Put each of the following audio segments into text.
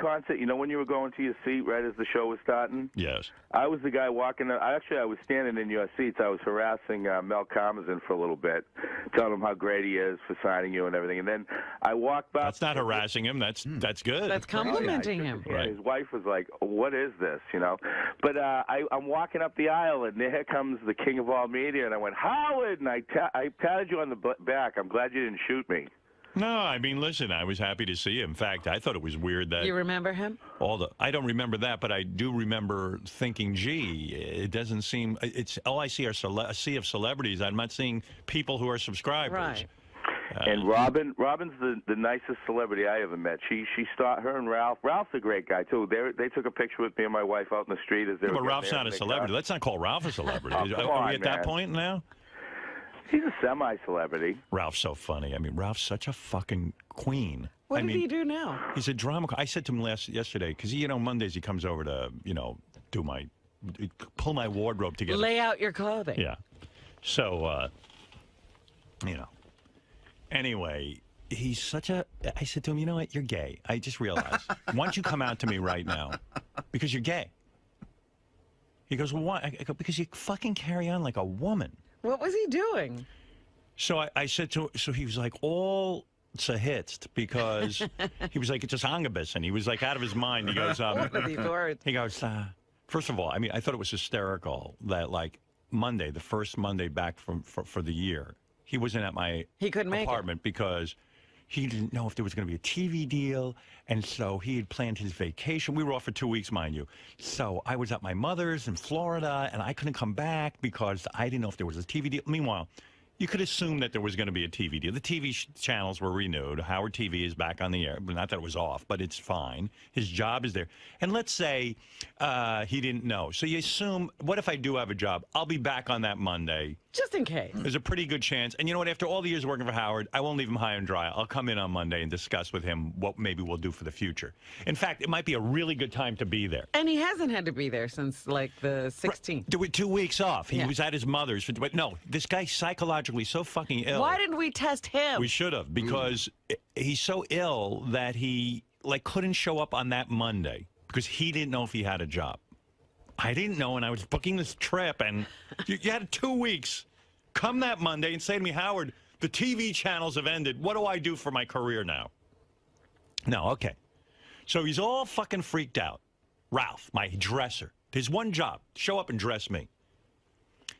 concert, you know when you were going to your seat right as the show was starting? Yes. I was the guy walking. Actually, I was standing in your seats. I was harassing Mel Karmazin for a little bit, telling him how great he is for signing you and everything. And then I walked by. That's not harassing him. That's good. That's complimenting him. Yeah, Right. his wife was like, "What is this?" You know. But I'm walking up the aisle, and there comes the king of all media, and I went, "Howard!" And I patted you on the back. I'm glad you didn't shoot me. No, I mean, listen, I was happy to see him. In fact, I thought it was weird that... You remember him? I don't remember that, but I do remember thinking, gee, it doesn't seem... It's all I see are a sea of celebrities. I'm not seeing people who are subscribers. Right. And Robin's the nicest celebrity I ever met. She stopped her and Ralph. Ralph's a great guy too. They took a picture with me and my wife out in the street as they were. But Ralph's not a celebrity. Let's not call Ralph a celebrity. Are we at that point now? He's a semi-celebrity. Ralph's so funny. I mean, Ralph's such a fucking queen. What did he do now? He's a drama. I said to him yesterday, because Mondays he comes over to pull my wardrobe together, Lay out your clothing. Yeah. So anyway, he's such a. I said to him, you know what? You're gay. I just realized. Why don't you come out to me right now? Because you're gay. He goes, well, why? I go, because you fucking carry on like a woman. What was he doing? So I said to him, so he was like all sahitzt because he was like, it's just angabis, and he was like out of his mind. He goes, What were these words? He goes, first of all, I mean, I thought it was hysterical that like Monday, the first Monday back for the year, he wasn't at my apartment because he didn't know if there was going to be a TV deal, and so he had planned his vacation. We were off for 2 weeks, mind you. So I was at my mother's in Florida, and I couldn't come back because I didn't know if there was a TV deal. Meanwhile, you could assume that there was going to be a TV deal. The TV channels were renewed. Howard TV is back on the air. Not that it was off, but it's fine. His job is there. And let's say he didn't know. So you assume, what if I do have a job? I'll be back on that Monday. Just in case. There's a pretty good chance. And you know what? After all the years working for Howard, I won't leave him high and dry. I'll come in on Monday and discuss with him what maybe we'll do for the future. In fact, it might be a really good time to be there. And he hasn't had to be there since, like, the 16th. There were 2 weeks off. He was at his mother's. But no, this guy's psychologically so fucking ill. Why didn't we test him? We should have, because he's so ill that he, like, couldn't show up on that Monday because he didn't know if he had a job. I didn't know, and I was booking this trip, and you had 2 weeks. Come that Monday and say to me, Howard, the TV channels have ended. What do I do for my career now? No, okay. So he's all fucking freaked out. Ralph, my dresser. His one job, show up and dress me.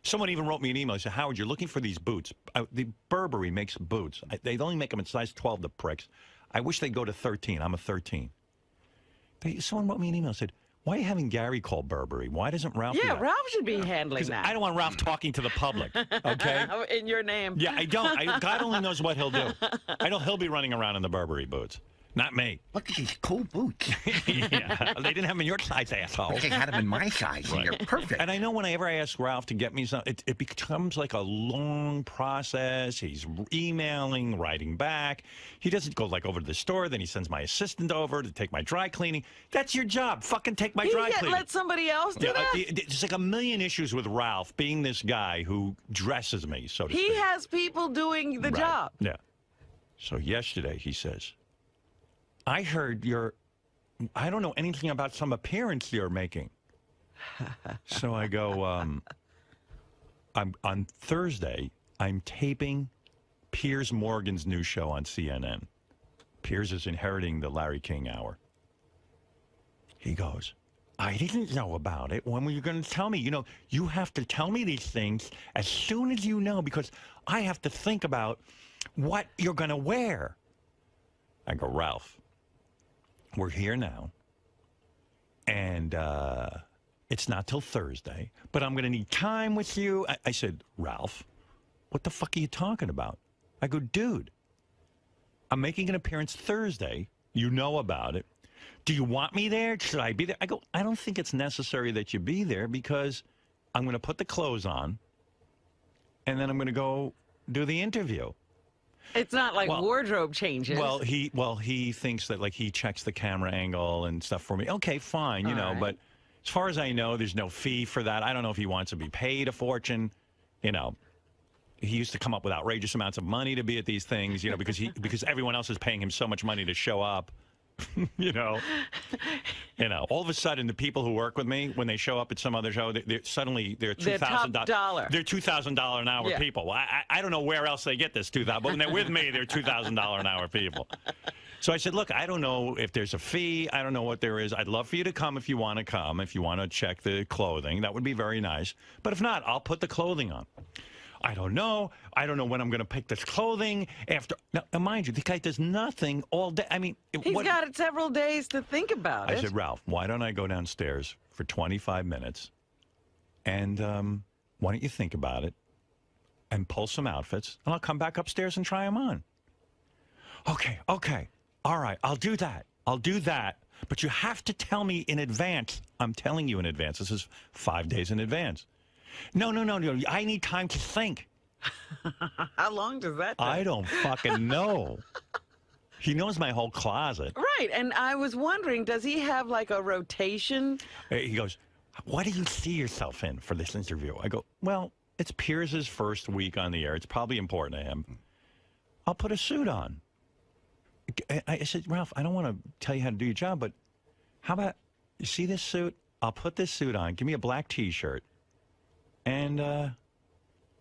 Someone even wrote me an email. He said, Howard, you're looking for these boots. The Burberry makes boots. They only make them in size 12, the pricks. I wish they'd go to 13. I'm a 13. Someone wrote me an email and said, why are you having Gary call Burberry? Why doesn't Ralph do that? Ralph should be handling that. I don't want Ralph talking to the public, okay? In your name. Yeah, I don't. God only knows what he'll do. I know he'll be running around in the Burberry boots. Not me. Look at these cool boots. Yeah, they didn't have them in your size, asshole. They had them in my size, and they're perfect. And I know whenever I ask Ralph to get me something, it becomes like a long process. He's emailing, writing back. He doesn't go like over to the store. Then he sends my assistant over to take my dry cleaning. That's your job. Fucking take my dry cleaning. Let somebody else do that? There's like a million issues with Ralph being this guy who dresses me, so to speak. He has people doing the job. Yeah. So yesterday he says, I heard I don't know anything about some appearance you're making. So I go, on Thursday, I'm taping Piers Morgan's new show on CNN. Piers is inheriting the Larry King Hour. He goes, I didn't know about it. When were you going to tell me? You know, you have to tell me these things as soon as you know, because I have to think about what you're going to wear. I go, Ralph, we're here now, and it's not till Thursday, but I'm going to need time with you. I said, Ralph, what the fuck are you talking about? I go, dude, I'm making an appearance Thursday. You know about it. Do you want me there? Should I be there? I go, I don't think it's necessary that you be there because I'm going to put the clothes on, and then I'm going to go do the interview. It's not like wardrobe changes. Well, he thinks that like he checks the camera angle and stuff for me. Okay, fine, you know, but as far as I know, there's no fee for that. I don't know if he wants to be paid a fortune. You know, he used to come up with outrageous amounts of money to be at these things, you know, because everyone else is paying him so much money to show up. you know, all of a sudden the people who work with me, when they show up at some other show, suddenly they're $2,000. They're $2,000 an hour people. Well, I don't know where else they get this $2,000, but when they're with me, they're $2,000 an hour people. So I said, look, I don't know if there's a fee. I don't know what there is. I'd love for you to come if you want to come, if you want to check the clothing. That would be very nice. But if not, I'll put the clothing on. I don't know. I don't know when I'm going to pick this clothing after. Now, mind you, the guy does nothing all day. I mean, he's got it several days to think about it. I said, Ralph, why don't I go downstairs for 25 minutes and why don't you think about it and pull some outfits and I'll come back upstairs and try them on. Okay. All right, I'll do that. But you have to tell me in advance. I'm telling you in advance. This is 5 days in advance. No. I need time to think. How long does that take? I don't fucking know. He knows my whole closet. Right, and I was wondering, does he have like a rotation? He goes, what do you see yourself in for this interview? I go, well, it's Piers' first week on the air. It's probably important to him. I'll put a suit on. I said, Ralph, I don't want to tell you how to do your job, but how about, you see this suit? I'll put this suit on. Give me a black T-shirt. And, I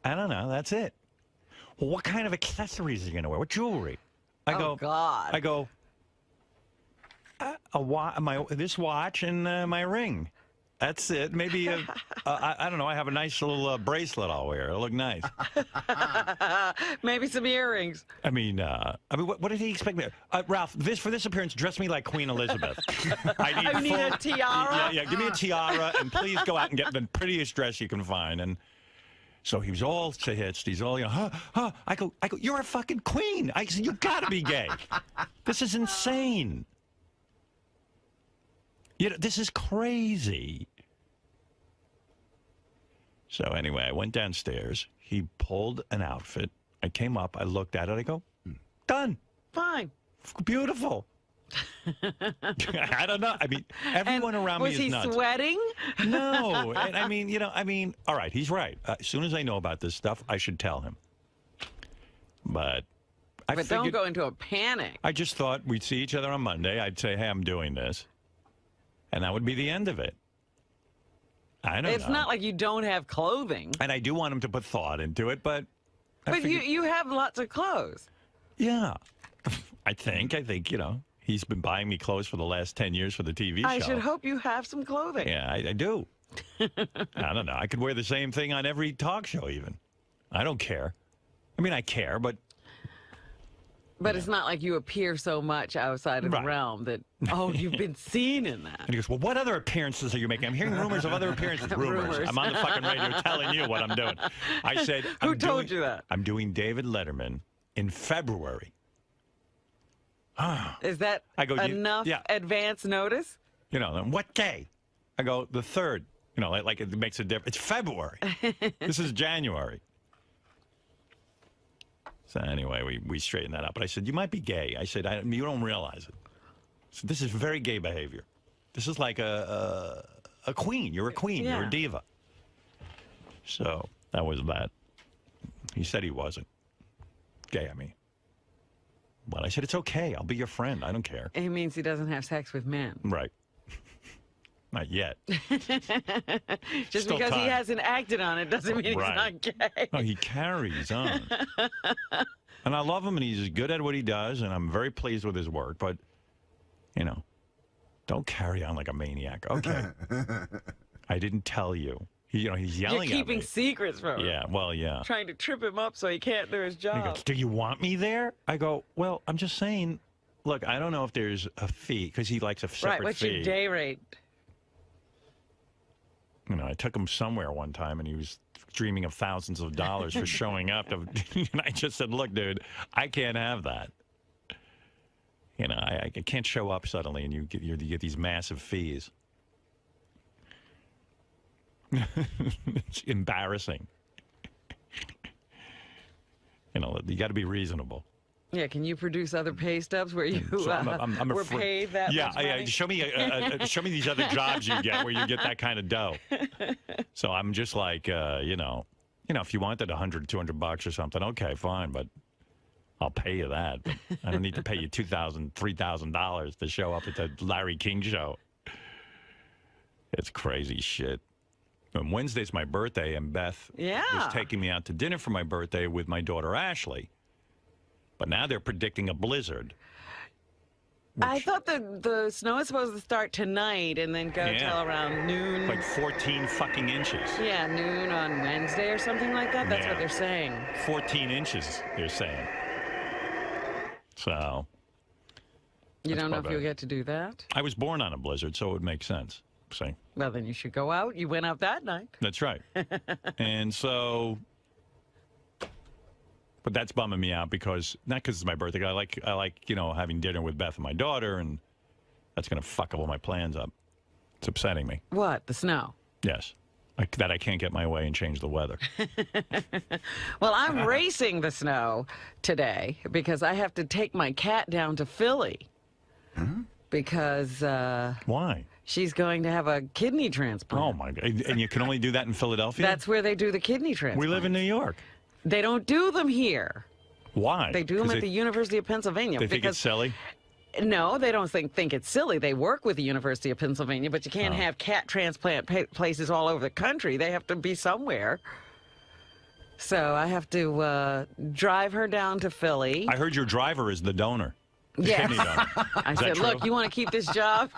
don't know, that's it. Well, what kind of accessories are you going to wear? What jewelry? God. I go, this watch and my ring. That's it. Maybe, I don't know, I have a nice little bracelet I'll wear. It'll look nice. Maybe some earrings. I mean, what did he expect me? Ralph, for this appearance, dress me like Queen Elizababeth. I need a tiara? Yeah, give me a tiara, and please go out and get the prettiest dress you can find. And so he was all hitched. He's all, I go, you're a fucking queen. I said, you gotta be gay. This is insane. This is crazy. So anyway, I went downstairs. He pulled an outfit. I came up. I looked at it. I go, done. Fine. Beautiful. I don't know. I mean, everyone around me is nuts. Was he sweating? No. And I mean, all right, he's right. As soon as I know about this stuff, I should tell him. But don't go into a panic. I just thought we'd see each other on Monday. I'd say, hey, I'm doing this. And that would be the end of it. I don't know. It's not like you don't have clothing. And I do want him to put thought into it, but... But you have lots of clothes. Yeah. I think, he's been buying me clothes for the last 10 years for the TV show. I should hope you have some clothing. Yeah, I do. I don't know. I could wear the same thing on every talk show even. I don't care. I mean, I care, but... But it's not like you appear so much outside of the realm that, you've been seen in that. And he goes, well, what other appearances are you making? I'm hearing rumors of other appearances. Rumors. I'm on the fucking radio telling you what I'm doing. I said, Who told you that? I'm doing David Letterman in February. Is that enough advance notice? What day? I go, the 3rd. Like it makes a difference. It's February. This is January. So anyway, we straightened that out. But I said, you might be gay. I said, you don't realize it. So this is very gay behavior. This is like a queen. You're a queen. Yeah. You're a diva. So that was that. He said he wasn't gay, But I said, it's okay. I'll be your friend. I don't care. He means he doesn't have sex with men. Right. Not yet. Just still because he hasn't acted on it doesn't mean he's not gay. No, he carries on. And I love him, and he's good at what he does, and I'm very pleased with his work. But, don't carry on like a maniac. Okay. I didn't tell you. He's yelling at me. You're keeping secrets from him. Yeah, well, yeah. Trying to trip him up so he can't do his job. He goes, do you want me there? I go, well, I'm just saying, look, I don't know if there's a fee, because he likes a separate fee. Right, what's your day rate? I took him somewhere one time, and he was dreaming of thousands of dollars for showing up. And I just said, look, dude, I can't have that. I can't show up suddenly, and you get these massive fees. It's embarrassing. You got to be reasonable. Yeah, can you produce other pay stubs where you were paid that much money? Yeah, show me these other jobs you get where you get that kind of dough. So I'm just like, if you wanted $100, $200 or something, okay, fine, but I'll pay you that. But I don't need to pay you $2,000, $3,000 to show up at the Larry King show. It's crazy shit. And Wednesday's my birthday, and Beth was taking me out to dinner for my birthday with my daughter Ashley. But now they're predicting a blizzard. I thought the snow is supposed to start tonight and then go till around noon. Like 14 fucking inches. Yeah, noon on Wednesday or something like that. That's what they're saying. 14 inches, they're saying. So. You don't know if you'll get to do that? I was born on a blizzard, so it would make sense. See? Well, then you should go out. You went out that night. That's right. And so. But that's bumming me out because, not because it's my birthday. I like, having dinner with Beth and my daughter, and that's going to fuck all my plans up. It's upsetting me. What? The snow? Yes. That I can't get my way and change the weather. Well, I'm racing the snow today because I have to take my cat down to Philly. Hmm? Because... Why? She's going to have a kidney transplant. Oh, my God. And you can only do that in Philadelphia? That's where they do the kidney transplant. We live in New York. They don't do them here. Why? They do them at the University of Pennsylvania. They think it's silly? No, they don't think it's silly. They work with the University of Pennsylvania, but you can't have cat transplant places all over the country. They have to be somewhere. So I have to drive her down to Philly. I heard your driver is the donor. Yes. Donor. I said, look, you want to keep this job?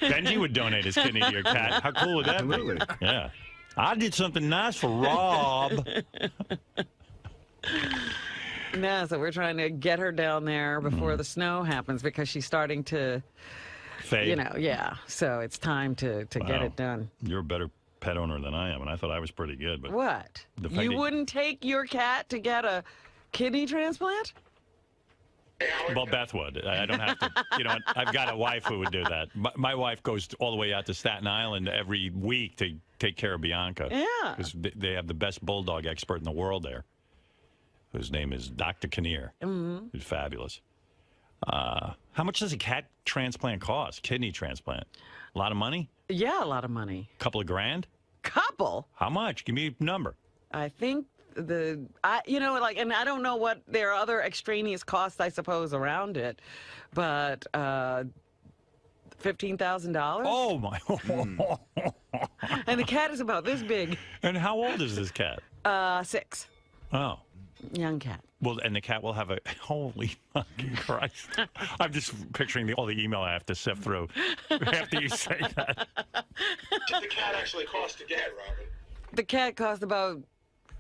Benji would donate his kidney to your cat. How cool would that be? Yeah. I did something nice for Rob. No, so we're trying to get her down there before the snow happens because she's starting to fade. So it's time to get it done. You're a better pet owner than I am, and I thought I was pretty good. But what? You wouldn't take your cat to get a kidney transplant? Well, Beth would. I don't have to. I've got a wife who would do that. My wife goes all the way out to Staten Island every week to take care of Bianca. Yeah. Because they have the best bulldog expert in the world there, whose name is Dr. Kinnear. Mm-hmm. Who's fabulous. How much does a cat transplant cost? Kidney transplant? A lot of money? Yeah, a lot of money. A couple of grand? Couple? How much? Give me a number. I think and I don't know what there are other extraneous costs, I suppose, around it, but $15,000. Oh my! And the cat is about this big. And how old is this cat? 6. Oh. Young cat. Well, and the cat will have a holy fucking Christ! I'm just picturing all the email I have to sift through after you say that. What did the cat actually cost to get, Robin? The cat cost about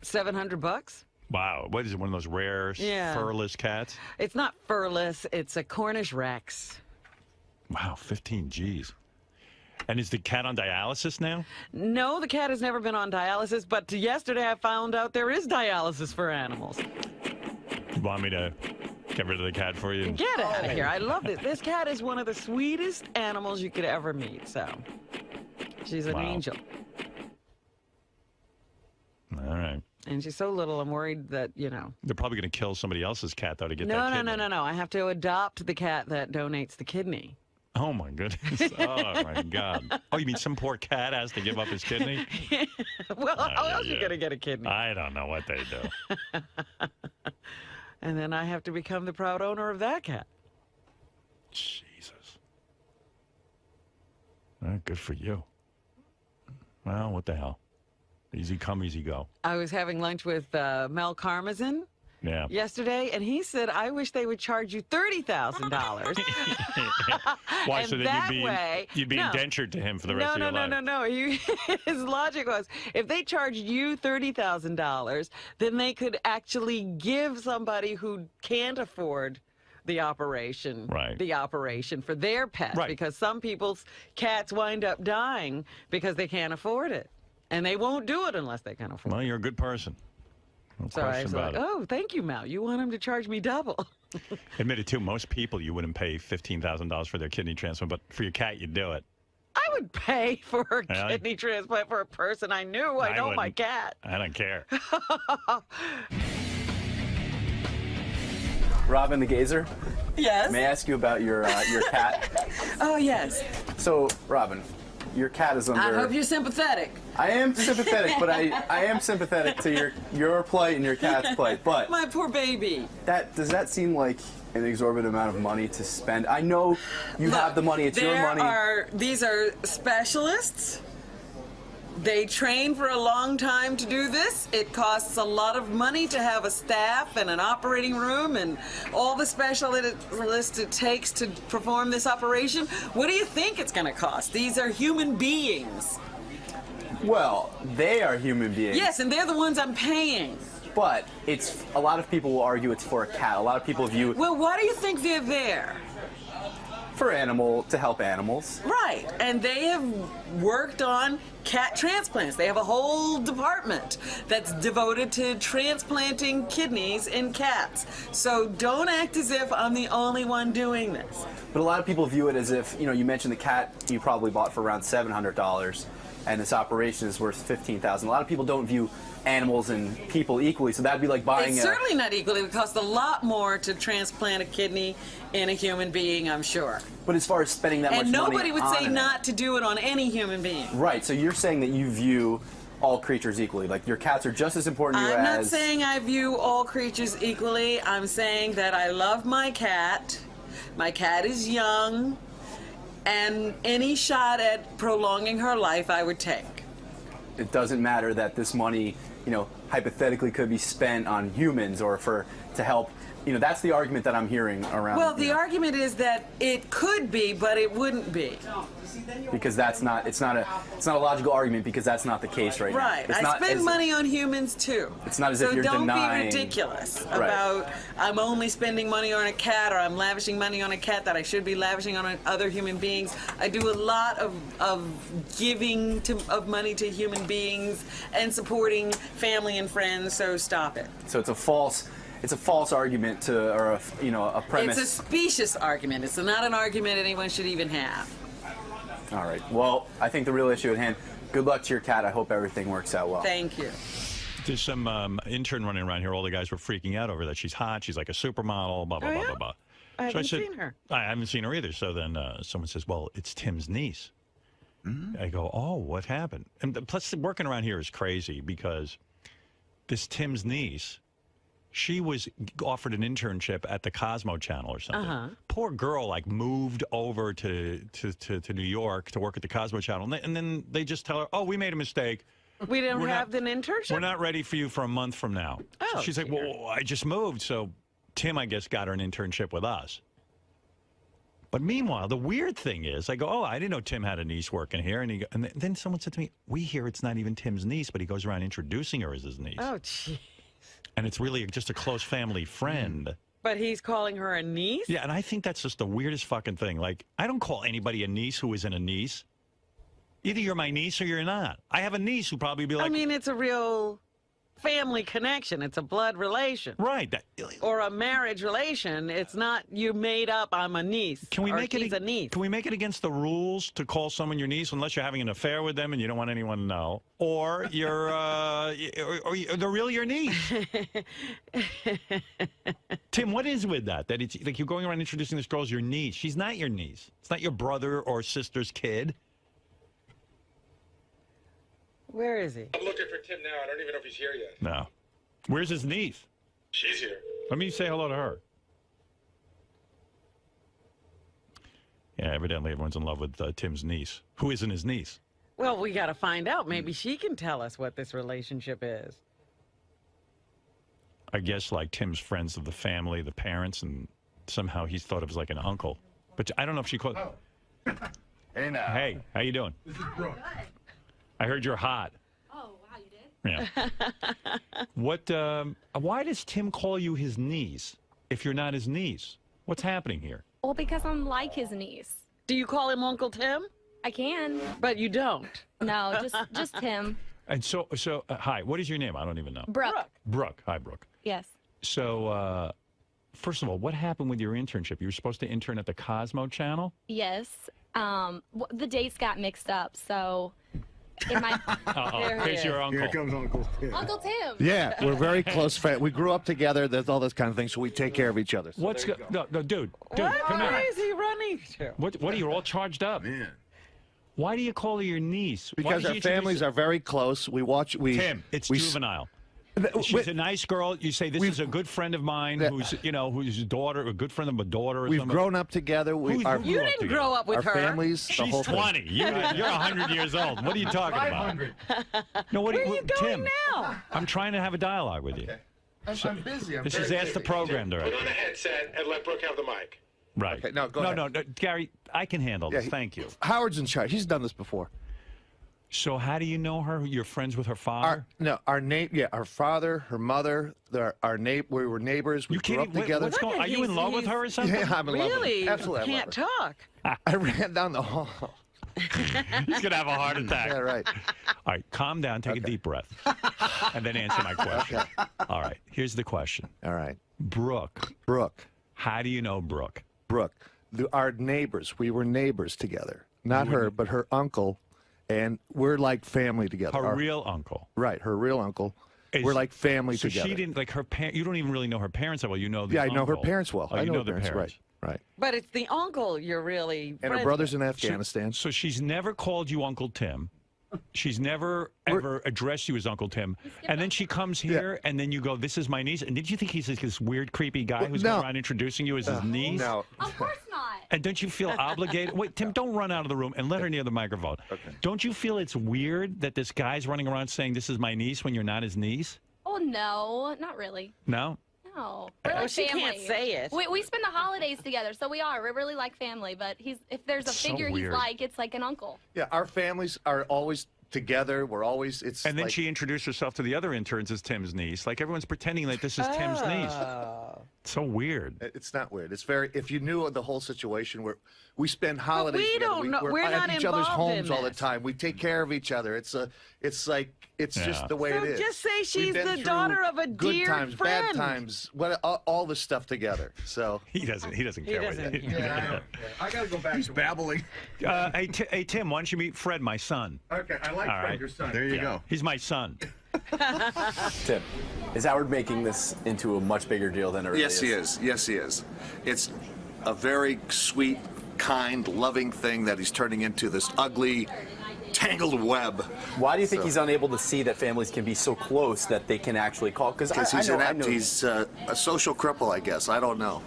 $700. Wow. What is it, one of those rare furless cats? It's not furless. It's a Cornish Rex. Wow, 15 G's. And is the cat on dialysis now? No, the cat has never been on dialysis, but yesterday I found out there is dialysis for animals. You want me to get rid of the cat for you? Get out of here. I love this. This cat is one of the sweetest animals you could ever meet, so she's an angel. All right. And she's so little, I'm worried that, They're probably going to kill somebody else's cat, though, to get that kidney. No. I have to adopt the cat that donates the kidney. Oh, my goodness. Oh, my God. Oh, you mean some poor cat has to give up his kidney? Well, how else are you going to get a kidney? I don't know what they do. And then I have to become the proud owner of that cat. Jesus. Good for you. Well, what the hell? Easy come, easy go. I was having lunch with Mel Karmazin yesterday, and he said, I wish they would charge you $30,000. Why? And so that you'd be indentured to him for the rest of your life. No. His logic was, if they charged you $30,000, then they could actually give somebody who can't afford the operation for their pet. Right. Because some people's cats wind up dying because they can't afford it. And they won't do it unless they can afford it. Well, you're a good person. No so I was like, oh, thank you, Mal. You want him to charge me double. Admit it, too. Most people, you wouldn't pay $15,000 for their kidney transplant, but for your cat, you'd do it. I would pay for a kidney transplant for a person I knew. I know my cat. I don't care. Robin the Gazer? Yes? May I ask you about your cat? Oh, yes. So, Robin, your cat is under. I hope you're sympathetic. I am sympathetic, but I am sympathetic to your plight and your cat's plight. But my poor baby. Does that seem like an exorbitant amount of money to spend? I know you have the money. It's your money. These are specialists. They train for a long time to do this. It costs a lot of money to have a staff and an operating room and all the specialists it takes to perform this operation. What do you think it's going to cost? These are human beings. Well, they are human beings. Yes, and they're the ones I'm paying. But it's a lot of people will argue it's for a cat. A lot of people view. Well, why do you think they're there? To help animals. Right, and they have worked on cat transplants. They have a whole department that's devoted to transplanting kidneys in cats. So don't act as if I'm the only one doing this. But a lot of people view it as if, you mentioned the cat you probably bought for around $700, and this operation is worth $15,000. A lot of people don't view animals and people equally, so that'd be like buying It's certainly not equally. It would cost a lot more to transplant a kidney in a human being, I'm sure. But as far as spending that much money on And nobody would say not to do it on any human being. Right, so you're saying that you view all creatures equally. Like, your cats are just as important to you as... I'm not saying I view all creatures equally. I'm saying that I love my cat. My cat is young. And any shot at prolonging her life, I would take. It doesn't matter that this money, hypothetically could be spent on humans or to help. That's the argument that I'm hearing around. Well, the argument is that it could be, but it wouldn't be. Because it's not a logical argument, because that's not the case right now. Right. I spend money on humans too. It's not as if you're denying. So don't be ridiculous about I'm only spending money on a cat or I'm lavishing money on a cat that I should be lavishing on other human beings. I do a lot of giving of money to human beings and supporting family and friends. So stop it. So it's a false argument or a premise. It's a specious argument. It's not an argument anyone should even have. All right. Well, I think the real issue at hand. Good luck to your cat. I hope everything works out well. Thank you. There's some intern running around here. All the guys were freaking out over that. She's hot. She's like a supermodel. Blah blah blah blah blah. I haven't seen her. I haven't seen her either. So then someone says, "Well, it's Tim's niece." I go, "Oh, what happened?" And plus, working around here is crazy because this Tim's niece. She was offered an internship at the Cosmo Channel or something. Poor girl, moved over to New York to work at the Cosmo Channel, and then they just tell her, "Oh, we made a mistake. We didn't have an internship. We're not ready for you for a month from now." Oh, so she's like, "Well, I just moved." So Tim, I guess, got her an internship with us. But meanwhile, the weird thing is, I go, "Oh, I didn't know Tim had a niece working here," and then someone said to me, "We hear it's not even Tim's niece, but he goes around introducing her as his niece." Oh, gee. And it's really just a close family friend. But he's calling her a niece? Yeah, and I think that's just the weirdest fucking thing. I don't call anybody a niece who isn't a niece. Either you're my niece or you're not. I have a niece who probably be like... I mean, it's a real family connection. It's a blood relation. Right. Or a marriage relation. It's not you made up, I'm a niece. Can we make it a niece. Can we make it against the rules to call someone your niece unless you're having an affair with them and you don't want anyone to know? Or you're or they're really your niece. Tim, what is with that? That it's like you're going around introducing this girl as your niece. She's not your niece. It's not your brother or sister's kid. Where is he? I'm looking for Tim now. I don't even know if he's here yet. No. Where's his niece? She's here. Let me say hello to her. Yeah, evidently everyone's in love with Tim's niece. Who isn't his niece? Well, we got to find out. Maybe she can tell us what this relationship is. I guess Tim's friends of the family, the parents, and somehow he's thought of as like an uncle. But I don't know if she called... Oh. Hey now. Hey, how you doing? This is Brooke. I heard you're hot. Oh, wow, you did? Yeah. Why does Tim call you his niece if you're not his niece? What's happening here? Well, because I'm like his niece. Do you call him Uncle Tim? I can. But you don't. No, just Tim. And so, hi, what is your name? I don't even know. Brooke. Brooke. Hi, Brooke. Yes. So, first of all, what happened with your internship? You were supposed to intern at the Cosmo Channel? Yes. The dates got mixed up, so... Here's your uncle. Here comes Uncle Tim. Uncle Tim. Yeah, we're very close friends. We grew up together. There's all those kind of things, so we take care of each other. No, dude, come Where here. is he running to? What are you all charged up? Man. Why do you call her your niece? Because our families are very close. We watch. Tim, it's juvenile. She's a nice girl. You say, this is a good friend of mine who's, you know, who's a daughter, a good friend of a daughter. Or we've something. grown up together. You didn't grow up with our her. families. She's 20. You're 100 years old. What are you talking about? No, Where are you going Tim, now? I'm trying to have a dialogue with you. I'm busy. This is Ask the Program Put Director. on a headset and let Brooke have the mic. Right. Okay, no, go ahead. No, Gary, I can handle this. Thank you. Howard's in charge. He's done this before. So how do you know her? You're friends with her father? Our father, her mother, we were neighbors. We grew up together. Are you in love with her or something? Yeah, I'm in love with her. Really? Absolutely. Can't talk. I ran down the hall. He's going to have a heart attack. Yeah, right. All right, calm down. Take a deep breath. And then answer my question. Okay. All right, here's the question. All right. Brooke. How do you know Brooke? Our neighbors. We were neighbors together. Not her, but her uncle. And we're like family together. Her real uncle. Right, her real uncle. We're like family so together. So she didn't, like her parents, you don't even really know her parents that well. You know the I uncle. know her parents well. Oh, I know the parents. parents. Right. But it's the uncle you're really And friends her brother's with. in Afghanistan. So she's never called you Uncle Tim. She's never ever addressed you as Uncle Tim. And then she comes here, and then you go, this is my niece. And did you think he's like this weird, creepy guy who's going around introducing you as his niece? No. Of course not. And don't you feel obligated? Wait, Tim, don't run out of the room and let her near the microphone. Okay. Don't you feel it's weird that this guy's running around saying this is my niece when you're not his niece? Oh, no, not really. No? No. We're like she family. can't say it. We spend the holidays together, so we are. We're really like family, but if there's a So figure he's weird. like, it's like an uncle. Yeah, our families are always together. We're always, And then she introduced herself to the other interns as Tim's niece. Like everyone's pretending that this is Tim's niece. It's so weird. It's not weird. It's very, if you knew the whole situation where we spend holidays we together, don't know. we're We're not at each other's involved homes in all the this. time. We take care of each other. It's just the way So it is. just say We've she's been the through daughter of a good dear times, friend. bad times, all this stuff together. So He doesn't care what doesn't you care. I gotta go back. He's babbling. Hey, Tim, why don't you meet Fred, my son? Okay, I like All right. your son. there you go. He's my son. Tim, is Howard making this into a much bigger deal than it really Yes, he is. Yes, he is. It's a very sweet, kind, loving thing that he's turning into this ugly, tangled web. Why do you think he's unable to see that families can be so close that they can actually call? Because he's he's a social cripple, I guess. I don't know.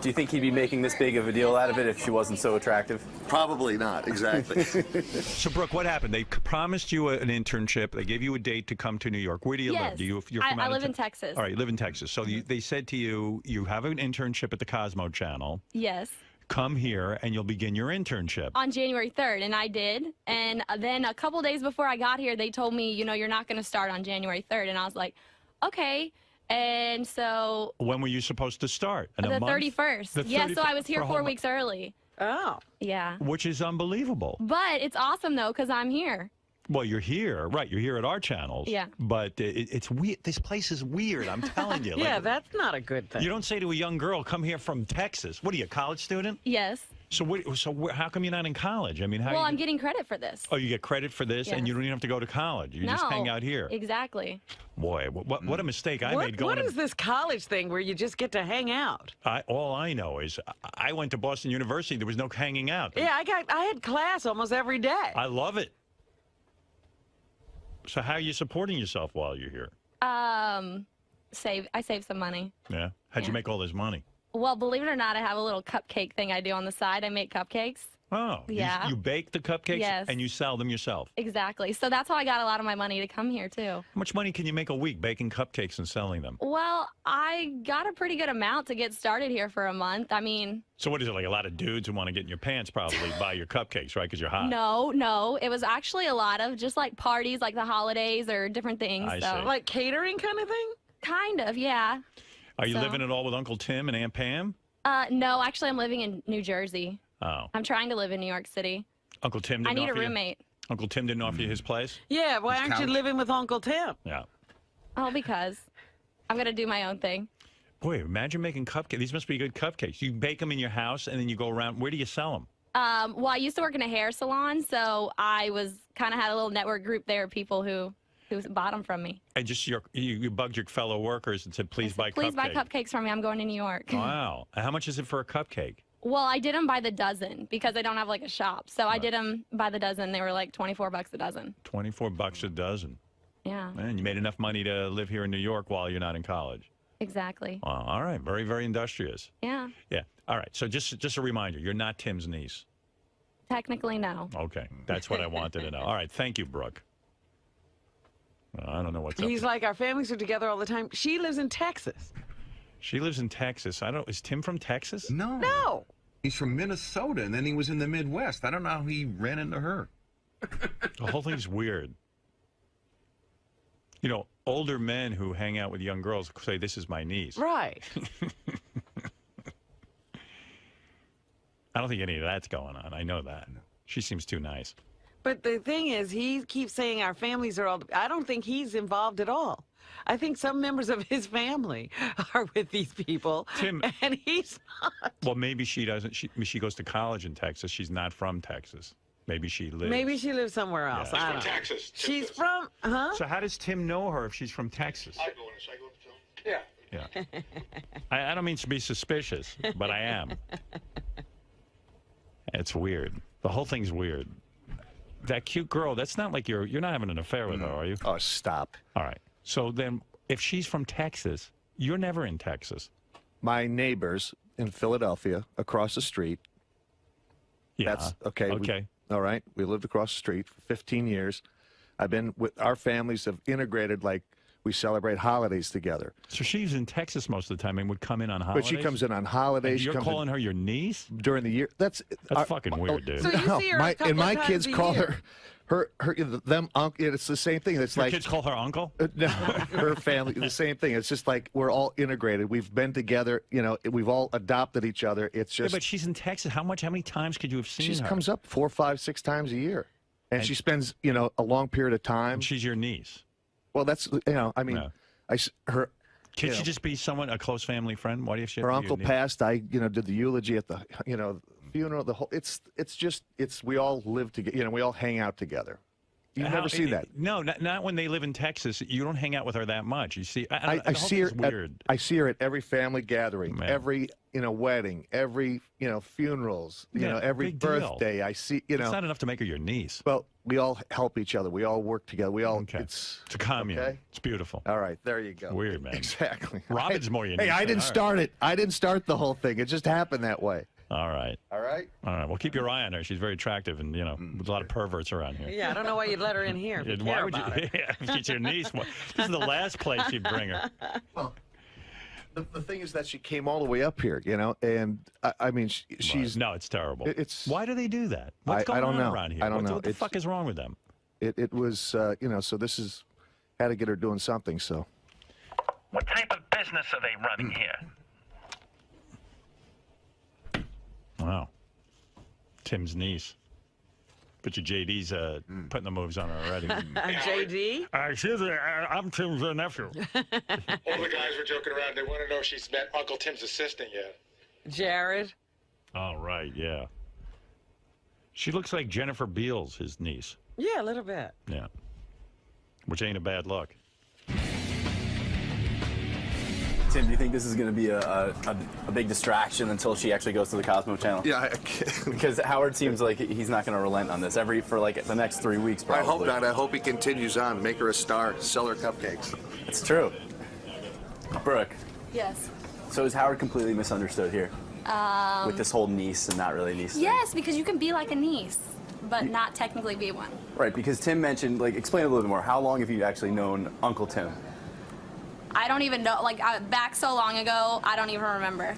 Do you think he'd be making this big of a deal out of it if she wasn't so attractive? Probably not, exactly. So, Brooke, what happened? They promised you an internship. They gave you a date to come to New York. Where do you live? Yes. You're from I out of live in town? Texas. All right, you live in Texas. So they said to you, you have an internship at the Cosmo Channel. Yes. Come here, and you'll begin your internship. On January 3rd, and I did. And then a couple days before I got here, they told me, you're not going to start on January 3rd. And I was like, okay. And so When were you supposed to start? In a the month? 31st. The Yeah, so I was for here a whole 4 month. weeks early. Oh. Yeah. Which is unbelievable. But it's awesome, though, because I'm here. Well, you're here, right? You're here at our channels. Yeah. But it's weird. This place is weird. I'm telling you. Yeah, Like, that's not a good thing. you don't say to a young girl, "Come here from Texas." What are you, a college student? Yes. So, how come you're not in college? I mean, how? Well, you, I'm getting credit for this. Oh, you get credit for this, and Yes. you don't even have to go to college. You just hang out here. Exactly. Boy, what a mistake I made going. What is this college thing where you just get to hang out? All I know is I went to Boston University. There was no hanging out. Yeah, I had class almost every day. I love it. So how are you supporting yourself while you're here? I save some money. Yeah. How'd you Yeah. make all this money? Well, believe it or not, I have a little cupcake thing I do on the side. I make cupcakes. Oh, Yeah. You bake the cupcakes Yes. and you sell them yourself. Exactly. So that's how I got a lot of my money to come here, too. How much money can you make a week baking cupcakes and selling them? Well, I got a pretty good amount to get started here for a month. I mean, So what is it, like a lot of dudes who want to get in your pants probably buy your cupcakes, right, because you're hot? no. It was actually a lot of just like parties, like the holidays or different things. I so see. Like catering kind of thing? Kind of, yeah. Are you So- living it all with Uncle Tim and Aunt Pam? No, actually, I'm living in New Jersey. Oh. I'm trying to live in New York City. Uncle Tim didn't I need a offer you- roommate. Uncle Tim didn't offer you his place? Yeah, why aren't you living with Uncle Tim? Yeah. Oh, because I'm going to do my own thing. Boy, imagine making cupcakes. These must be good cupcakes. You bake them in your house and then you go around. Where do you sell them? Well, I used to work in a hair salon, so I was kind of had a little network group there of people who bought them from me. And just you bugged your fellow workers and said, please buy Please cupcakes. buy cupcakes from me. I'm going to New York. Wow. And how much is it for a cupcake? Well, I did them by the dozen because I don't have like a shop. So I did them by the dozen. They were like $24 a dozen. $24 a dozen. Yeah. And you made enough money to live here in New York while you're not in college. Exactly. All right. Very, very industrious. Yeah. Yeah. All right. So just a reminder, you're not Tim's niece. Technically, no. Okay. That's what I wanted to know. All right. Thank you, Brooke. I don't know what's up. He's like, our families are together all the time. She lives in Texas. She lives in Texas. I don't. Is Tim from Texas? No. No. He's from Minnesota, and then he was in the Midwest. I don't know how he ran into her. The whole thing's weird. You know, older men who hang out with young girls say, "This is my niece." Right. I don't think any of that's going on. I know that. She seems too nice. But the thing is, he keeps saying our families are all. I don't think he's involved at all. I think some members of his family are with these people, Tim, and he's not. Well, maybe she doesn't. She goes to college in Texas. She's not from Texas. Maybe she lives. Maybe she lives somewhere else. Yeah. I don't know. Texas. She's from, huh? So how does Tim know her if she's from Texas? I go in. Yeah. Yeah. I don't mean to be suspicious, but I am. It's weird. The whole thing's weird. That cute girl, that's not like you're not having an affair with her, are you? Oh, stop. All right. So then if she's from Texas, you're never in Texas. My neighbors in Philadelphia across the street. Yeah. That's okay. Okay. All right. We lived across the street for 15 years. I've been with our families have integrated, like we celebrate holidays together. So she's in Texas most of the time and would come in on holidays? But she comes in on holidays. And you're calling her your niece? During the year. That's fucking weird, dude. So you see her a couple and my of times kids a call year. them uncle. It's the same thing. It's Your like kids call her uncle? No, her family, the same thing. It's just like we're all integrated. We've been together. You know, we've all adopted each other. It's just. Yeah, but she's in Texas. How many times could you have seen her? She comes up 4, 5, 6 times a year, and she spends a long period of time. And she's your niece. Well, that's I mean, No. her. Can't she just be a close family friend? Why do you have to Her be uncle your niece? passed. I did the eulogy at the funeral. The whole. It's we all live together. We all hang out together. You never see that. No, not when they live in Texas. You don't hang out with her that much. You see, I see her. Weird. I see her at every family gathering, Man. every wedding, every funerals, Yeah, every big deal. birthday. I see. It's not enough to make her your niece. Well, we all help each other. We all work together. We all. Okay. It's a commune. Okay? It's beautiful. All right, there you go. Weird, man. Exactly. Robin's more your niece. Hey, I didn't All right. start it. I didn't start the whole thing. It just happened that way. All right. All right. All right. Well, keep your eye on her. She's very attractive, and there's a lot of perverts around here. Yeah, I don't know why you'd let her in here. If you Why care would you? about it. Yeah, if she's your niece. This is the last place you'd bring her. Well, the thing is that she came all the way up here, and I mean, she's. No, it's terrible. It's. Why do they do that? What's going I don't on know. around here? I don't know. What the fuck is wrong with them? It was, so this is, had to get her doing something, so. What type of business are they running here? Wow. Tim's niece. But your JD's putting the moves on her already. JD? Excuse me, I'm Tim's nephew. All the guys were joking around. They want to know if she's met Uncle Tim's assistant yet. Jared? All right, yeah. She looks like Jennifer Beals, his niece. Yeah, a little bit. Yeah. Which ain't a bad look. Tim, do you think this is going to be a big distraction until she actually goes to the Cosmo channel? Yeah, Because Howard seems like he's not going to relent on this for the next 3 weeks, probably. I hope not. I hope he continues on. Make her a star. Sell her cupcakes. It's true. Brooke, Yes. so is Howard completely misunderstood here? With this whole niece and not really niece thing? Yes, because you can be like a niece, but not technically be one. Right, because Tim mentioned, explain a little bit more. How long have you actually known Uncle Tim? I don't even know, back so long ago, I don't even remember.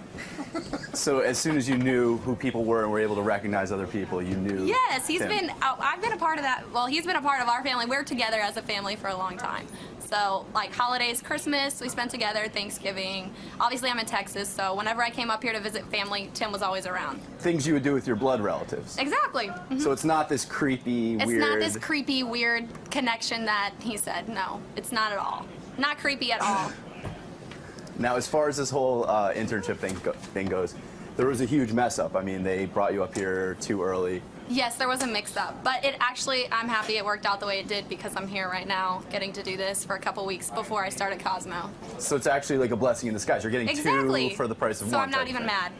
So as soon as you knew who people were and were able to recognize other people, you knew Yes, Tim. I've been a part of that. Well, he's been a part of our family. We're together as a family for a long time. So, holidays, Christmas, we spent together, Thanksgiving. Obviously, I'm in Texas, so whenever I came up here to visit family, Tim was always around. Things you would do with your blood relatives. Exactly. Mhm. So it's not this creepy, It's weird... not this creepy, weird connection that he said. No, it's not at all. Not creepy at all. Now, as far as this whole internship thing goes, there was a huge mess up. I mean, they brought you up here too early. Yes, there was a mix-up, but I'm happy it worked out the way it did because I'm here right now getting to do this for a couple weeks before I started Cosmo. So it's actually like a blessing in disguise. You're getting Exactly. two for the price of so one. I'm not type of even thing. mad.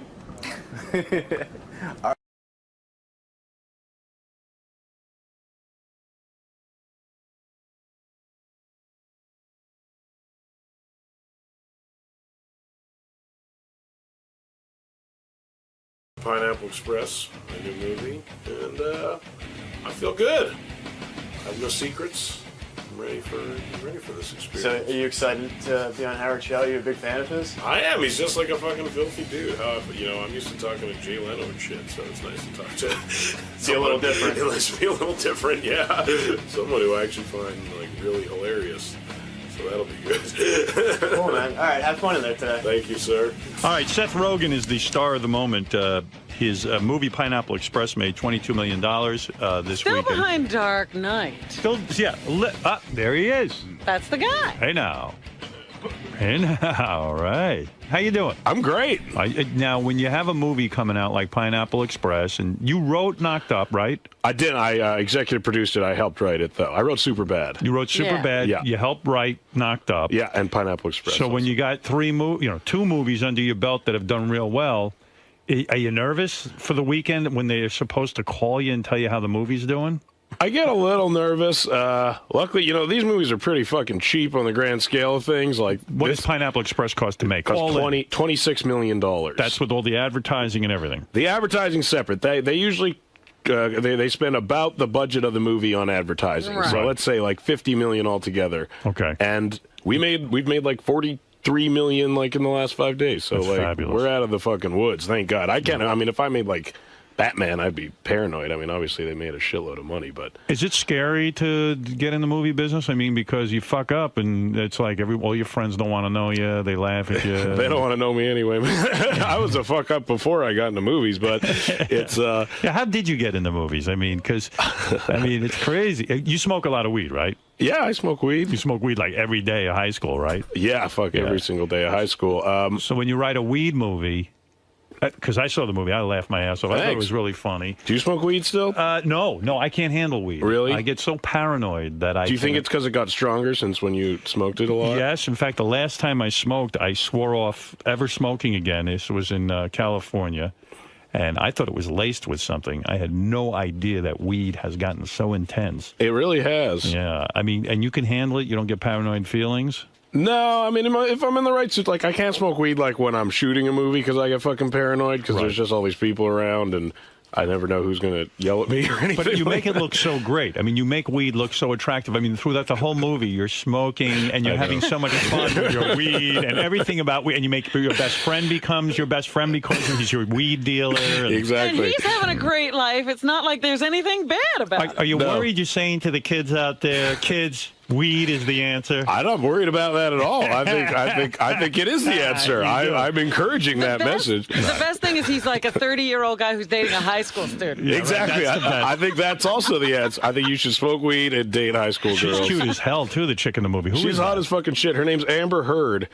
Pineapple Express, a new movie, and I feel good. I have no secrets. I'm ready for this experience. So, are you excited to be on Howard's show? Are you a big fan of his? I am. He's just like a fucking filthy dude. I'm used to talking to Jay Leno and shit, so it's nice to talk to. See, a little different. It lets me a little different, yeah. Someone who I actually find like really hilarious. So that'll be good. Cool, man. All right, have fun in there today. Thank you, sir. All right, Seth Rogen is the star of the moment. His movie Pineapple Express made $22 million this Still weekend. behind Dark Knight. Still, yeah. There he is. That's the guy. Hey now. Hey now. All right. How you doing? I'm great. Now, when you have a movie coming out like Pineapple Express, and you wrote Knocked Up, right? I did. I executive produced it. I helped write it, though. I wrote Superbad. You wrote Superbad. Yeah. You helped write Knocked Up. Yeah, and Pineapple Express. So when you got two movies under your belt that have done real well, are you nervous for the weekend when they're supposed to call you and tell you how the movie's doing? I get a little nervous. Luckily, these movies are pretty fucking cheap on the grand scale of things. Like, what does Pineapple Express cost to make? Cost $26 million. That's with all the advertising and everything. The advertising's separate. They usually they spend about the budget of the movie on advertising. Right. So let's say like $50 million altogether. Okay. And we've made like $43 million like in the last 5 days. So That's like fabulous. we're out of the fucking woods. Thank God. I mean, if I made like Batman, I'd be paranoid. I mean, obviously they made a shitload of money, but is it scary to get in the movie business? I mean, because you fuck up and it's like all your friends don't want to know you. They laugh at you. They don't want to know me anyway. I was a fuck up before I got into movies, but it's yeah. How did you get into movies? I mean, because it's crazy. You smoke a lot of weed, right? Yeah, I smoke weed. You smoke weed like every day of high school, right? Yeah, every single day of high school. So when you write a weed movie. Because I saw the movie, I laughed my ass off. I thought it was really funny. Do you smoke weed still? No, I can't handle weed. Really? I get so paranoid that I. Do you think it's because it got stronger since when you smoked it a lot? Yes. In fact, the last time I smoked, I swore off ever smoking again. This was in California, and I thought it was laced with something. I had no idea that weed has gotten so intense. It really has. Yeah. I mean, and you can handle it. You don't get paranoid feelings. No, I mean, if I'm in the right suit, like, I can't smoke weed, like, when I'm shooting a movie because I get fucking paranoid because there's just all these people around and I never know who's going to yell at me or anything. But you make it look so great. I mean, you make weed look so attractive. I mean, throughout the whole movie, you're smoking and you're having so much fun with your weed and everything about weed. And you make your best friend becomes your best friend because he's your weed dealer. Exactly. And he's having a great life. It's not like there's anything bad about it. Are you worried you're saying to the kids out there, kids, weed is the answer? I'm not worried about that at all. I think it is the answer. I'm encouraging that message. The best thing is he's like a 30-year-old guy who's dating a high school student. Yeah, exactly. I think that's also the answer. I think you should smoke weed and date high school girls. She's cute as hell, too, the chick in the movie. She's hot as fucking shit. Her name's Amber Heard.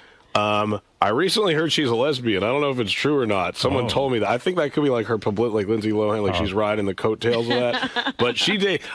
I recently heard she's a lesbian. I don't know if it's true or not. Someone told me that. I think that could be like her public, like Lindsay Lohan, like she's riding the coattails of that. But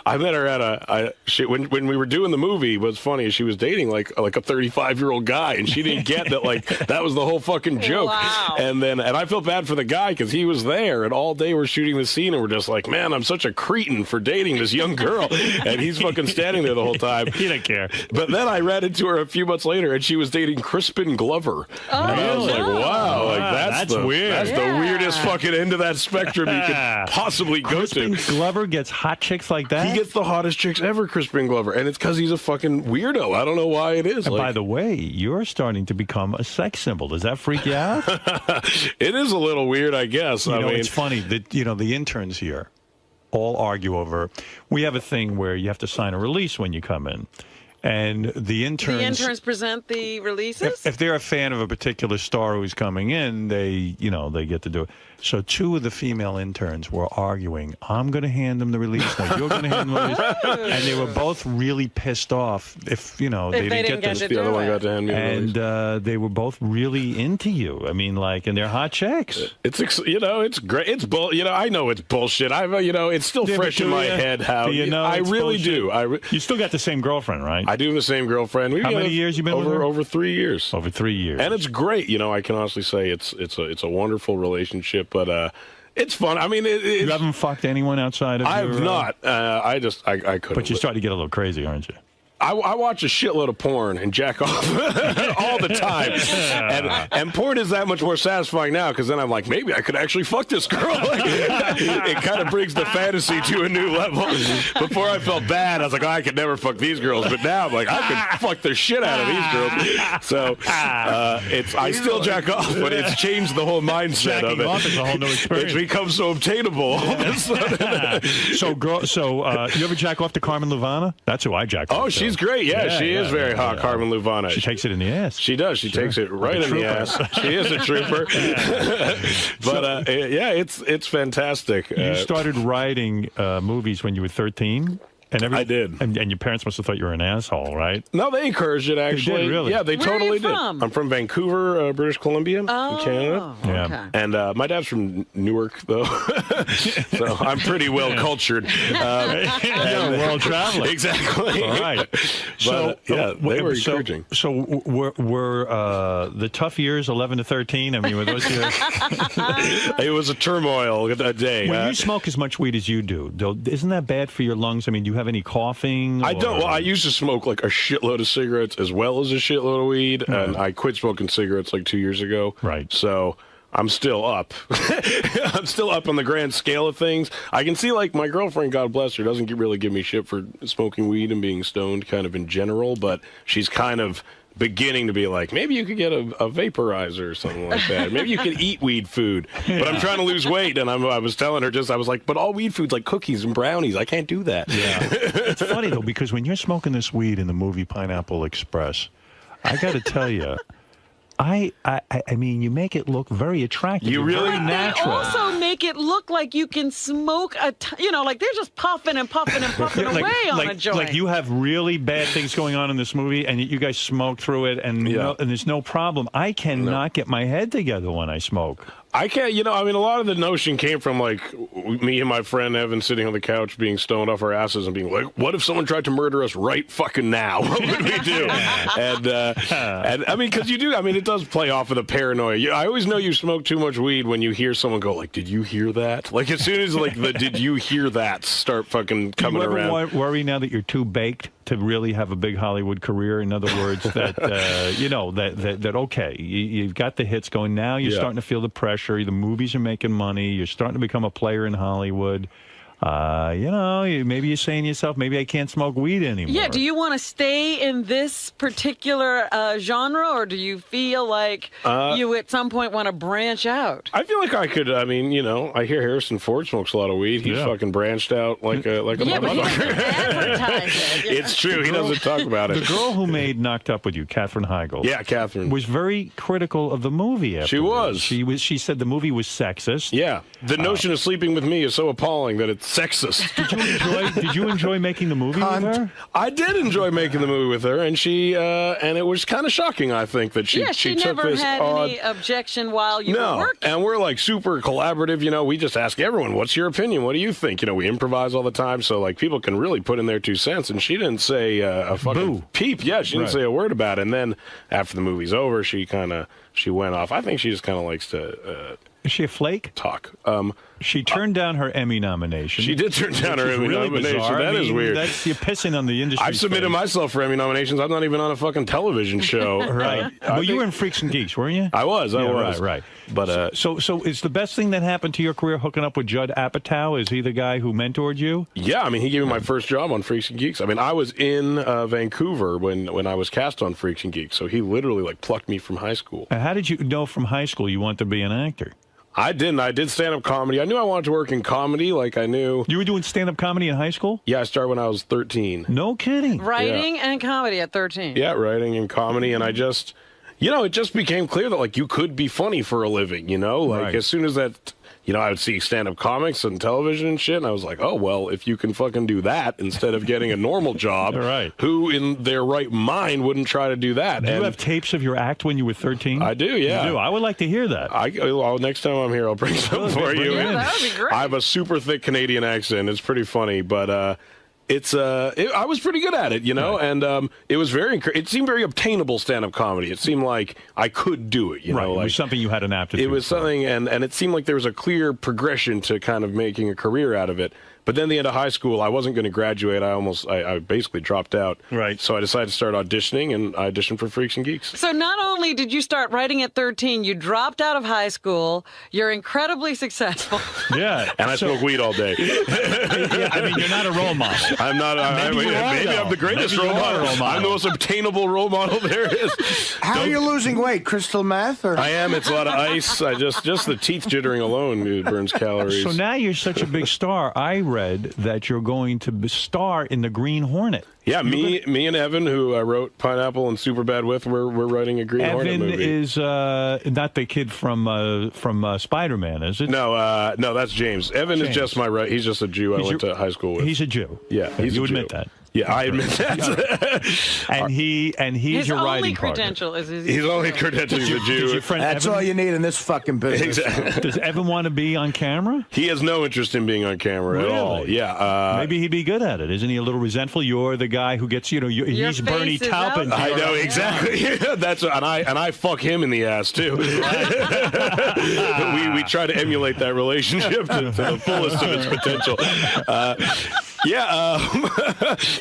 I met her at when we were doing the movie. What's funny is she was dating like a 35-year-old guy, and she didn't get that that was the whole fucking joke. Wow. And I felt bad for the guy because he was there, and all day we're shooting the scene, and we're just like, man, I'm such a cretin for dating this young girl, and he's fucking standing there the whole time. He didn't care. But then I ran into her a few months later, and she was dating Crispin Glover. And I was like, wow, that's weird. That's the weirdest fucking end of that spectrum you could possibly go to. Crispin Glover gets hot chicks like that? He gets the hottest chicks ever, Crispin Glover, and it's because he's a fucking weirdo. I don't know why it is. And by the way, you're starting to become a sex symbol. Does that freak you out? It is a little weird, I guess. I mean, it's funny that the interns here all argue over. We have a thing where you have to sign a release when you come in. And the interns present the releases? If they're a fan of a particular star who's coming in, they get to do it. So two of the female interns were arguing, I'm going to hand them the release. No, you're going to hand them the release. And they were both really pissed off if they didn't get the other one got to hand me the release. And they were both really into you. I mean, and they're hot chicks. It's great. It's I know it's bullshit. It's still fresh in my head how. I really do. You still got the same girlfriend, right? I do have the same girlfriend. How many years you been with her? Over 3 years. Over 3 years. And it's great. You know, I can honestly say it's a wonderful relationship, but it's fun. I mean, you haven't fucked anyone outside of I have not. I couldn't. But you're starting to get a little crazy, aren't you? I watch a shitload of porn and jack off all the time. And porn is that much more satisfying now because then I'm like, maybe I could actually fuck this girl. Like, it kind of brings the fantasy to a new level. Before I felt bad. I was like, oh, I could never fuck these girls. But now I'm like, I could fuck the shit out of these girls. So I still jack off, but it's changed the whole mindset Jacking of it. off is a whole new experience. It's become so obtainable all of a sudden. So you ever jack off to Carmen Luvana? That's who I jack off Oh, to. She's great. Yeah, she is very hot, Carmen Luvana. She takes it in the ass. She does. She takes it right in the ass. She is a trooper. But yeah, it's fantastic. You started writing movies when you were 13? I did. And your parents must have thought you were an asshole, right? No, they encouraged it, actually. They did, really? Yeah, they Where totally are you did. from? I'm from Vancouver, British Columbia, in Canada. Yeah. Okay. And my dad's from Newark, though. So I'm pretty well cultured. You're a world traveler. Exactly. All right. But, yeah, they were encouraging. So were the tough years 11 to 13? I mean, were those years? It was a turmoil a day. When you smoke as much weed as you do, isn't that bad for your lungs? I mean, do you have any coughing? I don't. Well, I used to smoke like a shitload of cigarettes as well as a shitload of weed, and I quit smoking cigarettes like 2 years ago. Right. So I'm still up. I'm still up on the grand scale of things. I can see, like, my girlfriend, God bless her, doesn't really give me shit for smoking weed and being stoned kind of in general, but she's kind of beginning to be like, maybe you could get a vaporizer or something like that. Maybe you could eat weed food. But I'm trying to lose weight, and I was telling her I was like, but all weed food's like cookies and brownies. I can't do that. Yeah. It's funny, though, because when you're smoking this weed in the movie Pineapple Express, I got to tell you, I mean, you make it look very attractive. You really natural. They also make it look like you can smoke like they're just puffing and puffing and puffing away on a joint. Like you have really bad things going on in this movie, and you guys smoke through it, and and there's no problem. I cannot get my head together when I smoke. I can't, I mean, a lot of the notion came from, like, me and my friend Evan sitting on the couch being stoned off our asses and being like, what if someone tried to murder us right fucking now? What would we do? and I mean, because it does play off of the paranoia. I always know you smoke too much weed when you hear someone go, like, did you hear that? Like, as soon as, like, the did you hear that start fucking coming around. Do you ever worry now that you're too baked to really have a big Hollywood career? In other words, that, that okay, you've got the hits going. Now you're starting to feel the pressure. The movies are making money. You're starting to become a player in Hollywood. Maybe you're saying to yourself, maybe I can't smoke weed anymore. Yeah, do you want to stay in this particular genre, or do you feel like you at some point want to branch out? I feel like I could. I mean, I hear Harrison Ford smokes a lot of weed. He's fucking branched out like a motherfucker. It's true. He doesn't talk about it. The girl who made Knocked Up With You, Katherine Heigl. Yeah, Katherine. Was very critical of the movie afterwards. She said the movie was sexist. Yeah. The notion of sleeping with me is so appalling that it's sexist. Did you enjoy making the movie with her? I did enjoy making the movie with her, and and it was kind of shocking, I think, that she took this never had any objection while you were working. And we're like super collaborative, we just ask everyone, what's your opinion? What do you think? We improvise all the time, so like people can really put in their 2 cents, and she didn't say a fucking peep. Yeah, she didn't say a word about it. And then after the movie's over, she went off. I think she just kind of likes to... Is she a flake? Talk. She turned down her Emmy nomination. She did turn down her Emmy nomination. Bizarre. That is weird. You're pissing on the industry. I've submitted myself for Emmy nominations. I'm not even on a fucking television show. Right. Well, you were in Freaks and Geeks, weren't you? I was. Right. But so is the best thing that happened to your career hooking up with Judd Apatow? Is he the guy who mentored you? Yeah, I mean, he gave me my first job on Freaks and Geeks. I mean, I was in Vancouver when I was cast on Freaks and Geeks, so he literally like plucked me from high school. And how did you know from high school you wanted to be an actor? I didn't. I did stand-up comedy. I knew I wanted to work in comedy. Like, I knew... You were doing stand-up comedy in high school? Yeah, I started when I was 13. No kidding. Writing and comedy at 13. Yeah, writing and comedy. And I just... it just became clear that, like, you could be funny for a living, Like, as soon as that... I would see stand-up comics and television and shit, and I was like, oh, well, if you can fucking do that instead of getting a normal job, who in their right mind wouldn't try to do that? Do you have tapes of your act when you were 13? I do, yeah. You do? I would like to hear that. Next time I'm here, I'll bring some for you. Yeah, that would be great. I have a super thick Canadian accent. It's pretty funny, but... I was pretty good at it, you know, and it was it seemed very obtainable stand-up comedy. It seemed like I could do it, you know. It like, was something you had an aptitude It was for. something, and it seemed like there was a clear progression to kind of making a career out of it. But then the end of high school, I wasn't going to graduate. I basically dropped out. Right. So I decided to start auditioning, and I auditioned for Freaks and Geeks. So not only did you start writing at 13, you dropped out of high school. You're incredibly successful. Yeah. And I smoke weed all day. Yeah, I mean, you're not a role model. I'm not. Maybe I'm the greatest role model. I'm the most obtainable role model there is. How are you losing weight? Crystal meth? Or? I am. It's a lot of ice. I just the teeth jittering alone burns calories. So now you're such a big star. I read that you're going to star in the Green Hornet. Yeah, me and Evan, who I wrote Pineapple and Superbad with, we're writing a Green Hornet movie. Evan is not the kid from Spider-Man, is it? No, that's James. Evan is just he's just a Jew I went to high school with. He's a Jew. Yeah, he's you a Jew. admit that. Yeah, I admit that. and he's his your only writing credential partner. is his only credential is a Jew. That's all you need in this fucking business. Exactly. Does Evan want to be on camera? He has no interest in being on camera at all. Yeah. Maybe he'd be good at it. Isn't he a little resentful? You're the guy who gets, he's Bernie Taupin. I know, exactly. That's and I fuck him in the ass, too. we try to emulate that relationship to the fullest of its potential.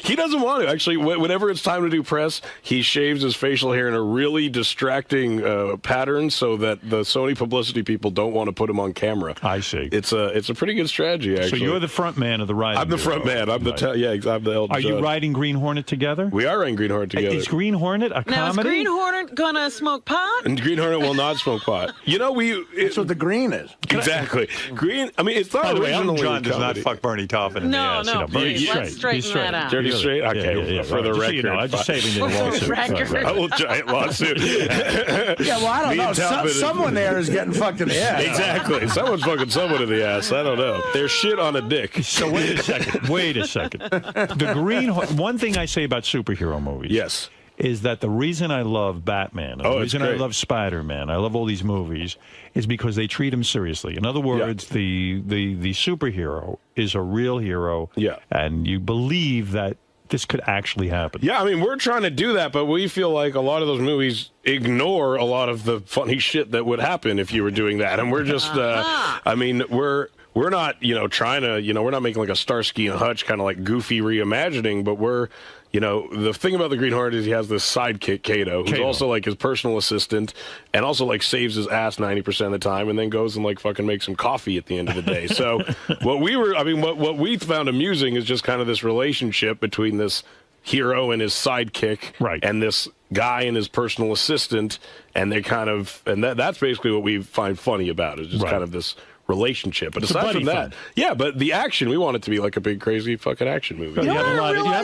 He doesn't want to. Actually, whenever it's time to do press, he shaves his facial hair in a really distracting pattern so that the Sony publicity people don't want to put him on camera. I see. It's a pretty good strategy, actually. So you're the front man of the writing. I'm the front man. I'm the I'm the elder Are you judge. writing Green Hornet together? We are writing Green Hornet together. Is Green Hornet a Now, comedy? is Green Hornet gonna smoke pot? And Green Hornet will not smoke pot. That's what the green is. Exactly. Green. I mean, it's not By the way, Elton originally John does not comedy. fuck Bernie Taupin in the ass. No, Bernie's let's straight. straighten that out. Dirty straight? Okay, for the record. I'm just saving the lawsuit. A little giant lawsuit. Yeah, well, I don't Me know. and Taupin Someone there is getting fucked in the ass. Exactly. Someone's fucking someone in the ass. I don't know. There's shit on a dick. So wait a second. The Green Hornet. One thing I say about superhero movies. Yes. Is that the reason I love Batman, the reason I love Spider-Man, I love all these movies, is because they treat him seriously. In other words, the superhero is a real hero, and you believe that this could actually happen. Yeah, I mean, we're trying to do that, but we feel like a lot of those movies ignore a lot of the funny shit that would happen if you were doing that, and we're just, I mean, we're not, trying to, we're not making like a Starsky and Hutch kind of like goofy reimagining, but we're, the thing about the Green Hornet is he has this sidekick, Kato, who's also like his personal assistant and also like saves his ass 90% of the time and then goes and like fucking makes some coffee at the end of the day. So what we found amusing is just kind of this relationship between this hero and his sidekick and this guy and his personal assistant. And they kind of, and that's basically what we find funny about it, is just kind of this relationship. But aside from that, but the action, we want it to be like a big, crazy fucking action movie. You have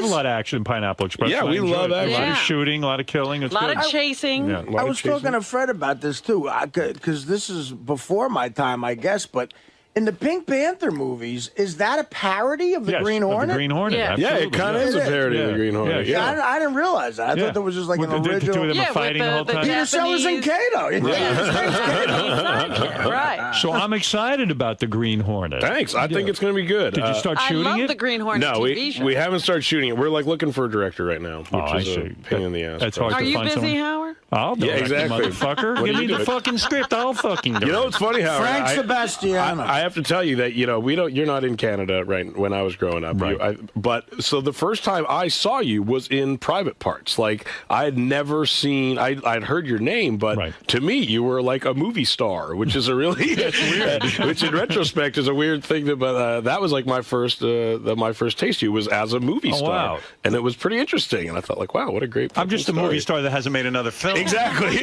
a lot of action in Pineapple Express. Yeah, we love action. A lot of shooting, a lot of killing. A lot of chasing. Yeah, I was talking to Fred about this, too, because this is before my time, I guess, but in the Pink Panther movies, is that a parody of the Green Hornet? The Green Hornet, yeah, it kind of is a parody of the Green Hornet. Yeah. I didn't realize that. I thought there was just like an original. The two of them are fighting the whole time. Peter Sellers and Kato. Right. So I'm excited about the Green Hornet. Thanks. I think it's going to be good. Did you start shooting I love it? the Green Hornet TV show. we haven't started shooting it. We're like looking for a director right now, which is a pain in the ass. That's hard Are to you find busy, someone. Howard? I'll do it, exactly. motherfucker. Give me the fucking script. I'll fucking do it. You know what's funny, Howard? Frank Sebastiano. I have to tell you that you're not in Canada right when I was growing up. Right. But so the first time I saw you was in Private Parts. Like I had never seen. I'd heard your name, but to me you were like a movie star, which is a really weird. Which in retrospect is a weird thing. But that was like my first taste of you was as a movie star, wow. And it was pretty interesting. And I thought like, wow, what a great. I'm just a movie star that hasn't made another film. Exactly.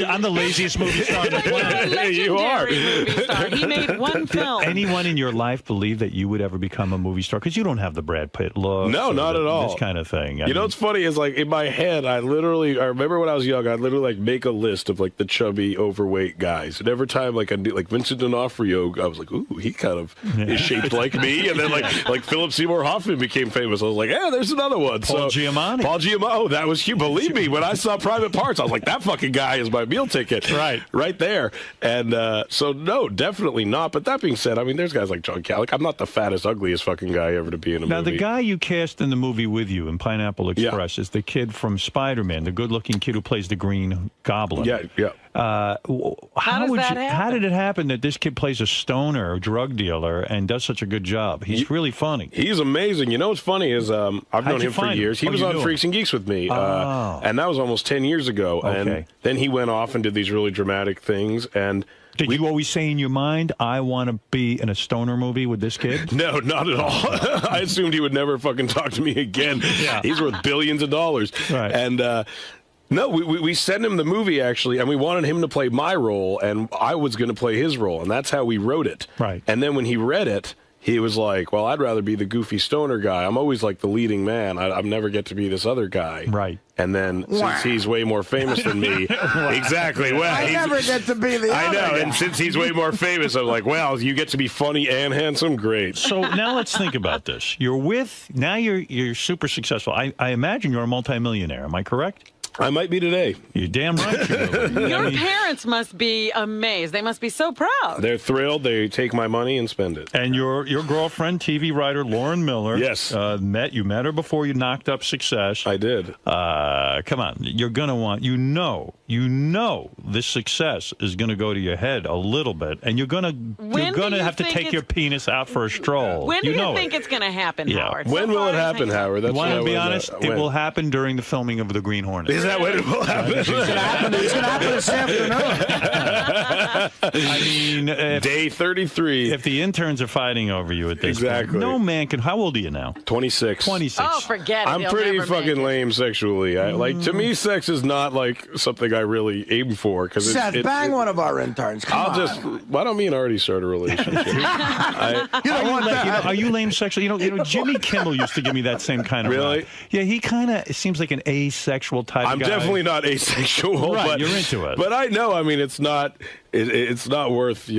I'm the laziest movie star on the planet. You are. Movie star. He made one film. Anyone in your life believe that you would ever become a movie star? Because you don't have the Brad Pitt look. No, not at all. This kind of thing. You know what's funny is like in my head, I remember when I was young, I'd literally like make a list of like the chubby, overweight guys. And every time like I do like Vincent D'Onofrio, I was like, ooh, he kind of is shaped like me. And then like Philip Seymour Hoffman became famous. I was like, yeah, there's another one. Paul Giamatti. Paul Giamatti. That was huge. Believe me, when I saw Private Parts, I was like, that fucking guy is my meal ticket. Right there. And so no, definitely not. not. But that being said, I mean, there's guys like John Callick. I'm not the fattest, ugliest fucking guy ever to be in a movie. Now, the guy you cast in the movie with you in Pineapple Express is the kid from Spider-Man, the good-looking kid who plays the Green Goblin. Yeah. How did it happen that this kid plays a stoner, drug dealer, and does such a good job? He's really funny. He's amazing. You know what's funny is I've known him for years. He was on Freaks and Geeks with me, and that was almost 10 years ago. Okay. And then he went off and did these really dramatic things. And did you always say in your mind, I want to be in a stoner movie with this kid? No, not at all. I assumed he would never fucking talk to me again. He's worth billions of dollars. Right. And no, we sent him the movie, actually, and we wanted him to play my role, and I was going to play his role, and that's how we wrote it. Right. And then when he read it, he was like, well, I'd rather be the goofy stoner guy. I'm always like the leading man. I never get to be this other guy. Right. And then since he's way more famous than me, exactly. Well, I never get to be the I other know, guy. and since he's way more famous, I'm like, well, you get to be funny and handsome. Great. So now let's think about this. You're super successful. I imagine you're a multimillionaire. Am I correct? I might be today. You're damn right. Your parents must be amazed. They must be so proud. They're thrilled. They take my money and spend it. And your girlfriend, TV writer Lauren Miller. Yes. You met her before you knocked up Success. I did. Come on. You're going to want, you know this success is going to go to your head a little bit, and you're going to have to take your penis out for a stroll. When do you think it's going to happen, Howard? When will it happen, Howard? That's want to be honest? It will happen during the filming of The Green Hornet. Is that when it will happen? It's going to happen this afternoon. I mean, day 33. If the interns are fighting over you at this exactly. point, no man can. How old are you now? 26. 26. Oh, forget it. I'm pretty fucking lame sexually. Like, to me, sex is not like something I really aim for. Seth, bang one of our interns. Come on. Why don't me and Artie start a relationship? Are you lame sexually? You know, Jimmy Kimmel used to give me that same kind of. Really? Yeah, he kind of seems like an asexual type. I'm guy. definitely not asexual. Right, but you're into it. But I know. I mean, it's not worth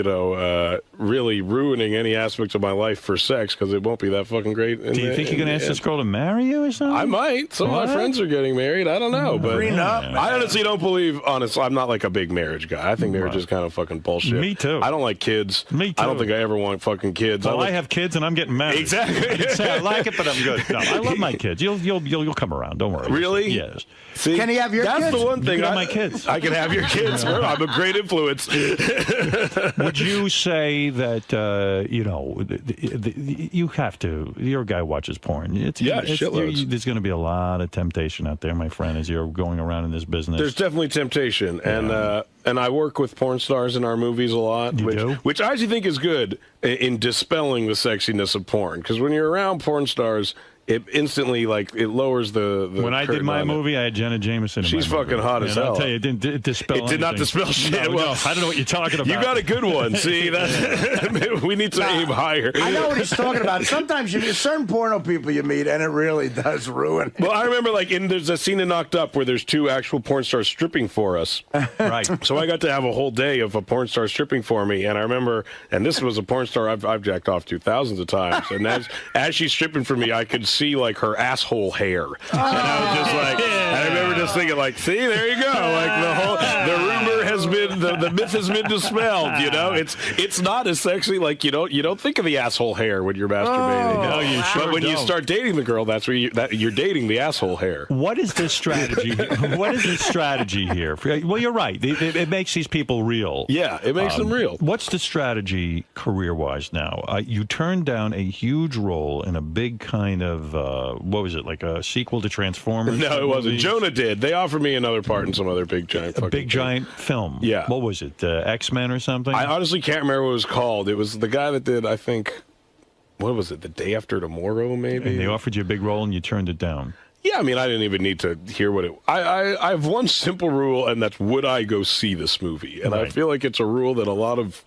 really ruining any aspects of my life for sex because it won't be that fucking great. Do you think you're gonna ask this girl to marry you or something? I might. Some of my friends are getting married. I don't know, but I honestly don't believe. Honestly, I'm not like a big marriage guy. I think marriage is kind of fucking bullshit. Me too. I don't like kids. Me too. I don't think I ever want fucking kids. Well, I have kids and I'm getting married. Exactly. I didn't say I like it, but I'm good. No, I love my kids. You'll come around. Don't worry. Really? Yes. See, can he have your kids? That's the one thing. You can have my kids. I can have your kids. I'm a great influence. Would you say that you have to? Your guy watches porn. Shitloads. There's going to be a lot of temptation out there, my friend, as you're going around in this business. There's definitely temptation, and I work with porn stars in our movies a lot, which I actually think is good in dispelling the sexiness of porn. Because when you're around porn stars, it instantly it lowers the when I did my movie, I had Jenna Jameson. She's fucking hot as hell. I'll tell you, it didn't dispel. It did not dispel shit. No, I don't know what you're talking about. You got a good one. See, we need to aim higher. I know what he's talking about. Sometimes you meet certain porno people you meet, and it really does ruin. Well, I remember there's a scene in Knocked Up where there's two actual porn stars stripping for us. Right. So I got to have a whole day of a porn star stripping for me, and I remember, and this was a porn star I've jacked off to thousands of times, and as she's stripping for me, I could see her asshole hair, and I was just like, and I remember just thinking see, there you go, the rumor has been, the myth has been dispelled. It's not as sexy. You don't think of the asshole hair when you're masturbating. No, you sure But when you start dating the girl, that's where you're dating the asshole hair. What is this strategy? What is the strategy here? Well, you're right. It makes these people real. Yeah, it makes them real. What's the strategy career-wise now? You turned down a huge role in a big kind of what was it, like a sequel to Transformers? No, it wasn't. Jonah did. They offered me another part in some other big giant giant film. Yeah. What was it? X-Men or something? I honestly can't remember what it was called. It was the guy that did, I think, what was it, The Day After Tomorrow, maybe? And they offered you a big role and you turned it down. Yeah, I mean, I didn't even need to hear what it... I have one simple rule, and that's, would I go see this movie? And I feel like it's a rule that a lot of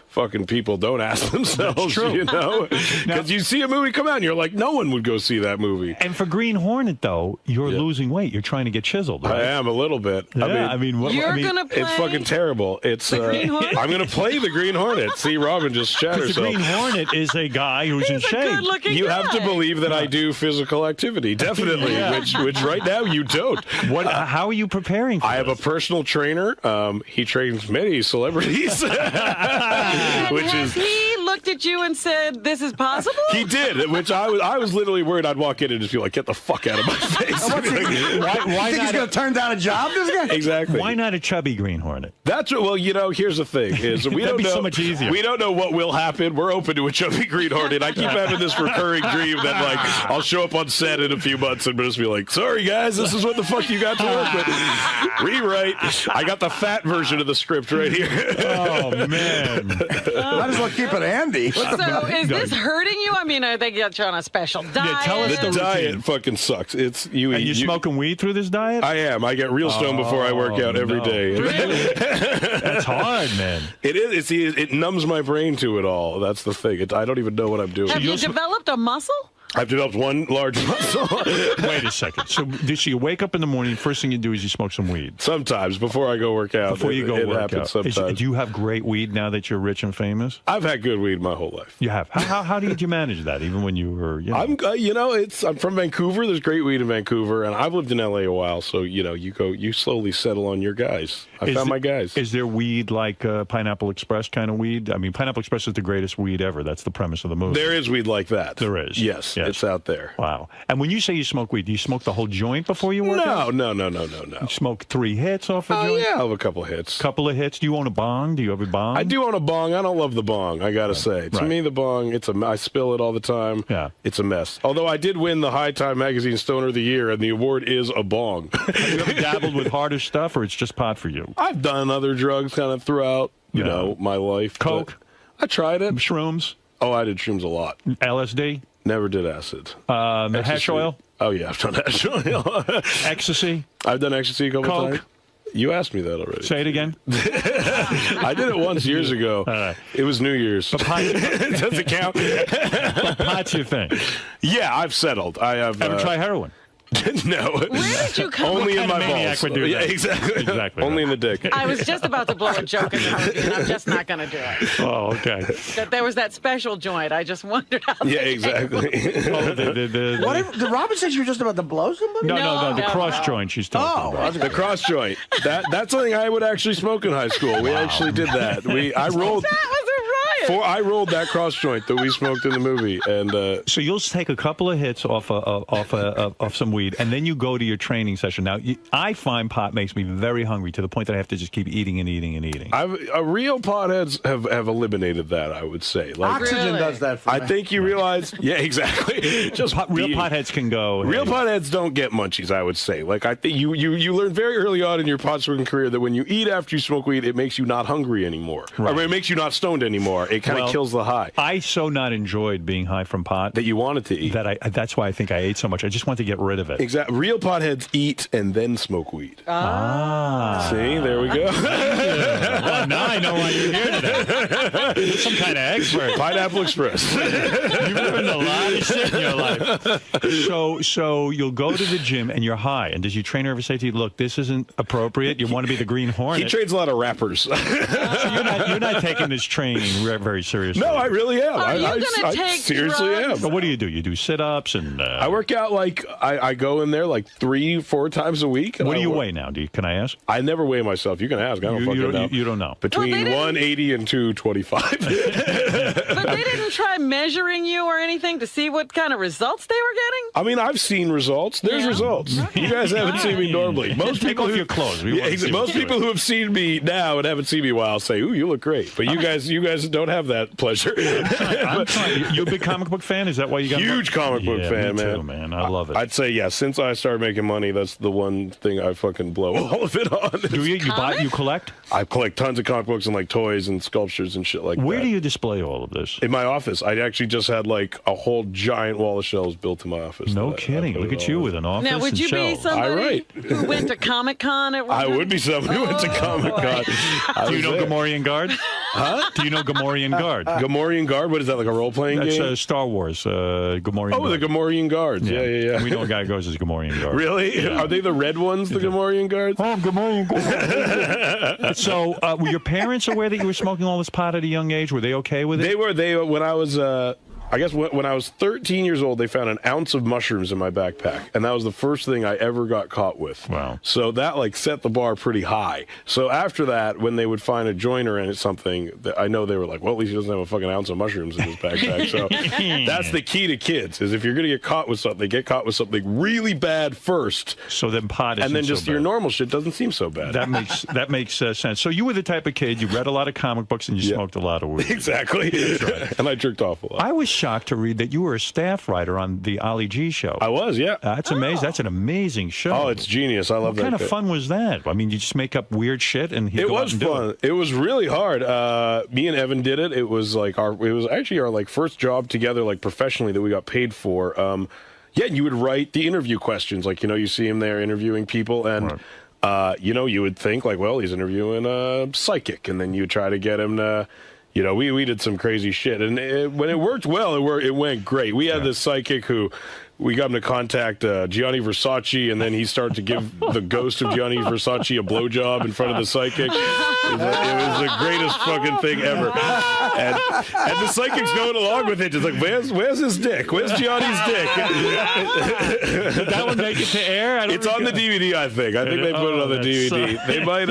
fucking people don't ask themselves, because you see a movie come out and you're like, no one would go see that movie. And for Green Hornet, though, you're losing weight. You're trying to get chiseled, right? I am a little bit. Yeah, you're gonna play it's fucking terrible. It's I'm gonna play the Green Hornet. See, Robin just shat herself. The Green Hornet is a guy who's in shape. You have to believe that I do physical activity, definitely, which right now you don't. How are you preparing for I have a personal trainer. He trains many celebrities. which is. He looked at you and said, "This is possible." He did, which I was literally worried I'd walk in and just be like, "Get the fuck out of my face." Why think he's going to turn down a job? This guy? Exactly. Why not a chubby Green Hornet? That's what. Well, here's the thing: is we don't know. So much easier. We don't know what will happen. We're open to a chubby Green Hornet. I keep having this recurring dream that like I'll show up on set in a few months and just be like, "Sorry guys, this is what the fuck you got to work with." Rewrite. I got the fat version of the script right here. Oh man. Might as well keep it handy. So is this hurting you? I mean, are they got you on a special diet? tell us The diet fucking sucks. It's you. Are you smoking weed through this diet? I am. I get real stoned before I work out every day. Really? That's hard, man. It is. It numbs my brain to it all. That's the thing. I don't even know what I'm doing. Have you developed a muscle? I've developed one large muscle. Wait a second. So you wake up in the morning, first thing you do is you smoke some weed? Sometimes, before I go work out. Before you go work out. Sometimes. Do you have great weed now that you're rich and famous? I've had good weed my whole life. You have. How did you manage that, even when you were, I'm from Vancouver. There's great weed in Vancouver, and I've lived in LA a while, so, you slowly settle on your guys. I found my guys. Is there weed like Pineapple Express kind of weed? I mean, Pineapple Express is the greatest weed ever. That's the premise of the movie. There is weed like that. There is. Yes. It's out there. Wow. And when you say you smoke weed, do you smoke the whole joint before you work out? No. You smoke 3 hits off a joint? Oh, yeah, I have a couple hits. Couple of hits. Do you own a bong? Do you have a bong? I do own a bong. I don't love the bong, I got to say. To me, the bong, I spill it all the time. Yeah. It's a mess. Although I did win the High Time Magazine Stoner of the Year, and the award is a bong. Have you ever dabbled with harder stuff, or it's just pot for you? I've done other drugs kind of throughout, my life. Coke? I tried it. Shrooms? Oh, I did shrooms a lot. LSD? Never did acid. Hash oil? Oh, yeah, I've done hash oil. Ecstasy? I've done ecstasy a couple Coke? times. You asked me that already. Say it again. I did it once years ago. It was New Year's. Does it count? But pot's your thing. Yeah, I've settled. I have. Ever try heroin? No. Where did you come Only from? in my maniac balls. would do that. Exactly. Only in the dick. I was just about to blow a joke in the movie, and I'm just not going to do it. Oh, okay. That there was that special joint. I just wondered how. Yeah, exactly. What if, did Robin say you were just about to blow somebody? No, the cross joint she's talking about. The cross joint. That's something I would actually smoke in high school. We actually did that. I rolled. That was a riot. I rolled that cross joint that we smoked in the movie, and so you'll take a couple of hits off some weed, and then you go to your training session. Now, I find pot makes me very hungry to the point that I have to just keep eating and eating and eating. Real potheads have eliminated that, I would say. Like, Oxygen does that for me. I think you realize, yeah, exactly. Just real potheads can go. Real potheads don't get munchies, I would say. Like, I think you learn very early on in your pot smoking career that when you eat after you smoke weed, it makes you not hungry anymore. Right. I mean, it makes you not stoned anymore. It kind of kills the high. I so not enjoyed being high from pot that you wanted to eat. That's why I think I ate so much. I just want to get rid of it. Exactly. Real potheads eat and then smoke weed. See, there we go. Well, now I know why you're here today. You're some kind of expert. Pineapple Express. You've learned a lot of shit in your life. So you'll go to the gym and you're high. And does your trainer ever say to you, "Look, this isn't appropriate. You want to be the Green Hornet"? He trains a lot of rappers. So you're not taking this training very seriously. No, I really am. I seriously am. But what do? You do sit-ups and. I work out like I go in there like 3-4 times a week. What do you weigh now? Can I ask? I never weigh myself. You can ask. I don't fucking know. You don't know. Between 180 and 225. But they didn't try measuring you or anything to see what kind of results they were getting? I mean, I've seen results. There's results. Okay. You guys haven't seen me normally. Most Take people off your clothes. Most people who have seen me now and haven't seen me a while say, "Ooh, you look great." But you guys don't have that pleasure. I'm trying. You a big comic book fan? Is that why you got huge comic book fan, me man? Too, man. I love it. I'd say since I started making money, that's the one thing I fucking blow all of it on. Do you? You collect? I collect tons of comic books and like toys and sculptures and shit like that. Where do you display all of this? In my office. I actually just had like a whole giant wall of shelves built in my office. No kidding. Look at you with an office. Now, would you be somebody who went to Comic-Con at one I time? would be somebody who went to Comic-Con. Do you know Gamorrean Guard? Huh? Do you know Gamorrean Guard? Gamorrean Guard? What is that, like a role-playing game? That's Star Wars, Gamorrean Guard. Oh, the Gamorrean Guards. Yeah. We know a guy who goes as Gamorrean Guard. Really? Yeah. Are they the red ones, the Gamorrean Guards? Oh, Gamorrean Guard. So, were your parents aware that you were smoking all this pot at a young age? Were they okay with it? They were. When I was I guess when I was 13 years old, they found an ounce of mushrooms in my backpack, and that was the first thing I ever got caught with. Wow. So that like set the bar pretty high. So after that, when they would find a joint or something, I know they were like, well, at least he doesn't have a fucking ounce of mushrooms in his backpack. So that's the key to kids, is if you're going to get caught with something, get caught with something really bad first. So then pot isn't and then just so your bad. normal shit doesn't seem so bad. That makes sense. So you were the type of kid, you read a lot of comic books and you smoked a lot of weed. Exactly. Right. And I jerked off a lot. I was shocked to read that you were a staff writer on the Ali G show. I was, yeah. That's amazing. That's an amazing show. Oh, it's genius. I love that. What kind of fun was that? I mean, you just make up weird shit and he'd it go out was and do fun. it. It was really hard. Me and Evan did it. It was actually our like first job together, like professionally, that we got paid for. Yeah, you would write the interview questions, like you see him there interviewing people, and you would think like, well, he's interviewing a psychic, and then you try to get him to. We did some crazy shit, and when it worked well, it went great. We had this psychic who we got him to contact Gianni Versace, and then he started to give the ghost of Gianni Versace a blowjob in front of the psychic. It was the greatest fucking thing ever. And the psychic's going along with it, just like, where's his dick? Where's Gianni's dick? Did that one make it to air? It's on the DVD, I think. I think they put it on the DVD. They might.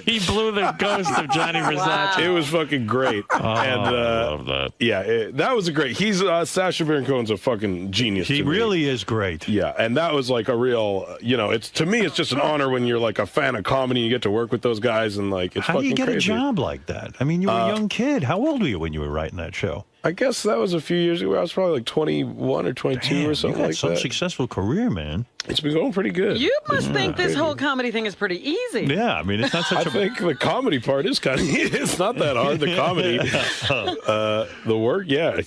He blew the ghost of Gianni Versace. It was fucking great. Oh, and, I love that. Yeah, that was a great. He's Sacha Baron Cohen's a fucking genius. He really is great. Yeah, and that was like a real. It's to me, it's just an honor when you're like a fan of comedy. You get to work with those guys, and like it's How do fucking you get crazy. a job like that? I mean, you were a young kid. How old were you when you were writing that show? I guess that was a few years ago. I was probably like 21 or 22 or something you got like some that. Successful career, man. It's been going pretty good. You must think this whole comedy thing is pretty easy. Yeah, I mean, it's not such I think the comedy part is kind of, it's not that hard, the comedy. The work, yeah,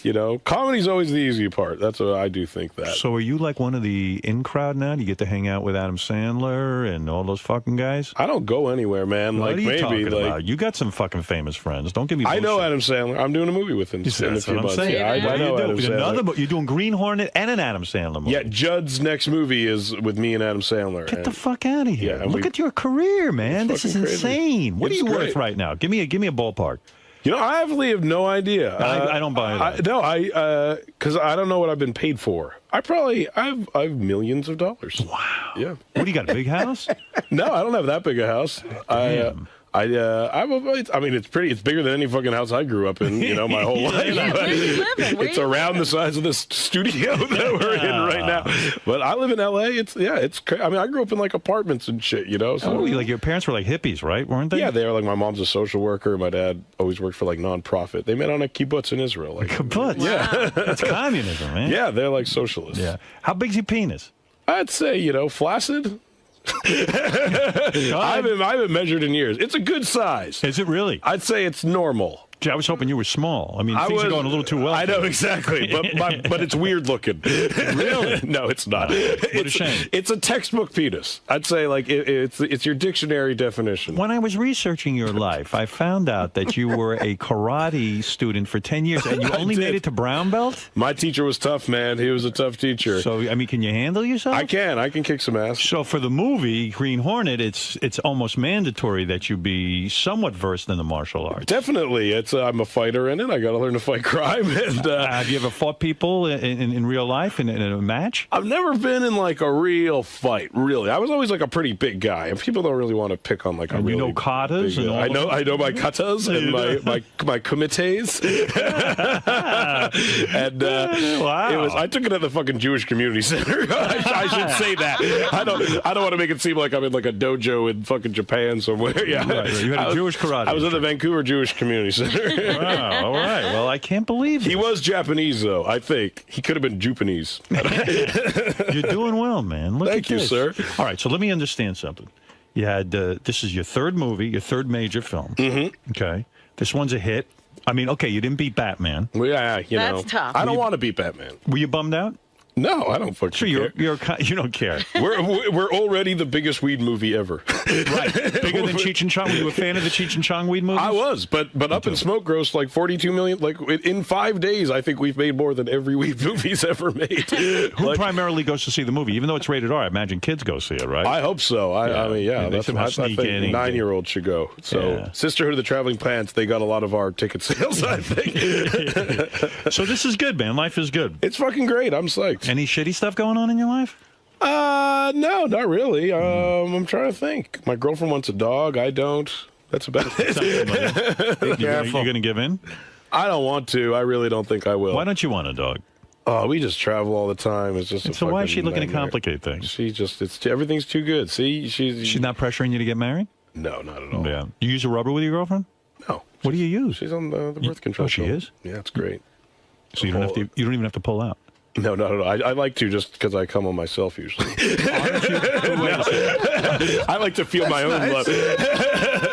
comedy's always the easy part. That's what I do think that. So are you like one of the in-crowd now? Do you get to hang out with Adam Sandler and all those fucking guys? I don't go anywhere, man. What like are you maybe talking like about? You got some fucking famous friends. Don't give me I bullshit. know Adam Sandler. I'm doing a movie with him in a That's few what I'm months. saying. Yeah, I know Adam Sandler. You're doing Green Hornet and an Adam Sandler movie. Yeah, Judd's next movie is with me and Adam Sandler. Get the fuck out of here. Yeah, Look at your career, man. This is fucking crazy. insane. What are It's you worth great. right now? Give me a ballpark. I actually have no idea. I don't buy that. Because I don't know what I've been paid for. I have millions of dollars. Wow. Yeah. What do you got? A big house? No, I don't have that big a house. I mean, it's bigger than any fucking house I grew up in, my whole life. Where you living? It's around the size of this studio that we're in right now. But I live in LA. It's I mean, I grew up in like apartments and shit, So like your parents were like hippies, right? Weren't they? yeah, they were like, my mom's a social worker. My dad always worked for like nonprofit. They met on a kibbutz in Israel. Like, Kibbutz? Yeah. That's communism, man. Yeah, they're like socialists. Yeah. How big's your penis? I'd say, flaccid. I haven't measured in years. It's a good size. Is it really? I'd say it's normal. I was hoping you were small. I mean, things are going a little too well. I know, exactly. But it's weird looking. Really? No, it's not. What a shame. It's a textbook penis. I'd say like it's your dictionary definition. When I was researching your life, I found out that you were a karate student for 10 years and you only made it to brown belt? My teacher was tough, man. He was a tough teacher. So, I mean, can you handle yourself? I can kick some ass. So for the movie Green Hornet, it's almost mandatory that you be somewhat versed in the martial arts. Definitely. I'm a fighter in it. I got to learn to fight crime. And have you ever fought people in real life in a match? I've never been in like a real fight. Really, I was always like a pretty big guy, and people don't really want to pick on like a really. You know katas and all I know my katas and my kumites. And wow. I took it at the fucking Jewish Community Center. I should say that. I don't want to make it seem like I'm in like a dojo in fucking Japan somewhere. Yeah, right. You had a Jewish karate. I was at the Vancouver Jewish Community Center. Wow, all right. Well, I can't believe he was Japanese, though. I think he could have been Japanese. You're doing well, man. Look Thank at you, this. sir. All right, so let me understand something. You had this is your third movie, your third major film. Mm-hmm. Okay, this one's a hit. I mean, okay, you didn't beat Batman. Well, yeah, That's tough. I don't want to beat Batman. Were you bummed out? No, I don't fucking care. You don't care. We're already the biggest weed movie ever. Right. Bigger than Cheech and Chong. Were you a fan of the Cheech and Chong weed movies? I was, but Up in Smoke grossed like $42 million. Like in 5 days, I think we've made more than every weed movie's ever made. Who primarily goes to see the movie? Even though it's rated R, I imagine kids go see it, right? I hope so. I mean, yeah, that's what I think 9-year-olds should go. So Sisterhood of the Traveling Pants, they got a lot of our ticket sales, I think. So this is good, man. Life is good. It's fucking great. I'm psyched. Any shitty stuff going on in your life? No, not really. I'm trying to think. My girlfriend wants a dog. I don't. That's about it. Be careful. You're going to give in? I don't want to. I really don't think I will. Why don't you want a dog? Oh, we just travel all the time. It's just so why is she looking to complicate things? She just everything's too good. See, she's not pressuring you to get married? No, not at all. Yeah. You use a rubber with your girlfriend? No. What do you use? She's on the birth control. Oh, she is? Yeah, it's great. So you don't have to. You don't even have to pull out. No, not at all. I like to just because I come on myself usually. I like to feel my own love.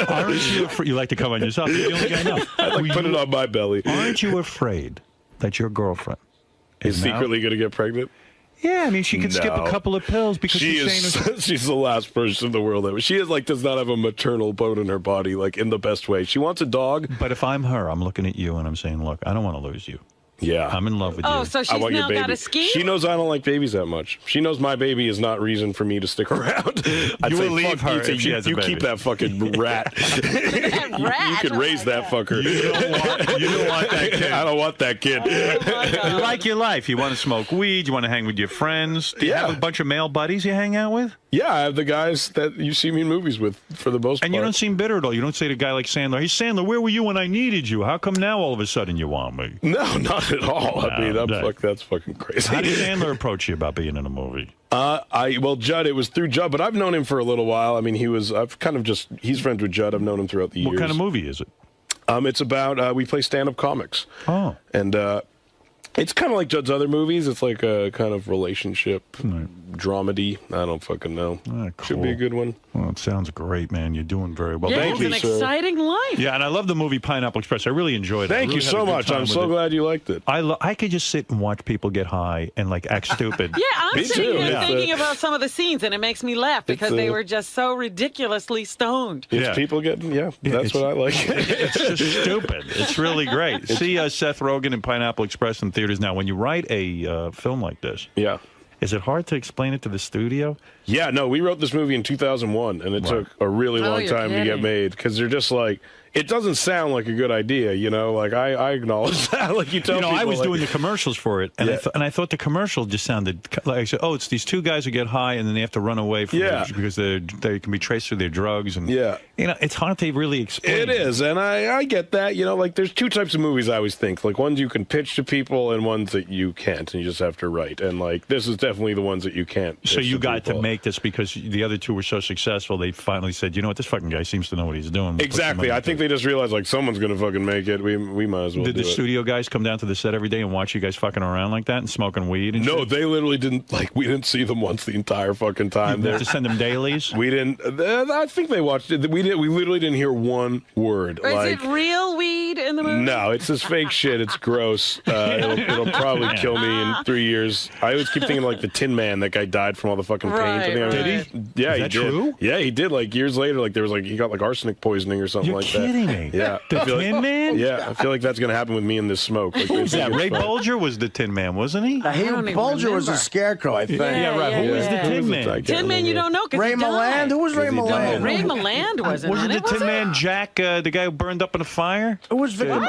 Aren't you afraid? You like to come on yourself? You're the only guy I know. I like put it on my belly. Aren't you afraid that your girlfriend is secretly going to get pregnant? Yeah, I mean, she could skip a couple of pills because she's the last person in the world that she does not have a maternal bone in her body, like in the best way. She wants a dog. But if I'm her, I'm looking at you and I'm saying, look, I don't want to lose you. Yeah. I'm in love with you. Oh, so she's now got a scheme? She knows I don't like babies that much. She knows my baby is not reason for me to stick around. You will leave her if she has a baby. You keep that fucking rat. You could raise that fucker. You don't want that kid. I don't want that kid. You like your life. You want to smoke weed. You want to hang with your friends. Do you have a bunch of male buddies you hang out with? Yeah, I have the guys that you see me in movies with for the most part. And you don't seem bitter at all. You don't say to a guy like Sandler, hey, Sandler, where were you when I needed you? How come now all of a sudden you want me? No, not at all. I mean, that's fucking crazy. How did Sandler approach you about being in a movie? Well, Judd, it was through Judd, but I've known him for a little while. I mean, he's friends with Judd. I've known him throughout the years. What kind of movie is it? It's about, we play stand-up comics. Oh. And, it's kind of like Judd's other movies. It's like a kind of relationship dramedy. I don't fucking know. Cool. Should be a good one. Well, it sounds great, man. You're doing very well. Yeah, Thank you, it's an exciting life. Yeah, and I love the movie Pineapple Express. I really enjoyed it. Thank you so much. I'm so glad you liked it. I could just sit and watch people get high and like act stupid. Yeah, I'm sitting here thinking about some of the scenes, and it makes me laugh because they were just so ridiculously stoned. It's people getting, that's what I like. It's just stupid. It's really great. See Seth Rogen in Pineapple Express in theaters now. When you write a film like this, is it hard to explain it to the studio? Yeah, no, we wrote this movie in 2001, and it took a really long time to get made because they're just like, it doesn't sound like a good idea, you know? Like, I acknowledge that. Like, you tell people, I was doing the commercials for it, and, I thought the commercial just sounded like, I said, it's these two guys who get high, and then they have to run away from it because they can be traced through their drugs. And it's hard to really explain. It is, and I get that. You know, like, there's two types of movies I always think. Like, ones you can pitch to people and ones that you can't, and you just have to write. And, like, this is definitely the ones that you can't. So you got to make this because the other two were so successful, they finally said, you know what, this fucking guy seems to know what he's doing. We'll exactly. I think they just realized, like, someone's going to fucking make it. We might as well do it. Did the studio guys come down to the set every day and watch you guys fucking around like that and smoking weed and No, shit? they literally didn't. Like, we didn't see them once the entire fucking time. You had to send them dailies? We didn't. I think they watched it. We literally didn't hear one word. Is it real weed in the movie? No, it's this fake shit. It's gross. It'll probably kill me in 3 years. I always keep thinking like the Tin Man. That guy died from all the fucking paint. Did he? Yeah, Is that he did. true? Yeah, he did. Like years later, like there was like he got like arsenic poisoning or something like that. You're kidding me? Yeah, The Tin Man? Yeah, I feel like that's gonna happen with me in this smoke. Like, Who's that? Ray Bolger was the Tin Man, wasn't he? Bulger was a scarecrow, I think. Yeah, right. Who was the Tin Man? Tin Man, you don't know because Ray Milland? Who was Ray Milland? Ray Milland wasn't Wasn't the Tin Man Jack, the guy who burned up in a fire? Who was Victor?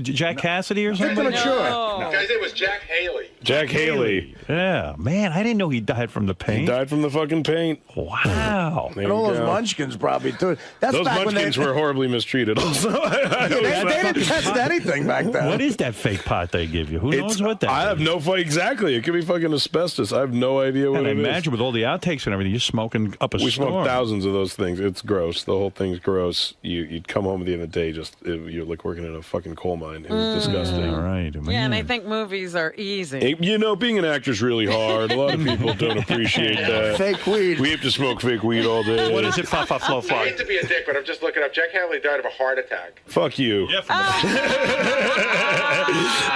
Jack Cassidy or something? Victor Mature. The guy's name was Jack Haley. Jack Haley. Yeah, man, I didn't know he died from the paint. He died from the fucking paint. Wow. And all those munchkins probably too. That's those back munchkins when were horribly mistreated. Also, they didn't test anything back then. What is that fake pot they give you? Who knows what that is? I have no exactly. It could be fucking asbestos. I have no idea what and it is. imagine with all the outtakes and everything, you're smoking up a storm. We smoked thousands of those things. It's gross. The whole thing's gross. You'd come home at the end of the day, you're like working in a fucking coal mine. It was disgusting. All right. Yeah, and they think movies are easy. You know, being an actor's really hard. A lot of people don't appreciate that. Fake weed. We have to smoke fake weed all day. What is it? Fa, fa, flo, flo. I hate to be a dick, but I'm just looking up. Jack Haley he died of a heart attack. Fuck you. Yeah,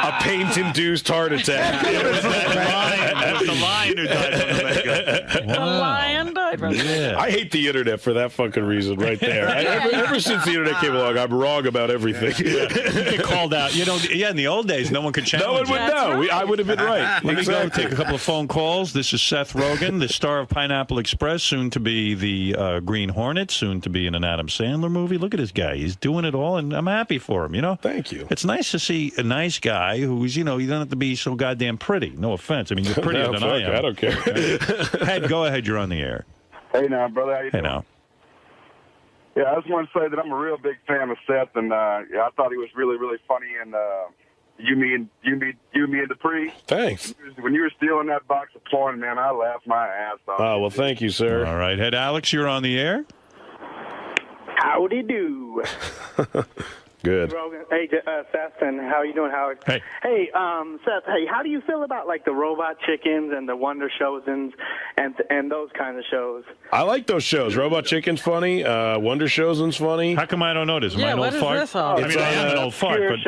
A paint-induced heart attack. It was the lion who died from the makeup. The lion died from the makeup. I hate the internet for that fucking reason right there. Ever since the internet came along, I'm wrong about everything. You get called out. You know, in the old days, no one could challenge No one would know. I would have been right. Let me go take a couple of phone calls. This is Seth Rogen, the star of Pineapple Express, soon to be the Green Hornet, soon to be in an Adam Sandler movie. Look at this guy. He's doing it all, and I'm happy for him, you know? Thank you. It's nice to see a nice guy who's, you know, you don't have to be so goddamn pretty. No offense. I mean, you're prettier than I am. I don't care. Head, go ahead. You're on the air. Hey now, brother. How you doing? Now. Yeah, I just want to say that I'm a real big fan of Seth, and I thought he was really, really funny. And you, me, and Dupree. Thanks. When you were stealing that box of porn, man, I laughed my ass off. Oh, well, thank you, sir. All right, Head Alex, you're on the air. Howdy do. Good. Hey, Seth, and how you doing, Howard? Hey. Hey, Seth. Hey, how do you feel about like the Robot Chickens and the Wonder Shows and those kind of shows? I like those shows. Robot Chicken's funny. Wonder Shows'n's funny. How come I don't know this? Am I an old fart? I mean, I am an old fart, but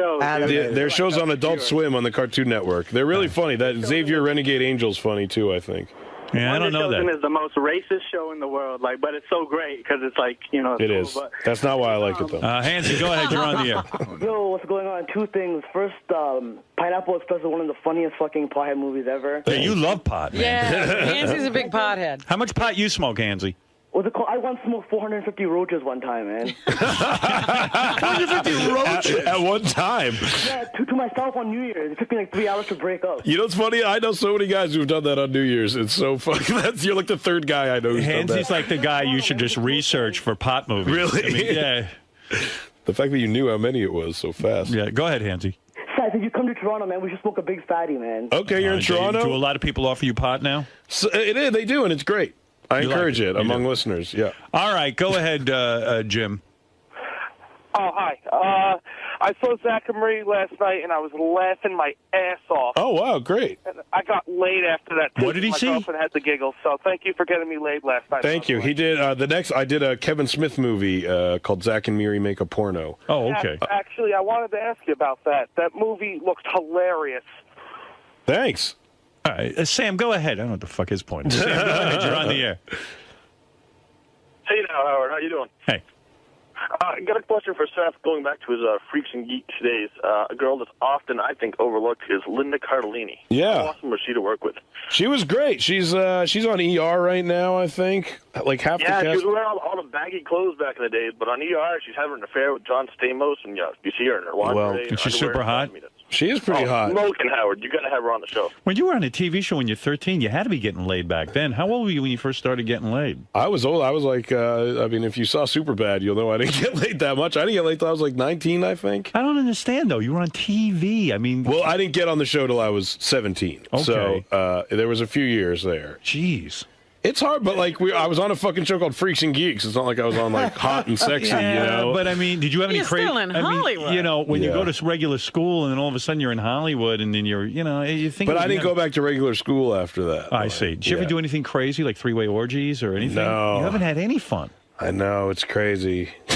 their shows on Adult Swim on the Cartoon Network. They're really funny. That Xavier Renegade Angel's funny too, I think. Yeah, I don't know that. Is the most racist show in the world, like, but it's so great because it's like, you know. It is. But, that's not why I like it though. Hansie, go ahead. You're on the air. Yo, what's going on? Two things. First, Pineapple Express is one of the funniest fucking pothead movies ever. Yeah, you love pot, man. Yeah, Hansie's a big pothead. How much pot you smoke, Hansie? What's it called? I once smoked 450 roaches one time, man. 450 roaches at one time. Yeah, to myself on New Year's. It took me like 3 hours to break up. You know what's funny? I know so many guys who've done that on New Year's. It's so funny. You're like the third guy I know who's done that. Hansie's like the guy you should just research for pot movies. Really? I mean, yeah. The fact that you knew how many it was so fast. Yeah, go ahead, Hansie. Seth, if you come to Toronto, man, we should smoke a big fatty, man. Okay, you're in Toronto? Do a lot of people offer you pot now? So, they do, and it's great. I encourage it among listeners, yeah. All right, go ahead, Jim. Oh, hi. I saw Zach and Marie last night, and I was laughing my ass off. Oh, wow, great. And I got laid after that. What did he see? My girlfriend had the giggles, so thank you for getting me laid last night. Thank you. He did, I did a Kevin Smith movie called Zach and Miri Make a Porno. Oh, okay. Actually, I wanted to ask you about that. That movie looked hilarious. Thanks. All right, Sam, go ahead. I don't know what the fuck his point is. Sam, go ahead. You're on the air. Hey now, Howard. How you doing? Hey. I got a question for Seth. Going back to his Freaks and Geeks days, a girl that's often, I think, overlooked is Linda Cardellini. Yeah. How awesome was she to work with? She was great. She's on ER right now, I think. Like half the cast. Yeah, she was wearing all the baggy clothes back in the days, but on ER, she's having an affair with John Stamos, and you see her in her lingerie. Well, she's super hot. She is pretty hot. Smoking, Howard. You got to have her on the show. When you were on a TV show when you're 13, you had to be getting laid back then. How old were you when you first started getting laid? I was old. I was like, I mean, if you saw Superbad, you'll know I didn't get laid that much. I didn't get laid till I was like 19, I think. I don't understand, though. You were on TV. I mean... Well, I didn't get on the show till I was 17. Okay. So there was a few years there. Jeez. It's hard, but like I was on a fucking show called Freaks and Geeks. It's not like I was on like Hot and Sexy, you know. But I mean, did you have any crazy? Still in Hollywood. You know, when you go to regular school and then all of a sudden you're in Hollywood and then you're, you think. But I didn't go back to regular school after that. I see. Did you ever do anything crazy like three-way orgies or anything? No. You haven't had any fun. I know, it's crazy. I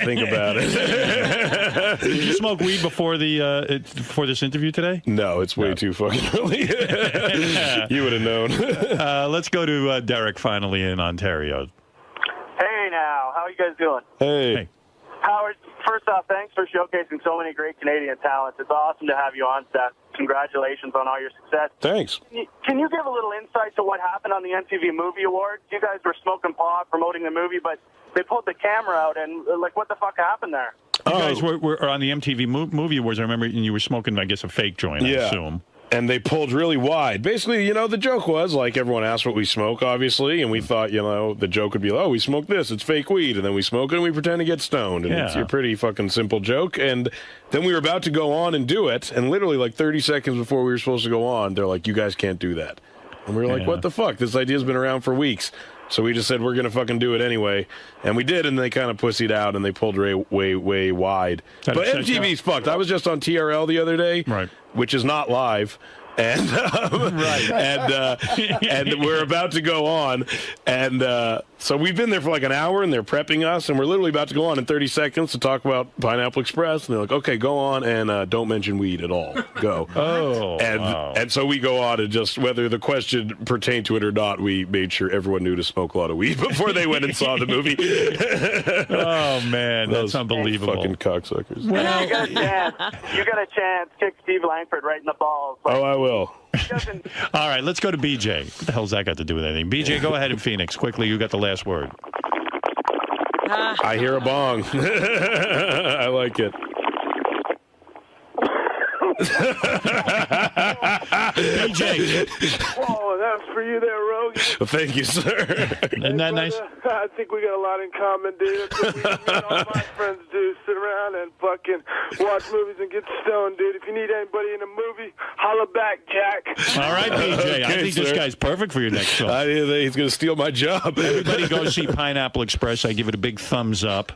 think about it. Did you smoke weed before this interview today? No, it's way too fucking early. You would have known. Let's go to Derek finally in Ontario. Hey now, how are you guys doing? Hey. Howard, first off, thanks for showcasing so many great Canadian talents. It's awesome to have you on, Seth. Congratulations on all your success. Thanks. Can you give a little insight to what happened on the MTV Movie Awards? You guys were smoking pot, promoting the movie, but they pulled the camera out, and like, what the fuck happened there? You guys were on the MTV Movie Awards, I remember, and you were smoking, I guess, a fake joint, I assume. And they pulled really wide. Basically, the joke was, like, everyone asked what we smoke, obviously, and we thought, the joke would be, oh, we smoke this, it's fake weed, and then we smoke it and we pretend to get stoned. And it's a pretty fucking simple joke. And then we were about to go on and do it, and literally, like, 30 seconds before we were supposed to go on, they're like, you guys can't do that. And we were like, what the fuck? This idea's been around for weeks. So we just said, we're going to fucking do it anyway. And we did, and they kind of pussied out, and they pulled way wide. But MTV's fucked. I was just on TRL the other day, which is not live. and and we're about to go on, and so we've been there for like an hour, and they're prepping us, and we're literally about to go on in 30 seconds to talk about Pineapple Express, and they're like, okay, go on, and don't mention weed at all. Go. And so we go on, and just whether the question pertained to it or not, we made sure everyone knew to smoke a lot of weed before they went and saw the movie. Oh man, that's unbelievable. Fucking cocksuckers. Well, you got a chance. You got a chance. Kick Steve Langford right in the balls. Oh, I will. All right, let's go to BJ. What the hell's that got to do with anything? BJ, go ahead in Phoenix. Quickly, you got the last word. I hear a bong. I like it. BJ. Oh, that was for you there, Rogue. Thank you, sir. Isn't that nice? I think we got a lot in common, dude. That's what me and all my friends do. Sit around and fucking watch movies and get stoned, dude. If you need anybody in a movie, holla back, Jack. All right, BJ. I Okay, think this sir. guy's perfect for your next film. He's going to steal my job. Everybody go see Pineapple Express. I give it a big thumbs up.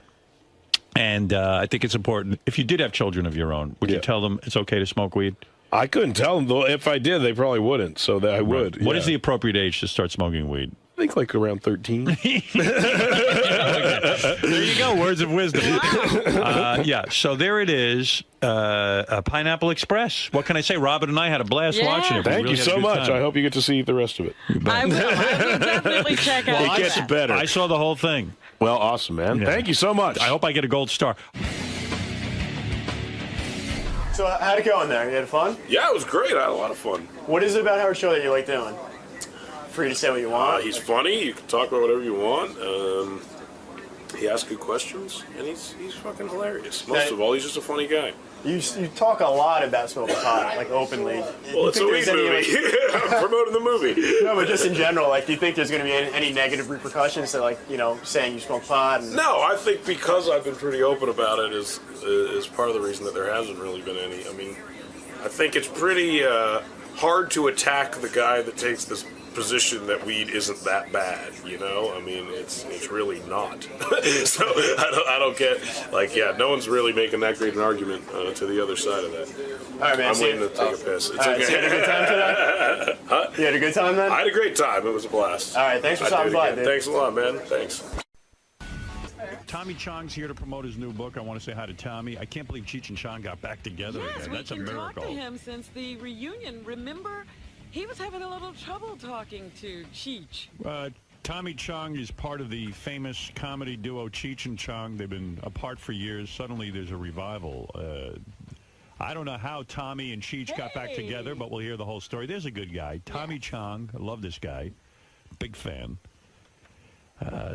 And I think it's important. If you did have children of your own, would you tell them it's okay to smoke weed? I couldn't tell them, though. If I did, they probably wouldn't, so that I would. What is the appropriate age to start smoking weed? I think like around 13. There you go, words of wisdom. Yeah, so there it is, Pineapple Express. What can I say? Robin and I had a blast watching it. Thank you so much. I hope you get to see the rest of it. I will definitely check out. It gets better. I saw the whole thing. Well, awesome, man. Yeah. Thank you so much. I hope I get a gold star. So how'd it go in there? You had fun? Yeah, it was great. I had a lot of fun. What is it about Howard Show that you like doing? Free to say what you want. He's funny. You can talk about whatever you want. He asks good questions, and he's fucking hilarious. Most of all, he's just a funny guy. You talk a lot about smoking pot, like openly. Well, it's a weed movie. I'm promoting the movie. No, but just in general, like, do you think there's going to be any negative repercussions to, like, saying you smoke pot? And... No, I think because I've been pretty open about it is part of the reason that there hasn't really been any. I mean, I think it's pretty hard to attack the guy that takes this position that weed isn't that bad, I mean, it's really not. So I don't get, no one's really making that great an argument to the other side of that. All right, man. I'm waiting to take a piss. It's okay. So you had a good time today? Huh? You had a good time then? I had a great time. It was a blast. All right, thanks for stopping by, dude. Thanks a lot, man. Thanks. Tommy Chong's here to promote his new book. I want to say hi to Tommy. I can't believe Cheech and Chong got back together again. That's a miracle. Talk to him since the reunion. Remember, he was having a little trouble talking to Cheech. Tommy Chong is part of the famous comedy duo Cheech and Chong. They've been apart for years. Suddenly there's a revival. I don't know how Tommy and Cheech got back together, but we'll hear the whole story. There's a good guy. Tommy Chong. I love this guy. Big fan.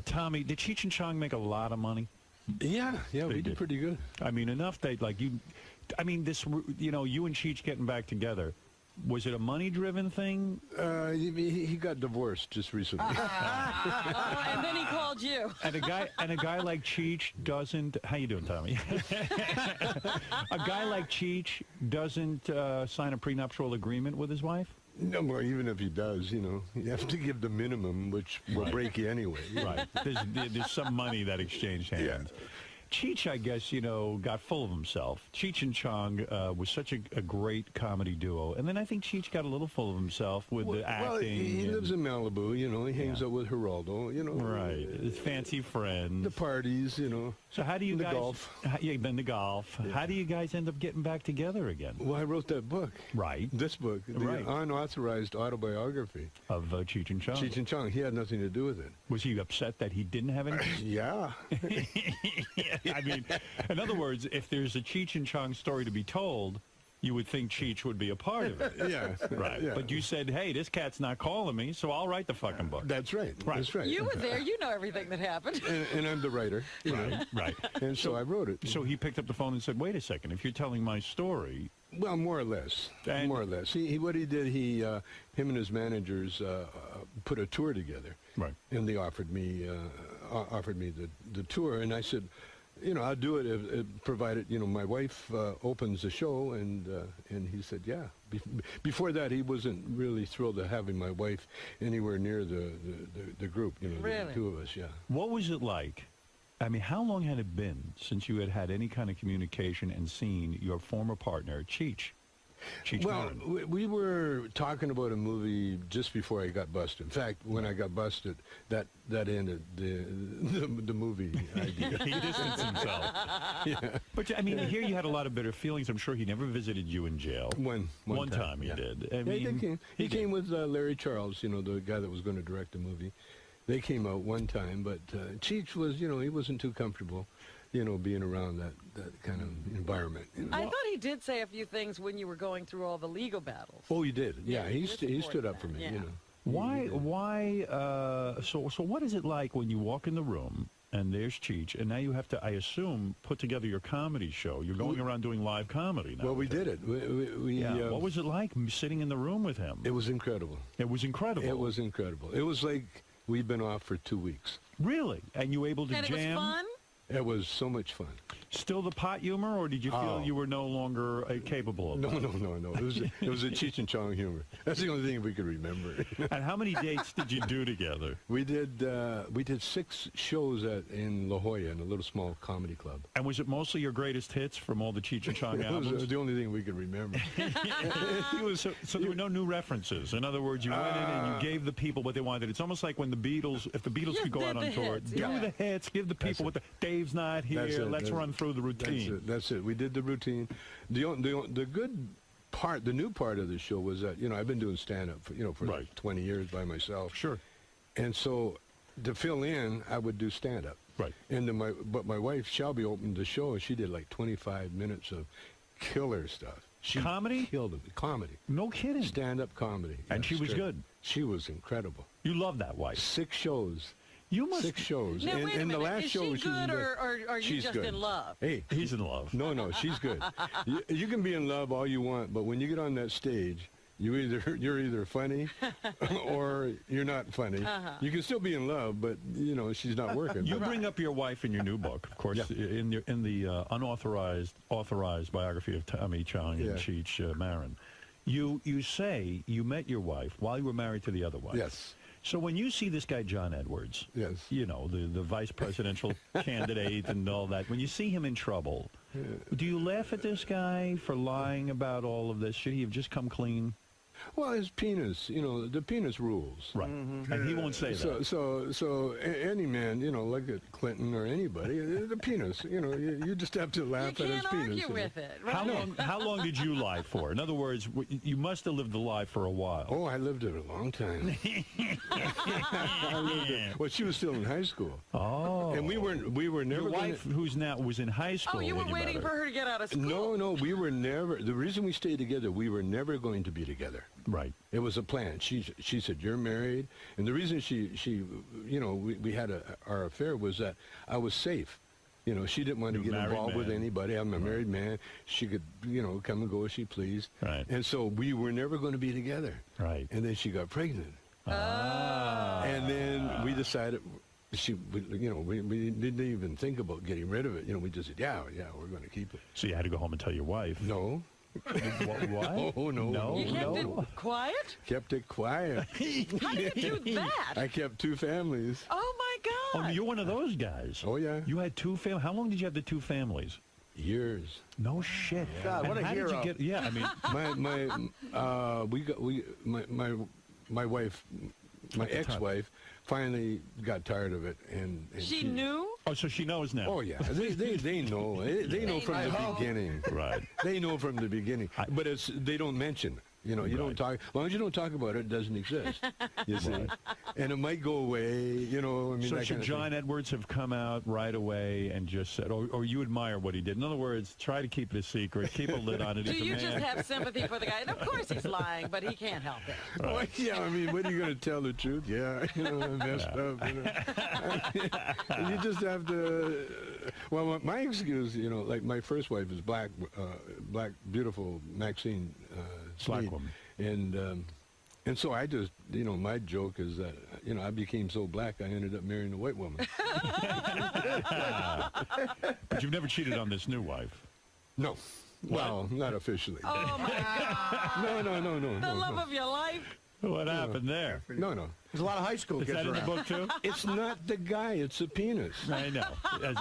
Tommy, did Cheech and Chong make a lot of money? Yeah, we did pretty good. I mean, enough that, you and Cheech getting back together. Was it a money-driven thing? He got divorced just recently. And then he called you. And a guy like Cheech doesn't. How you doing, Tommy? A guy like Cheech doesn't sign a prenuptial agreement with his wife. No, well, even if he does, you have to give the minimum, which will break you anyway. Right. There's some money that exchanged hands. Yeah. Cheech, I guess, got full of himself. Cheech and Chong was such a great comedy duo. And then I think Cheech got a little full of himself with the acting. Well, he lives in Malibu, he hangs out with Geraldo, Right. His fancy friends. The parties, So how do you the guys... golf. Then the golf. Yeah. How do you guys end up getting back together again? Well, I wrote that book. Right. This book. The unauthorized autobiography. Of Cheech and Chong. Cheech and Chong. He had nothing to do with it. Was he upset that he didn't have anything? Yeah. I mean, in other words, if there's a Cheech and Chong story to be told, you would think Cheech would be a part of it. Yeah. Right. Yeah. But you said, hey, this cat's not calling me, so I'll write the fucking book. That's right. That's right. You were there. You know everything that happened. And I'm the writer. Right. And so I wrote it. So he picked up the phone and said, wait a second, if you're telling my story... Well, more or less. More or less. What he did, him and his managers put a tour together. Right. And they offered me the tour, and I said, I'll do it if provided, my wife opens the show, and he said, yeah. Before that, he wasn't really thrilled to having my wife anywhere near the group, Really? The two of us, yeah. What was it like? I mean, how long had it been since you had any kind of communication and seen your former partner, Cheech? Cheech Well, Marin? we were talking about a movie just before I got busted. In fact, when I got busted, that ended the movie idea. He distanced himself. Yeah. But I mean, here you had a lot of bitter feelings. I'm sure he never visited you in jail. One time he yeah. did. Yeah, he came. He came with Larry Charles, the guy that was going to direct the movie. They came out one time, but Cheech was, he wasn't too comfortable, being around that kind of environment. I thought he did say a few things when you were going through all the legal battles. Oh, he did. Yeah, he stood up for me. Yeah. Why? So what is it like when you walk in the room and there's Cheech, and now you have to, I assume, put together your comedy show? You're going around doing live comedy now. Well, we did it. What was it like sitting in the room with him? It was incredible. It was incredible. It was incredible. It was like we'd been off for 2 weeks. Really? And you were able to and jam? It was fun? It was so much fun. Still the pot humor, or did you feel you were no longer capable of No. that? It was a Cheech and Chong humor. That's the only thing we could remember. And how many dates did you do together? We did 6 shows in La Jolla, in a little small comedy club. And was it mostly your greatest hits from all the Cheech and Chong albums? It was the only thing we could remember. So there were no new references. In other words, you went in and you gave the people what they wanted. It's almost like when if the Beatles could go out on tour, do the hits, give the people what Dave's not here, let's run through the routine. That's it. We did the routine. The good part, the new part of the show was that, I've been doing stand-up for like 20 years by myself. Sure. And so to fill in, I would do stand-up. Right. And but my wife, Shelby, opened the show, and she did like 25 minutes of killer stuff. Comedy? Killed it. Comedy. No kidding. Stand-up comedy. And she was good. She was incredible. You love that wife. 6 shows. You must 6 shows. Now, wait a minute. The last is show she good, or are you she's just good. in love? Hey, he's in love. No, she's good. You can be in love all you want, but when you get on that stage, you're either funny or you're not funny. You can still be in love, but she's not working. You bring up your wife in your new book, of course, in the authorized biography of Tommy Chong and Cheech Marin. You say you met your wife while you were married to the other wife. Yes. So when you see this guy, John Edwards, yes, the vice presidential candidate and all that, when you see him in trouble, do you laugh at this guy for lying about all of this? Should he have just come clean? Well, his penis, the penis rules. Right. And he won't say that. So any man, like a Clinton or anybody, the penis, you just have to laugh at his penis. You can't argue with it. Right? How long did you lie for? In other words, you must have lived the lie for a while. Oh, I lived it a long time. Well, she was still in high school. Oh. And we were never. Your wife, who's now was in high school. Oh, you were waiting for her to get out of school. No, we were never. The reason we stayed together, we were never going to be together. Right. It was a plan. She said, "You're married," and the reason we had our affair was that I was safe. She didn't want to get involved with anybody. I'm a married man. She could, come and go as she pleased. Right. And so we were never going to be together. Right. And then she got pregnant. Ah. And then we decided. We didn't even think about getting rid of it. We just said, yeah, we're going to keep it. So you had to go home and tell your wife. No. What? Oh, no. You kept it quiet? Kept it quiet. How do you do that? I kept 2 families. Oh, my God. Oh, you're one of those guys. Oh, yeah. You had 2 families. How long did you have the 2 families? Years. No shit. God, what a hero. Did you get, yeah, I mean, my wife, my ex-wife, finally got tired of it, and she knew. Oh, so she knows now. Oh yeah, they know. They know from the beginning. Right. They know from the beginning, but they don't mention. You don't talk. As long as you don't talk about it, it doesn't exist. You see, and it might go away. So should John Edwards have come out right away and just said, or you admire what he did? In other words, try to keep it a secret, keep a lid on it. Do you just have sympathy for the guy? And of course he's lying, but he can't help it. Right. Well, yeah, I mean, when are you going to tell the truth? Yeah, I messed up. You just have to. Well, my excuse, like my first wife is black, beautiful Maxine. Black woman. And so I just, my joke is that, I became so black I ended up marrying a white woman. But you've never cheated on this new wife? No. Well, not officially. Oh, my God. No. The love of your life? What happened there? No. There's a lot of high school Is kids that in the around. book too? It's not the guy, it's the penis. I know.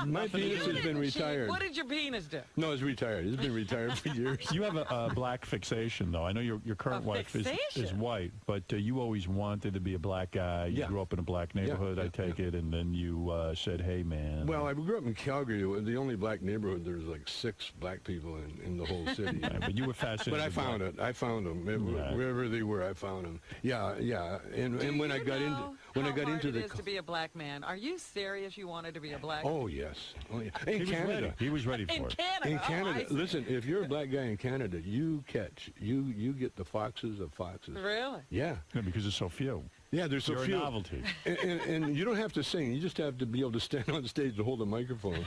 My penis has been retired. What did your penis do? No, it's retired. It's been retired for years. You have a black fixation, though. I know your current wife is white, but you always wanted to be a black guy. You grew up in a black neighborhood, I take it, and then you said, hey, man. Well, I grew up in Calgary, the only black neighborhood. There was like 6 black people in the whole city. Right, but you were fascinated. But I found it. I found them. Wherever they were, I found them. Yeah, yeah. And when I got into it is to be a black man. Are you serious? You wanted to be a black man? Oh, yes. Oh, yeah. In Canada. He was ready for in it. Canada. In Canada. Oh, Listen, if you're a black guy in Canada, you get the foxes of foxes. Really? Yeah. Because there's so few. Yeah, there's so You're few. a novelty. And you don't have to sing. You just have to be able to stand on stage and hold a microphone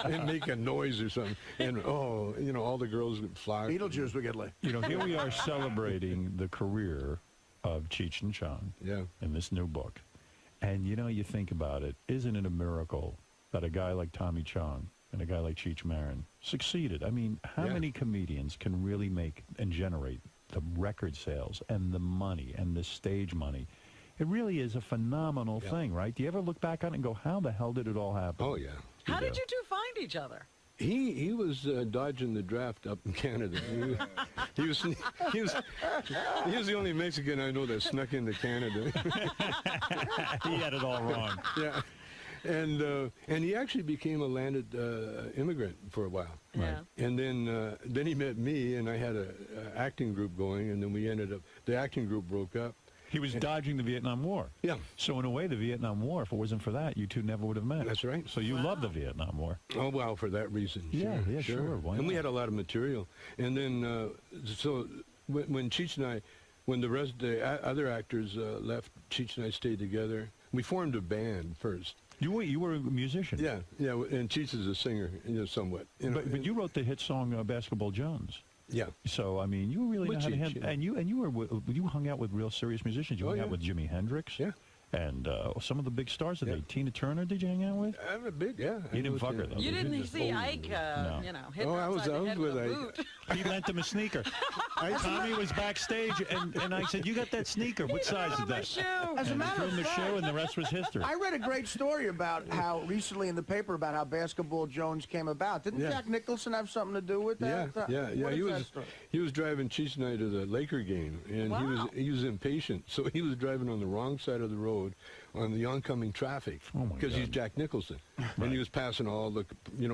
and make a noise or something. And, all the girls would flock. Beetlejuice would get laid. Here we are celebrating the career of Cheech and Chong in this new book. And, you think about it, isn't it a miracle that a guy like Tommy Chong and a guy like Cheech Marin succeeded? I mean, how many comedians can really make and generate the record sales and the money and the stage money? It really is a phenomenal thing, right? Do you ever look back on it and go, how the hell did it all happen? Oh, yeah. How did you two find each other? He was dodging the draft up in Canada. He was the only Mexican I know that snuck into Canada. He had it all wrong. Yeah. And he actually became a landed immigrant for a while. Yeah. And then he met me, and I had a acting group going, and then we ended up, the acting group broke up. He was dodging the Vietnam War. Yeah. So in a way, the Vietnam War, if it wasn't for that, you two never would have met. That's right. So you love the Vietnam War. Oh, well, for that reason. Yeah, sure. Why And we not? had a lot of material. And then, so when Cheech and I, when the other actors left, Cheech and I stayed together. We formed a band first. You were a musician. Yeah, and Cheech is a singer, somewhat. But you wrote the hit song Basketball Jones. Yeah. So I mean, you really know how to handle. Yeah. And you hung out with real serious musicians. You hung out with Jimi Hendrix. Yeah. And some of the big stars today. Tina Turner, did you hang out with? I'm a big, yeah. You didn't fuck her though. You did didn't see Ike, hit I was upside the head with with a Ike. boot. He lent him a sneaker. Tommy was backstage, and I said, "You got that sneaker? What size is that?" As a matter of the fact, show, and the rest was history. I read a great story about how recently in the paper about how Basketball Jones came about. Didn't Jack Nicholson have something to do with that? Yeah. What is that story? He was driving Cheech and I to the Laker game, and he was impatient, so he was driving on the wrong side of the road on the oncoming traffic because he's Jack Nicholson, and he was passing all the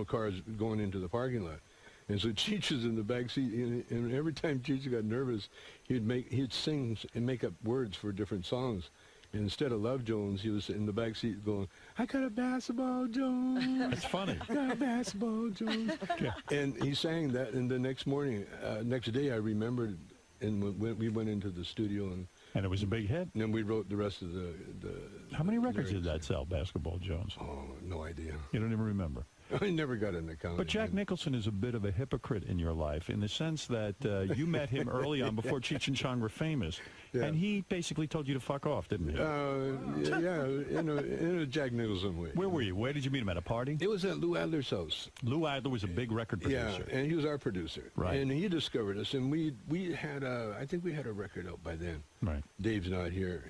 cars going into the parking lot. And so Cheech is in the back seat, and every time Cheech got nervous, he'd sing and make up words for different songs. And instead of Love Jones, he was in the back seat going, "I got a basketball Jones." That's funny. Got a basketball Jones. And he sang that, and the next day, I remembered, and we went into the studio and it was a big hit. And then we wrote the rest of the How many records did that sell, Basketball Jones? Oh, no idea. You don't even remember. I never got an account. But Jack Nicholson is a bit of a hypocrite in your life in the sense that you met him early on before Cheech and Chong were famous, and he basically told you to fuck off, didn't he? In a Jack Nicholson way. Where were you? Where did you meet him? At a party? It was at Lou Adler's house. Lou Adler was a big record producer. Yeah, and he was our producer. Right. And he discovered us, and we had I think we had a record out by then. Right. Dave's not here,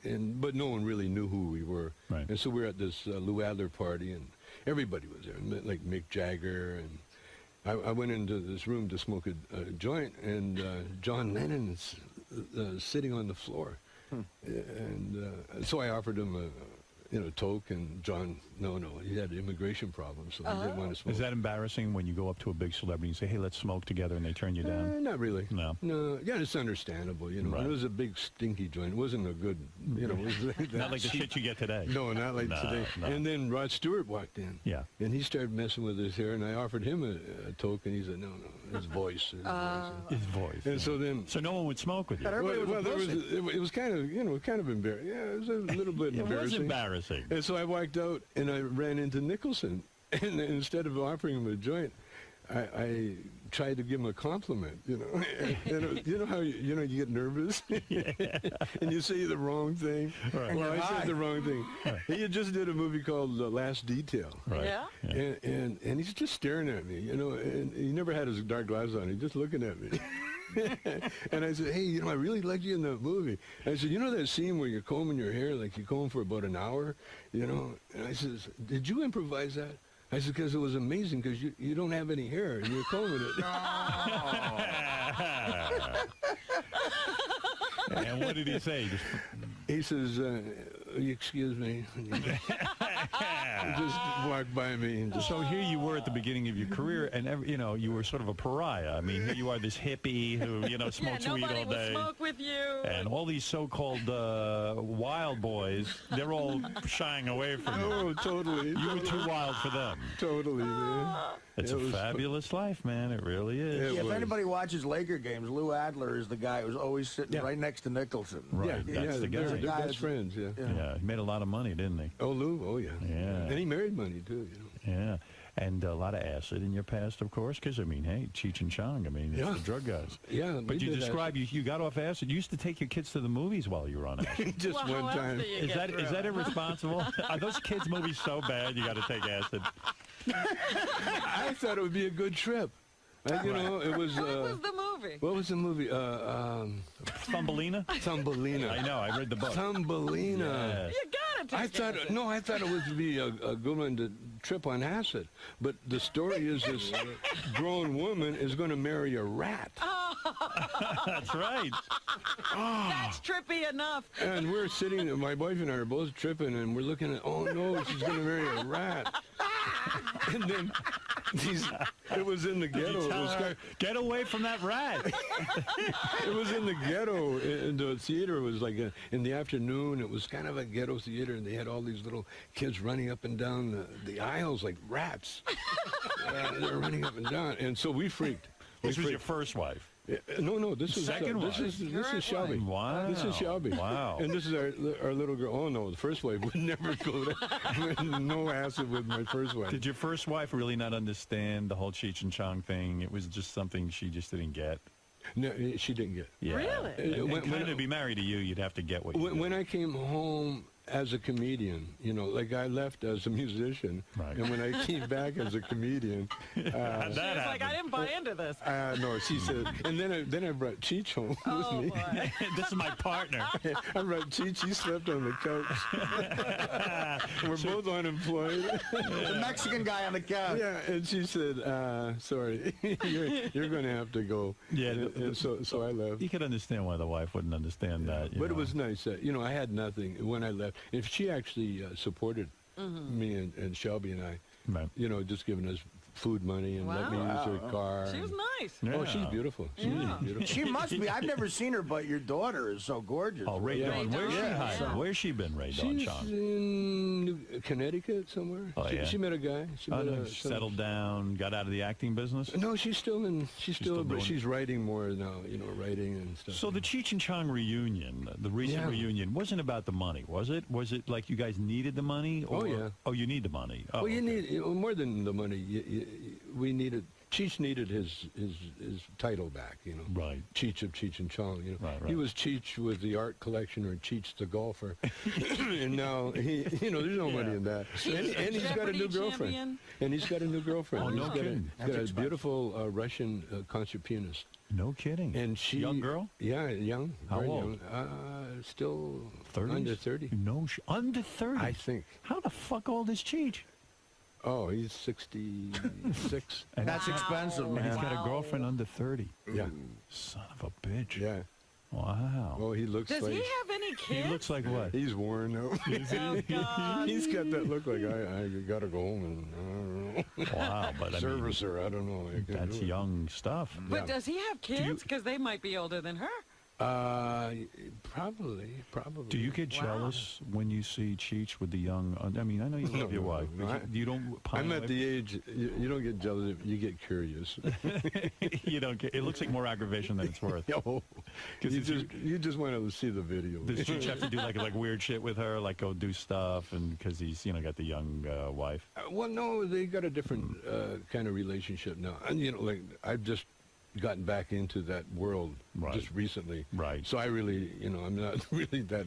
but no one really knew who we were. Right. And so we were at this Lou Adler party, and everybody was there, like Mick Jagger, and I went into this room to smoke a joint, and John Lennon is sitting on the floor, and so I offered him a toke, and John, no, he had immigration problems, so he didn't want to smoke. Is that embarrassing when you go up to a big celebrity and say, "Hey, let's smoke together," and they turn you down? Not really. No. Yeah, it's understandable. Right. It was a big stinky joint. It wasn't a good. It was not like the shit you get today. No, not like today. No. And then Rod Stewart walked in. Yeah. And he started messing with his hair, and I offered him a toke, and he said, "No, his voice." His voice. And so then. So no one would smoke with you. It was kind of embarrassing. Yeah, it was a little bit embarrassing. It was embarrassing. And so I walked out, and I ran into Nicholson, and instead of offering him a joint, I tried to give him a compliment, And you know how you get nervous, and you say the wrong thing. Right. Well, I said the wrong thing. Right. He had just did a movie called The Last Detail. Right. And he's just staring at me, and he never had his dark glasses on. He's just looking at me. And I said, hey, you know, I really liked you in the movie. And I said, you know that scene where you're combing your hair, like you comb for about an hour, you know? And I said, did you improvise that? I said, because it was amazing, because you don't have any hair, and you're combing it. And what did he say? He says, excuse me. Just walked by me. And just, so here you were at the beginning of your career, and you know, you were sort of a pariah. I mean, here you are, this hippie who, you know, smokes weed all day. Nobody will smoke with you. And all these so-called wild boys, they're all shying away from you. Oh, totally. You were too wild for them. Totally, man. It's a fabulous life, man. It really is. If anybody watches Laker games, Lou Adler is the guy who's always sitting right next to Nicholson. Right, that's the guy. They're best friends, Yeah, he made a lot of money, didn't he? Oh, Lou, oh, yeah. Yeah. And he married money, too, you know. Yeah. And a lot of acid in your past, of course, because, I mean, hey, Cheech and Chong, I mean, it's the drug guys. Yeah. But you describe, you got off acid. You used to take your kids to the movies while you were on acid. Just one time. Is that irresponsible? Are those kids' movies so bad you got to take acid? I thought it would be a good trip. You know, it was... What was the movie? What was the movie? Thumbelina? Thumbelina. I know, I read the book. Thumbelina. Yes. You gotta take acid. No, I thought it would be a good one to trip on acid. But the story is this grown woman is going to marry a rat. That's right. That's trippy enough. And we're sitting, my wife and I are both tripping, and we're looking at, oh no, she's going to marry a rat. And then it was in the ghetto. Get away from that rat. It was in the ghetto. In the theater, it was like in the afternoon. It was kind of a ghetto theater, and they had all these little kids running up and down the aisles like rats. They were running up and down, and so we freaked. This was your first wife? No, this is second wife. This is Shelby. Wow. This is Shelby. Wow. And this is our little girl. Oh no, the first wife would never go there. No acid with my first wife. Did your first wife really not understand the whole Cheech and Chong thing? It was just something she just didn't get. No, she didn't get. Yeah. Really? When to be married to you, you'd have to get what you get. When I came home as a comedian, you know, like I left as a musician, and when I came back as a comedian, She was like, I didn't buy into this. No, she said, and then I brought Cheech home with me. Boy. This is my partner. I brought Cheech. He slept on the couch. We're both unemployed. The Mexican guy on the couch. Yeah, and she said, sorry, you're going to have to go. Yeah. And so I left. You could understand why the wife wouldn't understand that. But it was nice. You know, I had nothing when I left. If she actually supported me and Shelby and I, you know, just giving us food money and let me use her car. She was nice. Yeah. Oh, she's beautiful. She's beautiful. She must be. I've never seen her, but your daughter is so gorgeous. Oh, Ray Dawn. Where's she hiding? Where's she been, Ray Dawn, She's Sean? in Connecticut somewhere. Oh, yeah. She met a guy. She settled down, got out of the acting business? No, she's still she's writing more now, you know, writing and stuff. So the Cheech and Chong reunion, the recent reunion, wasn't about the money, was it? Was it like you guys needed the money? Or, oh, yeah. Oh, you need the money. Oh, well, you need more than the money. We needed. Cheech needed his title back, you know. Right. Cheech of Cheech and Chong, you know. Right. He was Cheech with the art collection or Cheech the golfer. And now you know, there's no money in that. And he's got a new girlfriend. Champion. And he's got a new girlfriend. Oh, no kidding. He's got a beautiful Russian concert pianist. No kidding. And she young girl? Yeah, young. How very old? Young. Still 30s? under 30. No, under 30. I think. How the fuck old is Cheech? Oh, he's 66. And that's expensive, man. And he's got a girlfriend under 30. Yeah. Son of a bitch. Yeah. Wow. Oh, he looks Does like... he have any kids? He looks like what? He's worn out. Oh, God. He's got that look like, I got to go home and, I don't know. Wow, but I Service her, I don't know. That's young stuff. But does he have kids? Because they might be older than her. Probably. Do you get jealous when you see Cheech with the young? I mean, I know you love your wife. But you don't. I'm at the age. You don't get jealous. You get curious. You don't get. It looks like more aggravation than it's worth. You just want to see the video. Does Cheech have to do like weird shit with her, like go do stuff, and because he's got the young wife? Well, no, they got a different kind of relationship now. And you know, like I've just gotten back into that world just recently. Right. So I really, you know, I'm not really that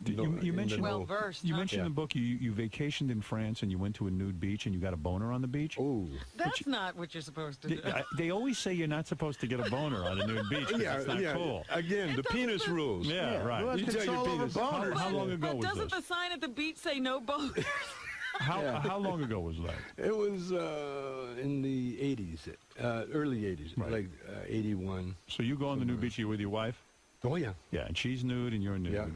You mentioned well-versed, You huh? mentioned in the book you vacationed in France and you went to a nude beach and you got a boner on the beach. Oh, That's not what you're supposed to do. They always say you're not supposed to get a boner on a nude beach. It's not cool. Again, the penis rules. Yeah, right. You tell your penis. How long ago was Doesn't this? the sign at the beach say no boners? How long ago was that? It was in the 80s, early 80s, like 81. So you go on the nude beach, you with your wife? Oh, yeah. Yeah, and she's nude and you're nude. Yeah.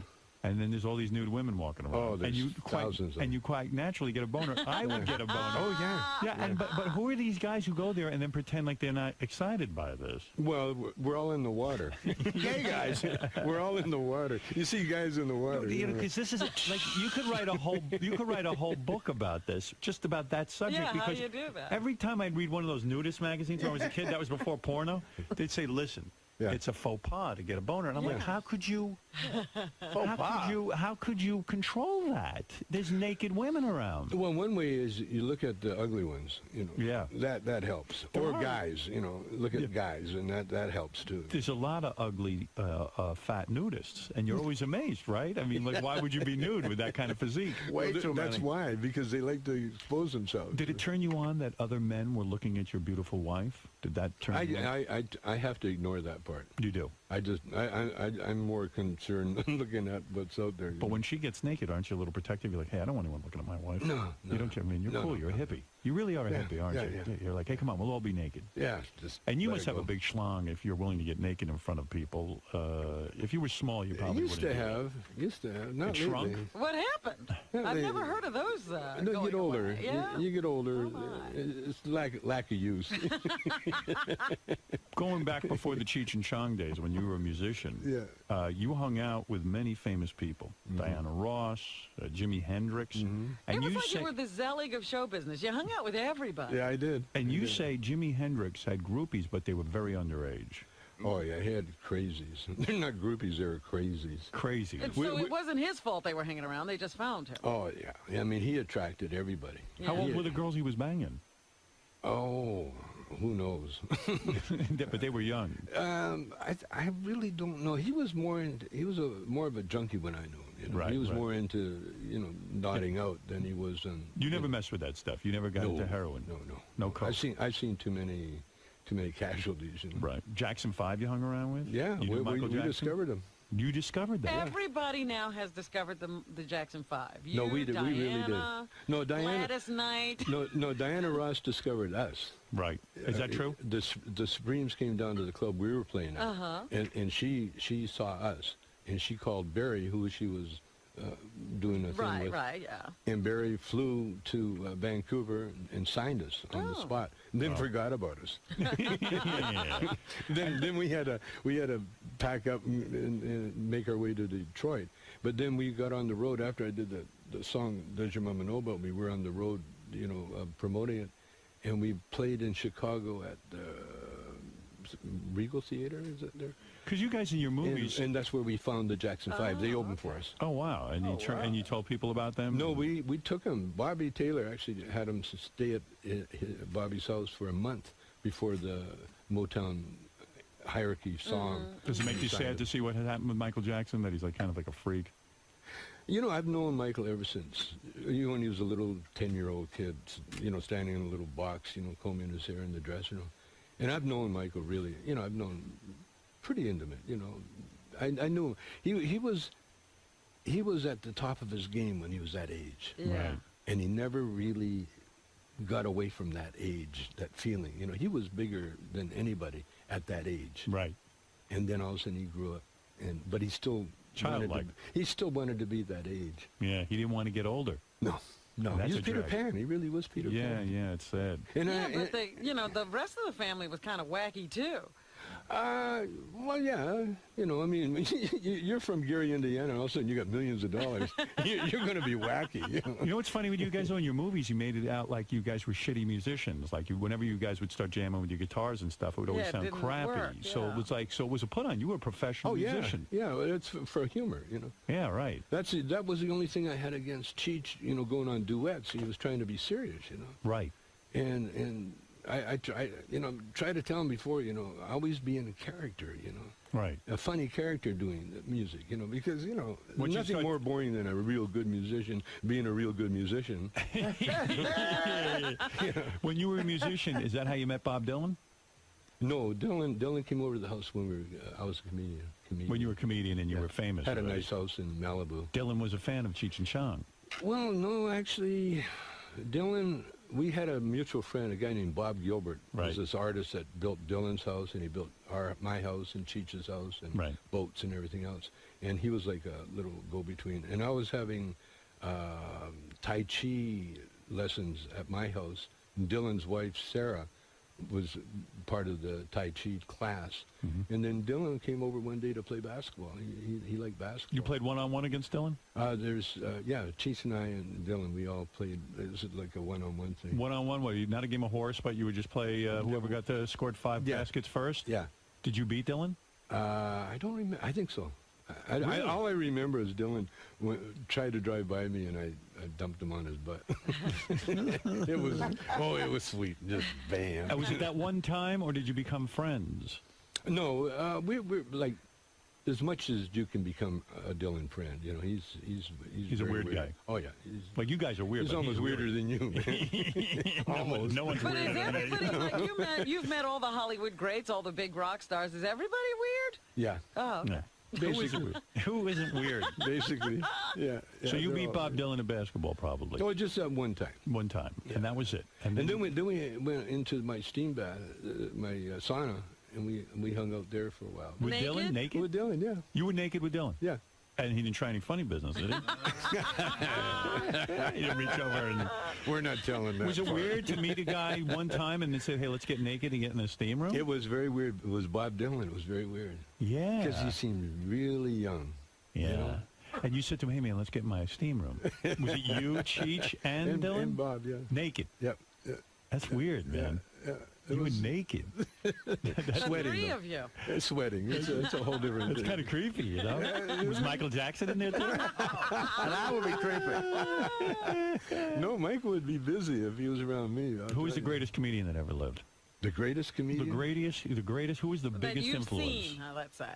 And then there's all these nude women walking around. Oh, there's and you thousands of and you quite naturally get a boner. I would get a boner. Oh, yeah. Yeah, and but who are these guys who go there and then pretend like they're not excited by this? Well, we're all in the water. Gay guys. We're all in the water. You see guys in the water. You know, because this is like you could write a whole book about this, just about that subject. Yeah, because how you do that? every time I'd read one of those nudist magazines when I was a kid, that was before porno, they'd say, "Listen, it's a faux pas to get a boner," and I'm like, "How could you? How could you control that? There's naked women around." Well, one way is you look at the ugly ones, you know. Yeah. That helps. Or guys, you know, look at guys, and that helps too. There's a lot of ugly, fat nudists, and you're always amazed, right? I mean, like, why would you be nude with that kind of physique? That's why, because they like to expose themselves. Did it turn you on that other men were looking at your beautiful wife? Did that turn you on? I have to ignore that part. You do? I'm more concerned looking at what's out there. But when she gets naked, aren't you a little protective? You're like, hey, I don't want anyone looking at my wife. No. You don't care. I mean, you're cool. You're a hippie. You really are a hippie, aren't you? Yeah. You're like, hey, come on, we'll all be naked. Yeah. And you must have a big schlong if you're willing to get naked in front of people. If you were small, you probably Used to have. Not it shrunk? lately. What happened? I've never heard of those. No, you get older. Away. Yeah? You get older. It's lack of use. Going back before the Cheech and Chong days when you were a musician, you hung out with many famous people. Diana Ross, Jimi Hendrix. And It was you like say, you were the Zelig of show business. You hung out with everybody. Yeah, I did. And you say Jimi Hendrix had groupies, but they were very underage. Oh, yeah, he had crazies. They're not groupies, they're crazies. Crazy. And so it wasn't his fault they were hanging around. They just found him. Oh, yeah. I mean, he attracted everybody. Yeah. How old were the girls he was banging? Oh, who knows? But they were young. I really don't know. He was more of a junkie when I knew him. You know? Right, he was right. more into nodding out than he was. You never messed with that stuff. You never got into heroin. No coke. I've seen too many casualties. You know? Right. Jackson 5 you hung around with? Yeah, You knew Michael we Jackson? discovered him. You discovered that? Everybody now has discovered the Jackson 5. You, No, we did. Diana, We really did. No, Diana. Gladys Knight. No, Diana Ross discovered us. Right. Is that true? The Supremes came down to the club we were playing at, and she saw us, and she called Barry, who she was doing a thing with. Right, yeah. And Barry flew to Vancouver and signed us on the spot, and then forgot about us. Then we had to pack up and make our way to Detroit. But then we got on the road after I did the song "Does Your Mama Know About Me." We're on the road, promoting it, and we played in Chicago at the Regal Theater. Is it there? Because you guys in your movies, and that's where we found the Jackson 5. They opened for us. Oh wow! And and you told people about them? No, we took them. Bobby Taylor actually had them stay at Bobby's house for a month before the Motown hierarchy song. Does it make you sad to see what had happened with Michael Jackson? That he's like kind of like a freak. I've known Michael ever since. When he was a little 10-year-old kid, standing in a little box, combing his hair in the dressing room. And I've known Michael really. I've known pretty intimate. I knew him. He was at the top of his game when he was that age. Yeah. Right. And he never really got away from that age, that feeling. He was bigger than anybody at that age. Right. And then all of a sudden he grew up, but he still childlike. He still wanted to be that age. Yeah, he didn't want to get older. No. That's he was Peter Pan. He really was Peter Pan. Yeah, it's sad. But the rest of the family was kind of wacky too. Well, yeah. You're from Gary, Indiana, and all of a sudden you got millions of dollars. You're going to be wacky. You know what's funny with you guys? In your movies, you made it out like you guys were shitty musicians. Like whenever you guys would start jamming with your guitars and stuff, it would always sound crappy. Work, yeah. So it was a put on. You were a professional musician. Yeah, it's for humor. Yeah, right. That was the only thing I had against Cheech. Going on duets, he was trying to be serious. Right. And I try, try to tell him before, always be in a character, Right. A funny character doing the music, because, Once you nothing start- more boring than a real good musician being a real good musician. When you were a musician, is that how you met Bob Dylan? No, Dylan came over to the house when I was a comedian. When you were a comedian and you were famous. Had a right? nice house in Malibu. Dylan was a fan of Cheech and Chong. Well, no, actually, Dylan, we had a mutual friend, a guy named Bob Gilbert. Right. Was this artist that built Dylan's house, and he built my house and Cheech's house and Right. boats and everything else. And he was like a little go-between. And I was having Tai Chi lessons at my house. And Dylan's wife, Sarah, was part of the Tai Chi class. Mm-hmm. And then Dylan came over one day to play basketball. He liked basketball. You played one-on-one against Dylan? Cheech and I and Dylan, we all played. It was like a one-on-one thing. One-on-one, what, you not a game of horse, but you would just play whoever got scored 5 baskets first? Yeah. Did you beat Dylan? I don't remember. I think so. Really? All I remember is Dylan tried to drive by me, and I dumped him on his butt. It was sweet. Just bam. Was it that one time, or did you become friends? No, we're like, as much as you can become a Dylan friend, he's a very weird guy. Oh yeah, Like you guys are weird. he's but almost weird. weirder than you, man. Almost. No one's But weirder is than everybody like you've met all the Hollywood greats, all the big rock stars? Is everybody weird? Yeah. Oh, okay. No. Basically. Who isn't weird? Basically, yeah. So you they're beat all Bob weird. Dylan in basketball, probably. Oh, just that one time. One time, and that was it. And then we went into my steam bath, my sauna, and we hung out there for a while. With Dylan, naked? With Dylan, yeah. You were naked with Dylan? Yeah. And he didn't try any funny business, did he? He didn't reach over and... We're not telling that. Was it part. weird to meet a guy one time and then say, hey, let's get naked and get in the steam room? It was very weird. It was Bob Dylan. It was very weird. Yeah. Because he seemed really young. Yeah. You know? And you said to him, hey, man, let's get in my steam room. Was it you, Cheech, and Dylan? And Bob, yeah. Naked? Yep. That's weird, man. You were naked. That's The three of you. It's sweating. It's a whole different It's thing. kind of creepy, you know? Was Michael Jackson in there, too? And I would be creepy. No, Michael would be busy if he was around me. Who was the greatest comedian that ever lived? The greatest comedian? The greatest. Who was the That biggest you've influence? seen, let's say.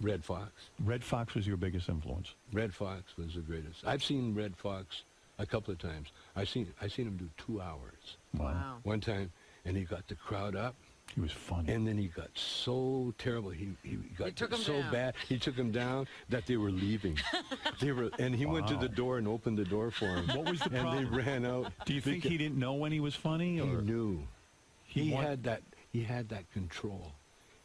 Red Fox. Red Fox was your biggest influence. Red Fox was the greatest. I've seen Red Fox a couple of times. I seen him do 2 hours. Wow. One time, and he got the crowd up. He was funny. And then he got so terrible. He got took 'em so down. bad. He took him down that they were leaving. And he went to the door and opened the door for him. What was the and problem? they ran out. Do you think he didn't know when he was funny? He Or? knew. He had that control.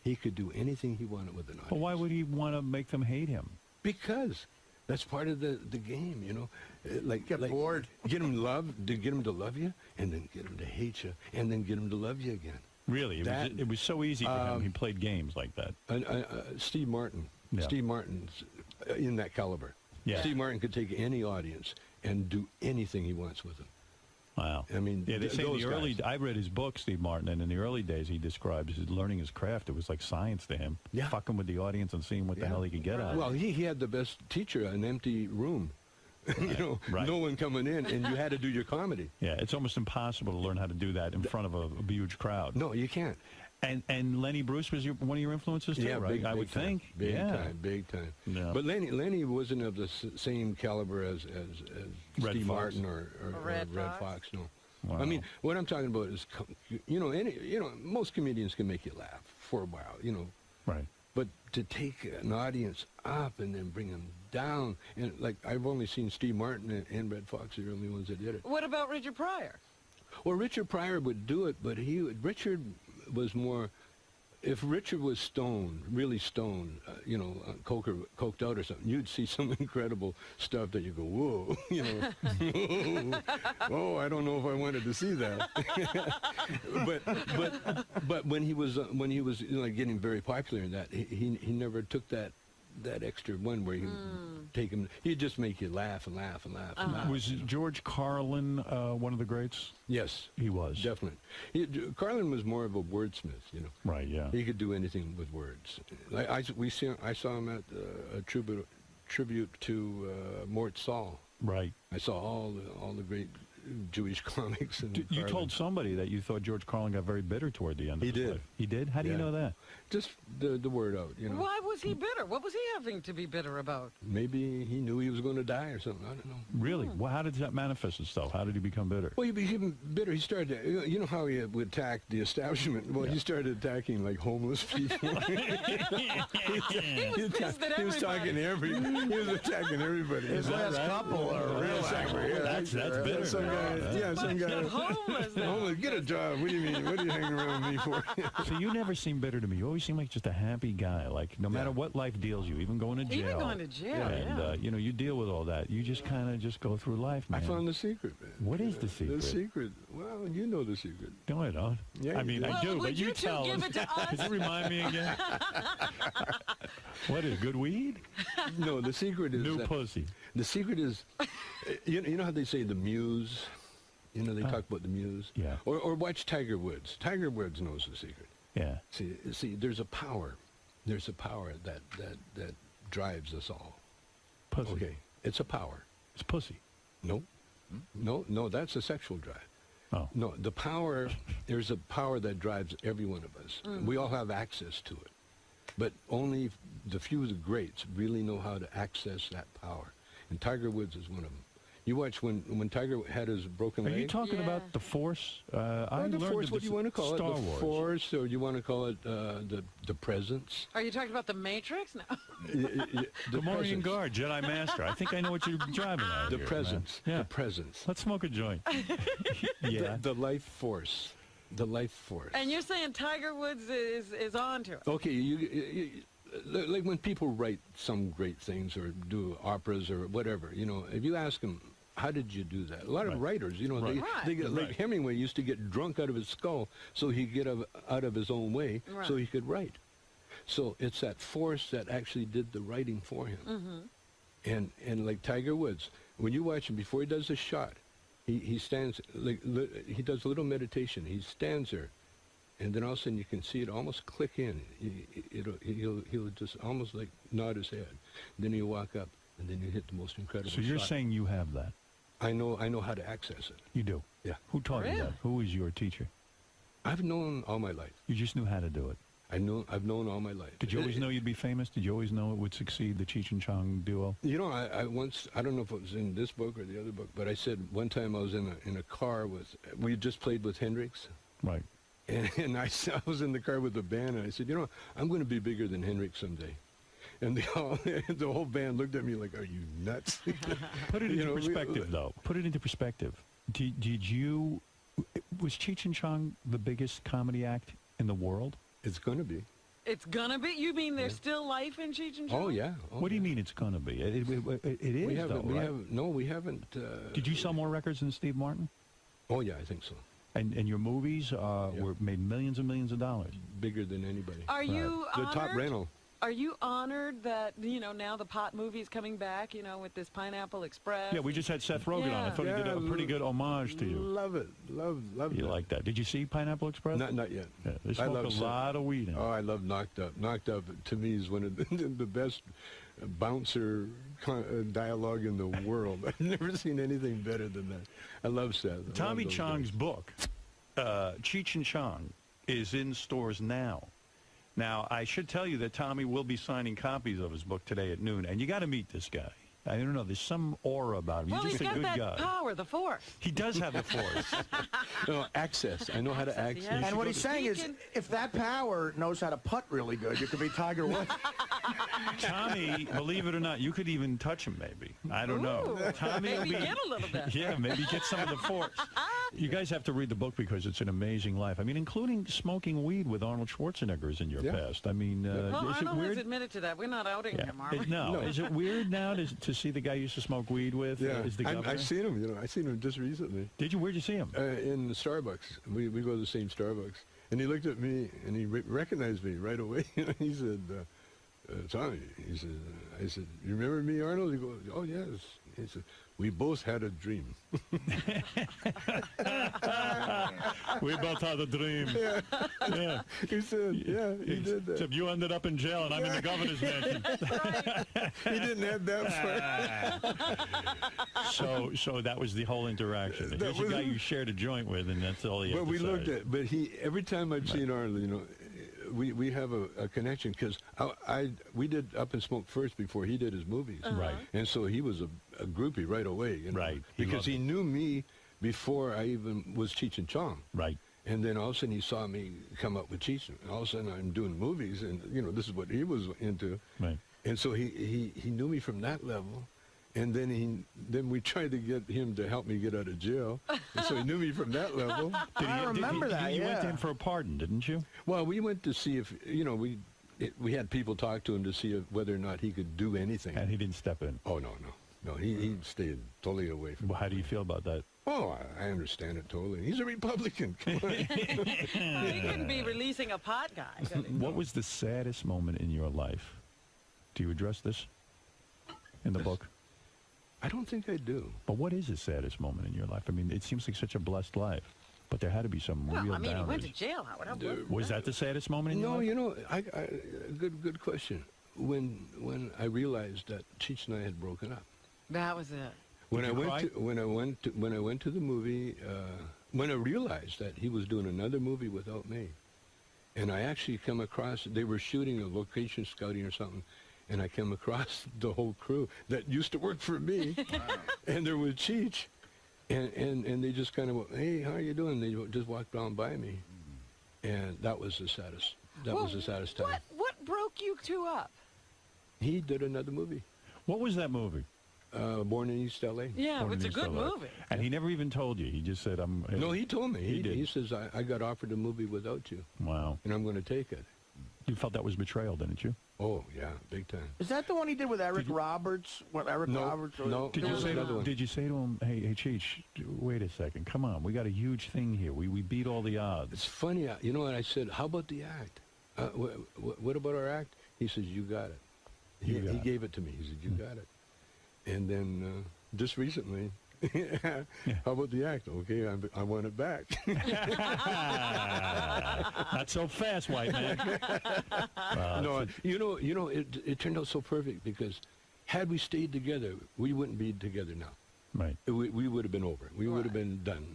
He could do anything he wanted with an audience. But why would he want to make them hate him? Because that's part of the game, you know. Get bored. Get them to love you, and then get them to hate you, and then get them to love you again. Really? It was so easy for him. He played games like that. Steve Martin. Yeah. Steve Martin's in that caliber. Yeah. Steve Martin could take any audience and do anything he wants with them. Wow. I mean, yeah, they say in those the early. guys. I read his book, Steve Martin, and in the early days, he describes his learning his craft. It was like science to him. Yeah. Fucking with the audience and seeing what the hell he could get out of it. Well, he had the best teacher, an empty room. You know, Right. no one coming in, and you had to do your comedy. Yeah, it's almost impossible to learn how to do that in front of a huge crowd. No, you can't. And Lenny Bruce was one of your influences too, Yeah, right? I big would time. think. Big yeah. time, big time. Yeah. But Lenny wasn't of the same caliber as Red Steve Fox. Martin or Red Red Fox. Fox. No. Wow. I mean, what I'm talking about is, most comedians can make you laugh for a while, Right. But to take an audience up and then bring them down, and like I've only seen Steve Martin and Red Fox, the only ones that did it. What about Richard Pryor? Well, Richard Pryor would do it, but Richard was more. If Richard was stoned, really stoned, coked out or something, you'd see some incredible stuff that you go, whoa, oh, I don't know if I wanted to see that. but when he was getting very popular in that, he never took that extra one where he would take him. He'd just make you laugh and laugh and laugh and laugh. Was George Carlin one of the greats? Yes, he was. Definitely. Carlin was more of a wordsmith, Right. Yeah. He could do anything with words. I saw him at a tribute to Mort Saul. Right. I saw all the great Jewish comics. And You told somebody that you thought George Carlin got very bitter toward the end of his life. He did? How do you know that? Just the word out, you know. Why was he bitter? What was he having to be bitter about? Maybe he knew he was going to die or something. I don't know. Really? Well, how did that manifest itself? How did he become bitter? Well, he became bitter. He started, you know how he would attack the establishment? Well, he started attacking, like, homeless people. He was pissed at He was talking to everybody. He was attacking everybody. His last couple are real angry. That's bitter. Some guy, some guy. Homeless. Get a job. What do you mean? What are you hanging around with me for? So you never seem bitter to me. You always seem like just a happy guy. Like, no matter what life deals you, even going to jail. Even going to jail, And, you know, you deal with all that. You just kind of just go through life, man. I found the secret, man. What is the secret? The secret. Well, you know the secret. No, I don't. Yeah, I mean, I do, but you tell give us. it to us? Could you remind me again? What is good weed? No, the secret is new pussy. The secret is, you know how they say the muse. You know they talk about the muse. Yeah. Or watch Tiger Woods. Tiger Woods knows the secret. Yeah. See, there's a power. There's a power that drives us all. Pussy. Okay. It's a power. It's pussy. No. No, that's a sexual drive. Oh. No, the power, there's a power that drives every one of us. We all have access to it. But only the few of the greats really know how to access that power. And Tiger Woods is one of them. You watch when Tiger had his broken leg. Are you talking about the Force? I the learned Force, what do you want to call Star it? The Wars. Force, or you want to call it the Presence? Are you talking about the Matrix? No. The Maureen Guard, Jedi Master. I think I know what you're driving at. The here, Presence. man. Yeah. The Presence. Let's smoke a joint. Yeah. The life force. The life force. And you're saying Tiger Woods is on to it. Okay, you like when people write some great things or do operas or whatever, you know, if you ask them, how did you do that? A lot of writers, you know, they get, like Hemingway used to get drunk out of his skull so he'd get out of his own way so he could write. So it's that force that actually did the writing for him. And like Tiger Woods, when you watch him before he does a shot, he stands, like he does a little meditation. He stands there, and then all of a sudden you can see it almost click in. He'll just almost like nod his head. Then he'll walk up, and then you hit the most incredible So you're shot. saying you have that? I know how to access it. You do? Yeah. Who taught you that? Who was your teacher? I've known all my life. You just knew how to do it? I've known all my life. Did you always know you'd be famous? Did you always know it would succeed, the Cheech and Chong duo? You know, I once, I don't know if it was in this book or the other book, but I said one time I was in a car we had just played with Hendrix. Right. And I was in the car with the band, and I said, you know, I'm going to be bigger than Hendrix someday. And the whole band looked at me like, are you nuts? Put it into perspective, though. Put it into perspective. Was Cheech and Chong the biggest comedy act in the world? It's going to be. It's gonna be? You mean there's still life in Cheech and Chong? Oh, yeah. What do you mean it's going to be? It is, We haven't. Did you sell more records than Steve Martin? Oh, yeah, I think so. And your movies were made millions and millions of dollars. Bigger than anybody. Are you the honored? top rental. Are you honored that, you know, now the pot movie's coming back, you know, with this Pineapple Express? Yeah, we just had Seth Rogen on. I thought he did a pretty good homage to you. Love it. Love you that. like that. Did you see Pineapple Express? Not yet. Yeah, they smoke a lot of weed in it. Oh, I love Knocked Up. Knocked Up, to me, is one of the best bouncer dialogue in the world. I've never seen anything better than that. I love Seth. Tommy Chong's book, Cheech and Chong, is in stores now. Now, I should tell you that Tommy will be signing copies of his book today at noon, and you got to meet this guy. I don't know. There's some aura about him. Well, He's just he's a good got guy. that power, the force. He does have the force. No, access. I know how to access. And what he's saying is, if that power knows how to putt really good, you could be Tiger Woods. Tommy, believe it or not, you could even touch him, maybe. I don't know. Tommy maybe will be, get a little bit. Yeah, maybe get some of the force. You guys have to read the book because it's an amazing life. I mean, including smoking weed with Arnold Schwarzenegger in your past. I mean, well, is it Arnold weird? has admitted to that. We're not outing him, are we? No. Is it weird now to see the guy you used to smoke weed with? Yeah, As the governor? I've seen him. You know, I seen him just recently. Did you? Where'd you see him? In the Starbucks. We go to the same Starbucks, and he looked at me and he recognized me right away. He said, "Tommy," he said, "I said, you remember me, Arnold?" He goes, "Oh yes." He said, we both had a dream. We both had a dream. Yeah. Yeah. He said, yeah, he did that. Except you ended up in jail and I'm in the governor's mansion. He didn't have that far. So that was the whole interaction. Here's a guy you shared a joint with, and that's all he had But to we say. looked at, but every time I've seen Arlie, you know, we have a connection because we did Up and Smoke first before he did his movies. Right. And so he was a groupie right away. You know, Right. Because he knew me before I even was Cheech and Chong. Right. And then all of a sudden he saw me come up with Cheech, and all of a sudden I'm doing movies, and you know, this is what he was into. Right. And so he knew me from that level. And then we tried to get him to help me get out of jail. And so he knew me from that level. I remember that, You yeah. went in for a pardon, didn't you? Well, we went to see if, you know, we had people talk to him to see whether or not he could do anything. And he didn't step in. Oh, no. No, he stayed totally away from Well, how do you feel about that? Oh, I understand it totally. He's a Republican. Come on. He couldn't be releasing a pot guy. could he? What was the saddest moment in your life? Do you address this in the book? I don't think I do. But what is the saddest moment in your life? I mean, it seems like such a blessed life, but there had to be some real I mean, he went boundaries. to jail, Howard. Was that the saddest moment in your life? No, you know, good question. When I realized that Cheech and I had broken up. That was it. When I went to the movie, when I realized that he was doing another movie without me, and I actually come across, they were shooting a location scouting or something, and I came across the whole crew that used to work for me, and there was Cheech, and they just kind of went, hey, how are you doing? They just walked on by me, and that was the saddest. That was the saddest time. What broke you two up? He did another movie. What was that movie? Born in East L.A. Yeah, Born it's in a good East LA. movie. And he never even told you. He just said, "I'm." No, he told me. He did. He says, I got offered a movie without you. Wow. And I'm going to take it. You felt that was betrayal, didn't you? Oh, yeah, big time. Is that the one he did with Eric Roberts? Roberts? No. Did you say to him, hey, Cheech, wait a second, come on, we got a huge thing here. We beat all the odds. It's funny. You know what I said? How about the act? What about our act? He says, you got it. He gave it to me. He said, you got it. And then just recently, how about the act? Okay, I want it back. Not so fast, white man. No, you know, it turned out so perfect because had we stayed together, we wouldn't be together now. Right. We would have been over. We would have been done,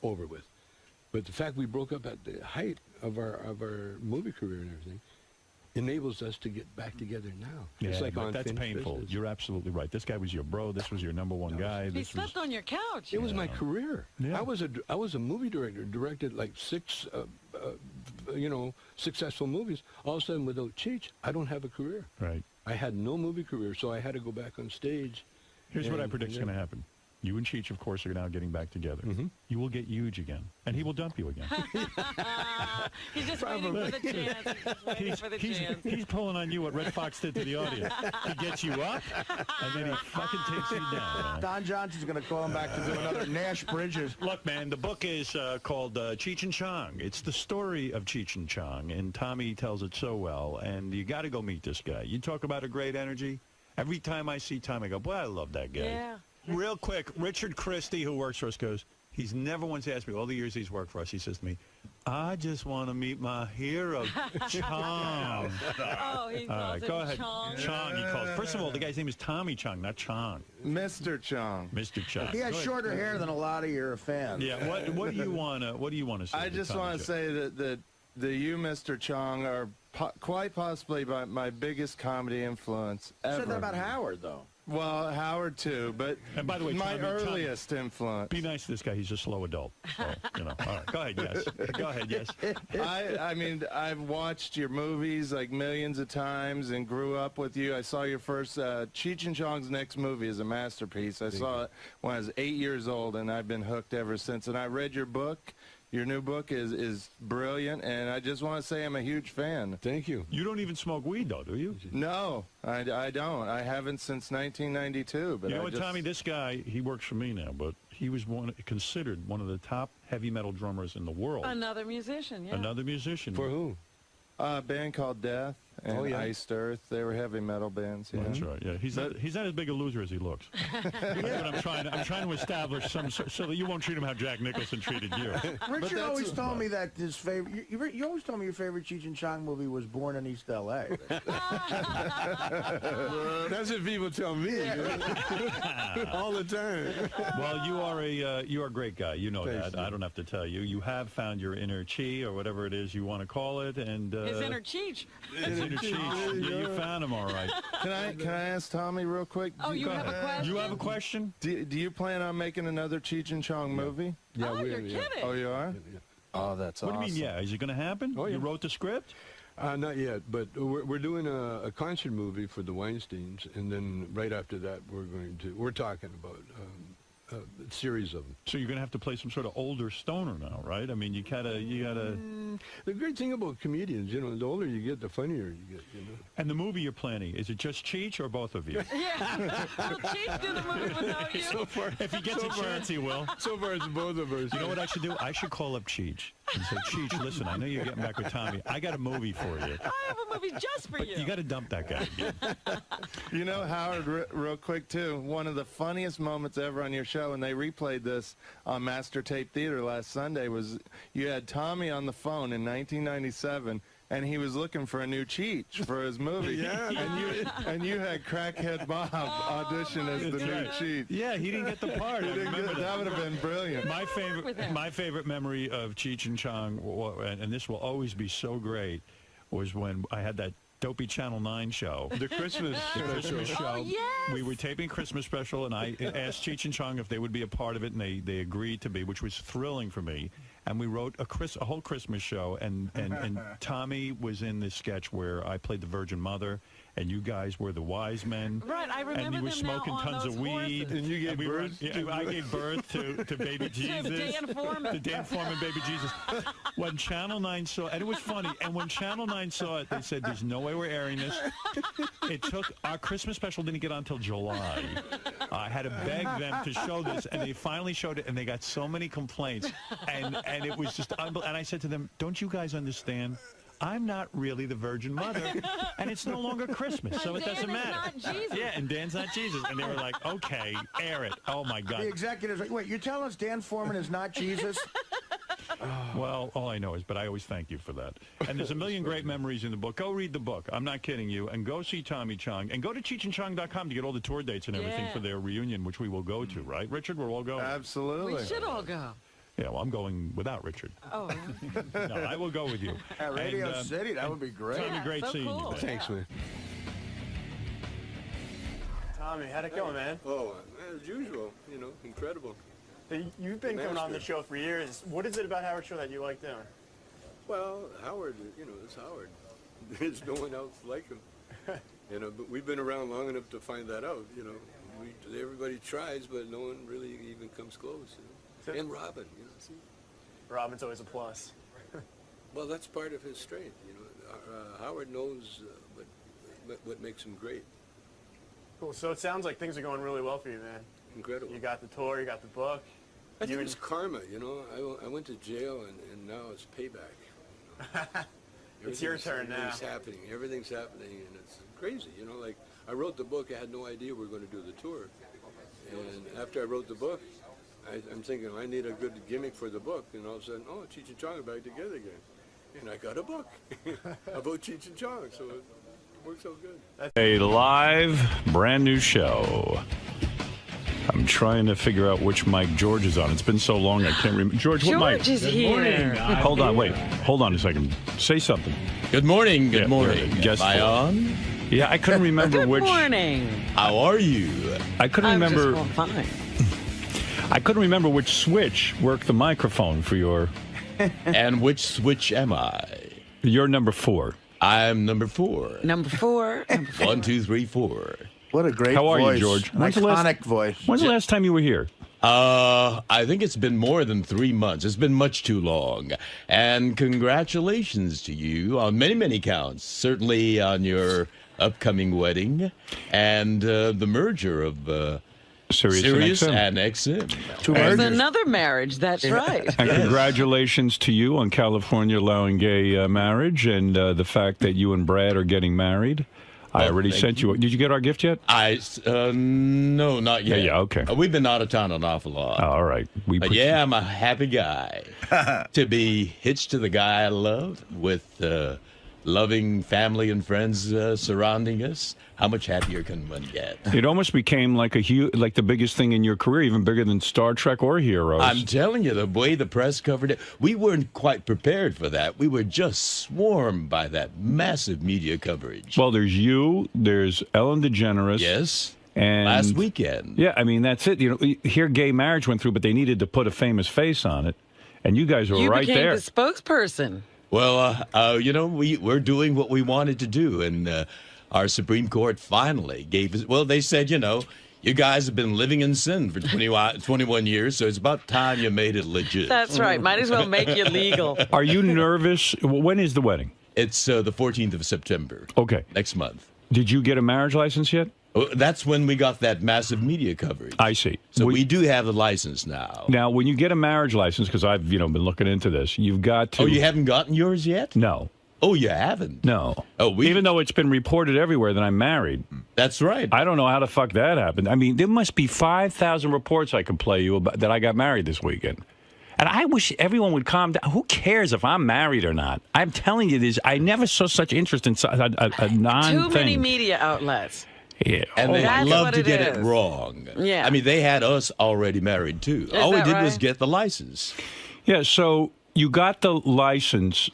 over with. But the fact we broke up at the height of our movie career and everything enables us to get back together now. Yeah, it's like that's painful. Business. You're absolutely right. This guy was your bro. This was your number one guy. He slept on your couch. It was my career. Yeah. I was a movie director, directed like 6, successful movies. All of a sudden, without Cheech, I don't have a career. Right. I had no movie career, so I had to go back on stage. Here's what I predict is going to happen. You and Cheech, of course, are now getting back together. Mm-hmm. You will get huge again, and he will dump you again. He's just waiting for the chance. He's waiting for the chance. He's pulling on you what Red Fox did to the audience. He gets you up, and then he fucking takes you down. Man. Don Johnson's going to call him back to do another Nash Bridges. Look, man, the book is called Cheech and Chong. It's the story of Cheech and Chong, and Tommy tells it so well, and you got to go meet this guy. You talk about a great energy. Every time I see Tommy, I go, boy, I love that guy. Yeah. Real quick, Richard Christie, who works for us, goes, he's never once asked me, all the years he's worked for us, he says to me, I just want to meet my hero, Chong. Oh, he calls him go ahead. Chong. Chong, he calls. First of all, the guy's name is Tommy Chong, not Chong. Mr. Chong. Mr. Chong. He has shorter hair than a lot of your fans. Yeah, what do you want to say? I just want to say that you, Mr. Chong, are quite possibly my biggest comedy influence ever. You said that about Howard, though. Well, Howard too, but and by the way, my earliest influence. Be nice to this guy. He's a slow adult. So, All right. Go ahead, yes. Go ahead, yes. I mean, I've watched your movies like millions of times and grew up with you. I saw your first, Cheech and Chong's next movie is a masterpiece. I saw it when I was 8 years old, and I've been hooked ever since. And I read your book. Your new book is brilliant, and I just want to say I'm a huge fan. Thank you. You don't even smoke weed, though, do you? No, I don't. I haven't since 1992. But you know what, Tommy? This guy, he works for me now, but he was considered one of the top heavy metal drummers in the world. Another musician, yeah. Another musician. For who? A band called Death. and Iced Earth. They were heavy metal bands. Yeah. That's right. Yeah, he's not as big a loser as he looks. That's what I'm trying to establish so that you won't treat him how Jack Nicholson treated you. Richard always told me that his favorite. You always told me your favorite Cheech and Chong movie was Born in East L.A. That's what people tell me all the time. Well, you are a great guy. You know that. I don't have to tell you. You have found your inner chi or whatever it is you want to call it, and his inner Cheech. His inner Cheech. You found him all right. Can I ask Tommy real quick? Oh, you have a question? You have a question? Do you plan on making another Cheech and Chong movie? Yeah, oh, you're kidding. Oh, you are? Yeah. Oh, that's awesome. What do you mean, yeah? Is it going to happen? Oh, yeah. You wrote the script? Not yet, but we're doing a concert movie for the Weinsteins, and then right after that, we're talking about a series of them. So you're going to have to play some sort of older stoner now, right? I mean, you gotta. The great thing about comedians, the older you get, the funnier you get, And the movie you're planning, is it just Cheech or both of you? Yeah. Will Cheech do the movie without you? So far, if he gets a chance, he will. So far, it's both of us. You know what I should do? I should call up Cheech and say, Cheech, listen, I know you're getting back with Tommy. I got a movie for you. I have a movie just for you. You got to dump that guy again. You know, Howard, real quick, too, one of the funniest moments ever on your show, and they replayed this on Master Tape Theater last Sunday, was you had Tommy on the phone in 1997, and he was looking for a new Cheech for his movie. Yeah. And you had Crackhead Bob audition as the new Cheech. Yeah, he didn't get the part. That would have been brilliant. My favorite memory of Cheech and Chong, and this will always be so great, was when I had that dopey Channel 9 show. The Christmas show. Oh, yes. We were taping Christmas special, and I asked Cheech and Chong if they would be a part of it, and they agreed to be, which was thrilling for me. And we wrote a whole Christmas show, and Tommy was in this sketch where I played the Virgin Mother, and you guys were the wise men. Right, I remember and you were them smoking now on tons those of weed. horses. And you gave birth? I gave birth to baby Jesus. Dan Foreman. To Dan Foreman, baby Jesus. When Channel 9 saw it, and it was funny, and when Channel 9 saw it, they said, there's no way we're airing this. It took, our Christmas special didn't get on until July. I had to beg them to show this, and they finally showed it, and they got so many complaints, and it was just unbelievable. And I said to them, don't you guys understand? I'm not really the Virgin Mother, and it's no longer Christmas, so it doesn't matter. Not Jesus. Yeah, and Dan's not Jesus. And they were like, okay, air it. Oh, my God. The executives like, wait, you're telling us Dan Foreman is not Jesus? Well, all I know is, but I always thank you for that. And there's a million great memories in the book. Go read the book. I'm not kidding you. And go see Tommy Chong. And go to cheechandchong.com to get all the tour dates and everything for their reunion, which we will go to, right? Richard, we're all going. Absolutely. We should all go. Yeah, well, I'm going without Richard. Oh. No, I will go with you. At Radio City, that would be great. Tommy, great seeing you. Today. Thanks, man. Tommy, how'd it go, man? Oh, as usual, incredible. You've been coming on the show for years. What is it about Howard's show that you like doing? Well, Howard, it's Howard. There's no one else like him. But we've been around long enough to find that out. Everybody tries, but no one really even comes close. And Robin, see? Robin's always a plus. Well, that's part of his strength. Howard knows what makes him great. Cool. So it sounds like things are going really well for you, man. Incredible. You got the tour, you got the book. I think it's karma, I went to jail, and now it's payback. It's your turn now. Everything's happening, and it's crazy. Like I wrote the book, I had no idea we were going to do the tour. And after I wrote the book, I'm thinking, I need a good gimmick for the book. And all of a sudden, Cheech and Chong are back together again. And I got a book about Cheech and Chong, so it works out good. A live, brand new show. I'm trying to figure out which mic George is on. It's been so long, I can't remember. George, what mic? George is here. Hold on, wait. Hold on a second. Say something. Good morning. Good morning. Am I on? Yeah, I couldn't remember which. Good morning. How are you? I couldn't remember. Just fine. I couldn't remember which switch worked the microphone for your. And which switch am I? You're number 4. I'm number 4. Number 4. 1, 2, 3, 4. What a great voice. How are you, George? Iconic voice. When's the last time you were here? I think it's been more than 3 months. It's been much too long. And congratulations to you on many, many counts. Certainly on your upcoming wedding and the merger of Sirius and XM. There's another marriage. That's right. And congratulations to you on California allowing gay marriage and the fact that you and Brad are getting married. I already sent you. Did you get our gift yet? No, not yet. Yeah, okay. We've been out of town an awful lot. Oh, all right. Yeah, I'm a happy guy to be hitched to the guy I love with loving family and friends surrounding us. How much happier can one get? It almost became like like the biggest thing in your career, even bigger than Star Trek or Heroes. I'm telling you, the way the press covered it, we weren't quite prepared for that. We were just swarmed by that massive media coverage. Well, there's you, there's Ellen DeGeneres. Yes. And last weekend. Yeah, I mean, that's it. You know, here gay marriage went through, but they needed to put a famous face on it. And you guys were right there. You became the spokesperson. Well, you know, we're doing what we wanted to do, and our Supreme Court finally gave us, well, they said, you know, you guys have been living in sin for 21 years, so it's about time you made it legit. That's right. Might as well make you legal. Are you nervous? When is the wedding? It's the 14th of September. Okay. Next month. Did you get a marriage license yet? Oh, that's when we got that massive media coverage. I see. So we do have the license now. Now, when you get a marriage license, because I've been looking into this, you've got to. Oh, you haven't gotten yours yet? No. Oh, you haven't? No. Oh, even though it's been reported everywhere that I'm married. That's right. I don't know how the fuck that happened. I mean, there must be 5,000 reports I could play you about that I got married this weekend. And I wish everyone would calm down. Who cares if I'm married or not? I'm telling you this. I never saw such interest in a non-thing. Too many media outlets. Yeah. And they That's love what to get is. it wrong. Yeah. I mean, they had us already married, too. Is All we that did was right? get the license. Yeah, so you got the license.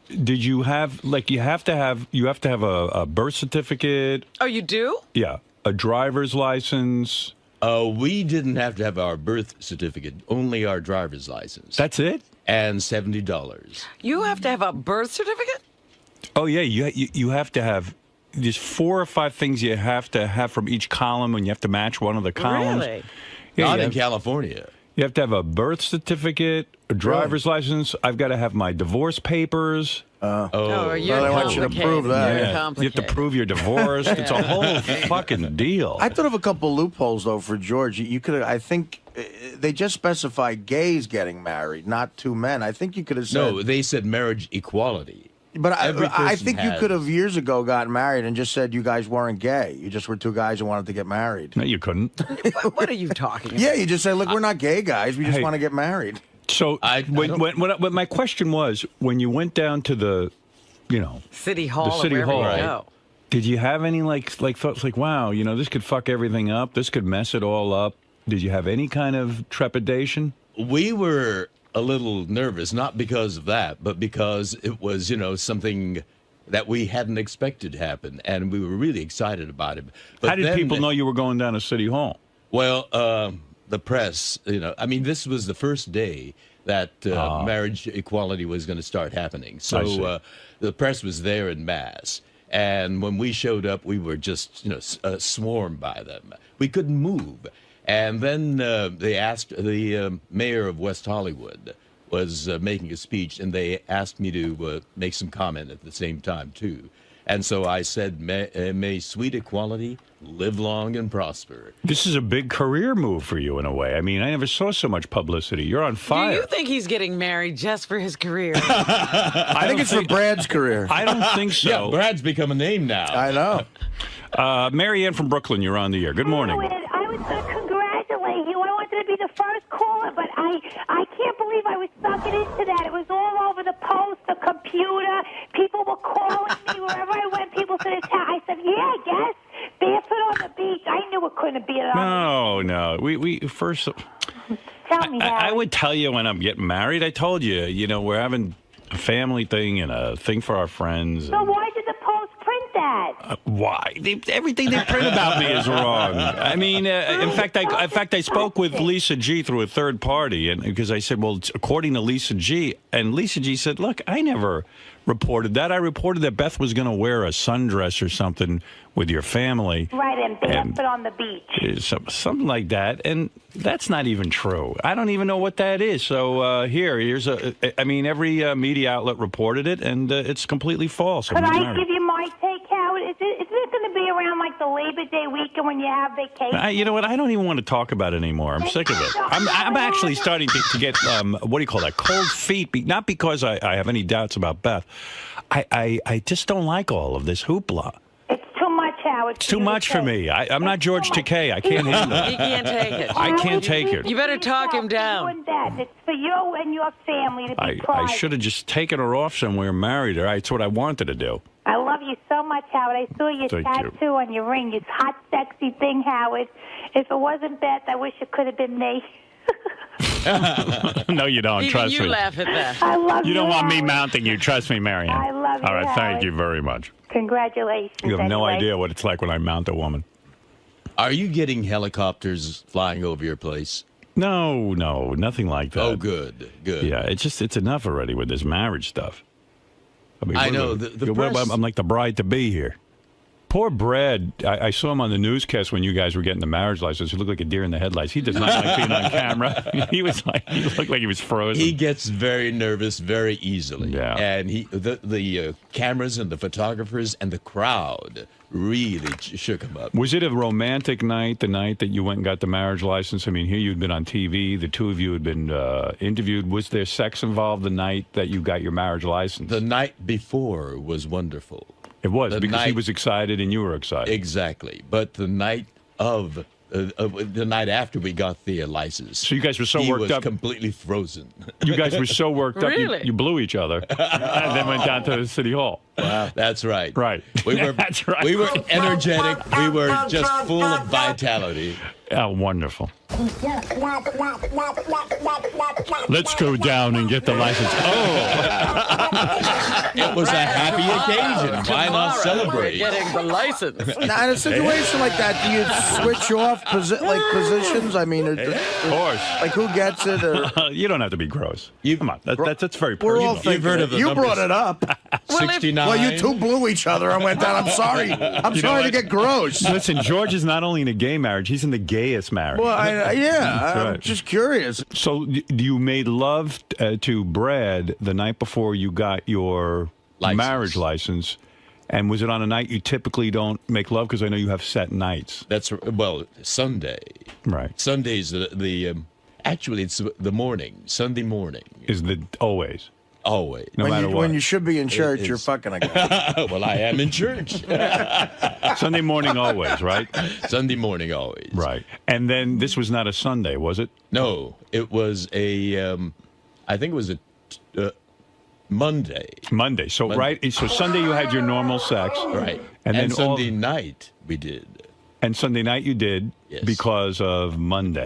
Did you have, like, you have to have a birth certificate? Oh, you do? Yeah. A driver's license? We didn't have to have our birth certificate, only our driver's license. That's it? And $70. You have to have a birth certificate? Oh, yeah. You have to have, there's 4 or 5 things you have to have from each column, and you have to match one of the columns. Really? Yeah, Not in California. You have to have a birth certificate, a driver's license. I've got to have my divorce papers. Oh, you're well, I want you to prove that. Yeah. You have to prove you're divorced. It's a whole fucking deal. I thought of a couple loopholes though for George. You could, I think, they just specify gays getting married, not 2 men. I think you could have said. No, they said marriage equality. But Every I person think you has- could have years ago gotten married and just said you guys weren't gay. You just were 2 guys who wanted to get married. No, you couldn't. What are you talking about? Yeah, you just say, look, we're not gay guys. We just want to get married. So when my question was, when you went down to the, City Hall. the city or wherever hall, you go. did you have any like thoughts like, wow, this could fuck everything up. This could mess it all up. Did you have any kind of trepidation? We were a little nervous, not because of that, but because it was, something that we hadn't expected to happen, and we were really excited about it. But How did then- people know you were going down to City Hall? Well, the press, I mean, this was the first day that marriage equality was going to start happening. I see. So the press was there in mass. And when we showed up, we were just, swarmed by them. We couldn't move. And then they asked, the mayor of West Hollywood was making a speech, and they asked me to make some comment at the same time, too. And so I said, may sweet equality live long and prosper. This is a big career move for you in a way. I mean, I never saw so much publicity. You're on fire. Do you think he's getting married just for his career? I think it's for Brad's career. I don't think so. Yeah, Brad's become a name now. I know. Mary Ann from Brooklyn, you're on the air. Good morning. I was going to congratulate you. I wanted to be the first caller, but I can't believe I was sucking into that. It was all over the post, the computer. People were calling me wherever I went. People said, I said, yeah, I guess. Barefoot on the beach. I knew it couldn't be at all. No. We first. Tell me, I would tell you when I'm getting married. I told you, we're having a family thing and a thing for our friends. So why did the Post print that? Why? Everything they print about me is wrong. I mean, in fact, I spoke with Lisa G through a third party, and because I said, well, according to Lisa G, and Lisa G said, look, I never reported that. I reported that Beth was going to wear a sundress or something with your family. Right, and barefoot on the beach. Something like that, and that's not even true. I don't even know what that is. So here's every media outlet reported it, and it's completely false. Could I give you my I take, Howard? Isn't it going to be around like the Labor Day weekend when you have vacation? You know what? I don't even want to talk about it anymore. I'm sick of it. I'm actually starting to get, what do you call that, cold feet. Not because I have any doubts about Beth. I just don't like all of this hoopla. It's too much, Howard. It's too much for me. I'm not George Takei. I can't handle it. He can't take it. I can't take it. You better talk him down. It's for you and your family to be I should have just taken her off somewhere and married her. It's what I wanted to do. I love you so much, Howard. I saw your Thank tattoo you. on your ring. This hot, sexy thing, Howard. If it wasn't Beth, I wish it could have been me. No, you don't. Even Trust you me. laugh at that. I love You don't want me Howard. mounting you. Trust me, Marianne. I love you, All right, thank Howard. you very much. Congratulations. You have no anyway. idea what it's like when I mount a woman. Are you getting helicopters flying over your place? No, nothing like that. Oh, good. Yeah, it's enough already with this marriage stuff. I know, the press- I'm like the bride to be here. Poor Brad. I saw him on the newscast when you guys were getting the marriage license. He looked like a deer in the headlights. He does not like being on camera. He looked like he was frozen. He gets very nervous very easily. Yeah. And the cameras and the photographers and the crowd really shook him up. Was it a romantic night, the night that you went and got the marriage license? I mean, here you'd been on TV. The two of you had been interviewed. Was there sex involved the night that you got your marriage license? The night before was wonderful. It was, because he was excited and you were excited. Exactly. But the night of... the night after we got the license. So you guys were so he worked was up. completely frozen. You guys were so worked up, Really? you blew each other, and then went down to the city hall. Wow, that's right. Right. We were, That's right. We were energetic. We were just full of vitality. Oh, wonderful. Let's go down and get the license. Oh. It was a happy occasion. Why not We're celebrate? getting the license. Now, in a situation like that, do you switch off positions? I mean, Of course. like who gets it? Or You don't have to be gross. Come on. That's very we're personal. all thinking heard of it. the You numbers. brought it up. 69. Well, you two blew each other and went down. I'm sorry. I'm You know sorry to what? get gross. Listen, George is not only in a gay marriage, he's in the gayest marriage. Well, That's I'm right. just curious. So you made love to Brad the night before you got your marriage license. And was it on a night you typically don't make love? Because I know you have set nights. Well, Sunday. Right. Sunday's actually it's the morning. Sunday morning. Is always. Always. No matter what. When you should be in church, you're fucking a guy. Well, I am in church. Sunday morning always, right? Sunday morning always. Right. And then this was not a Sunday, was it? No, it was I think it was a Monday. Monday. So right. So Sunday you had your normal sex. Right. And then Sunday night we did. And Sunday night you did because of Monday.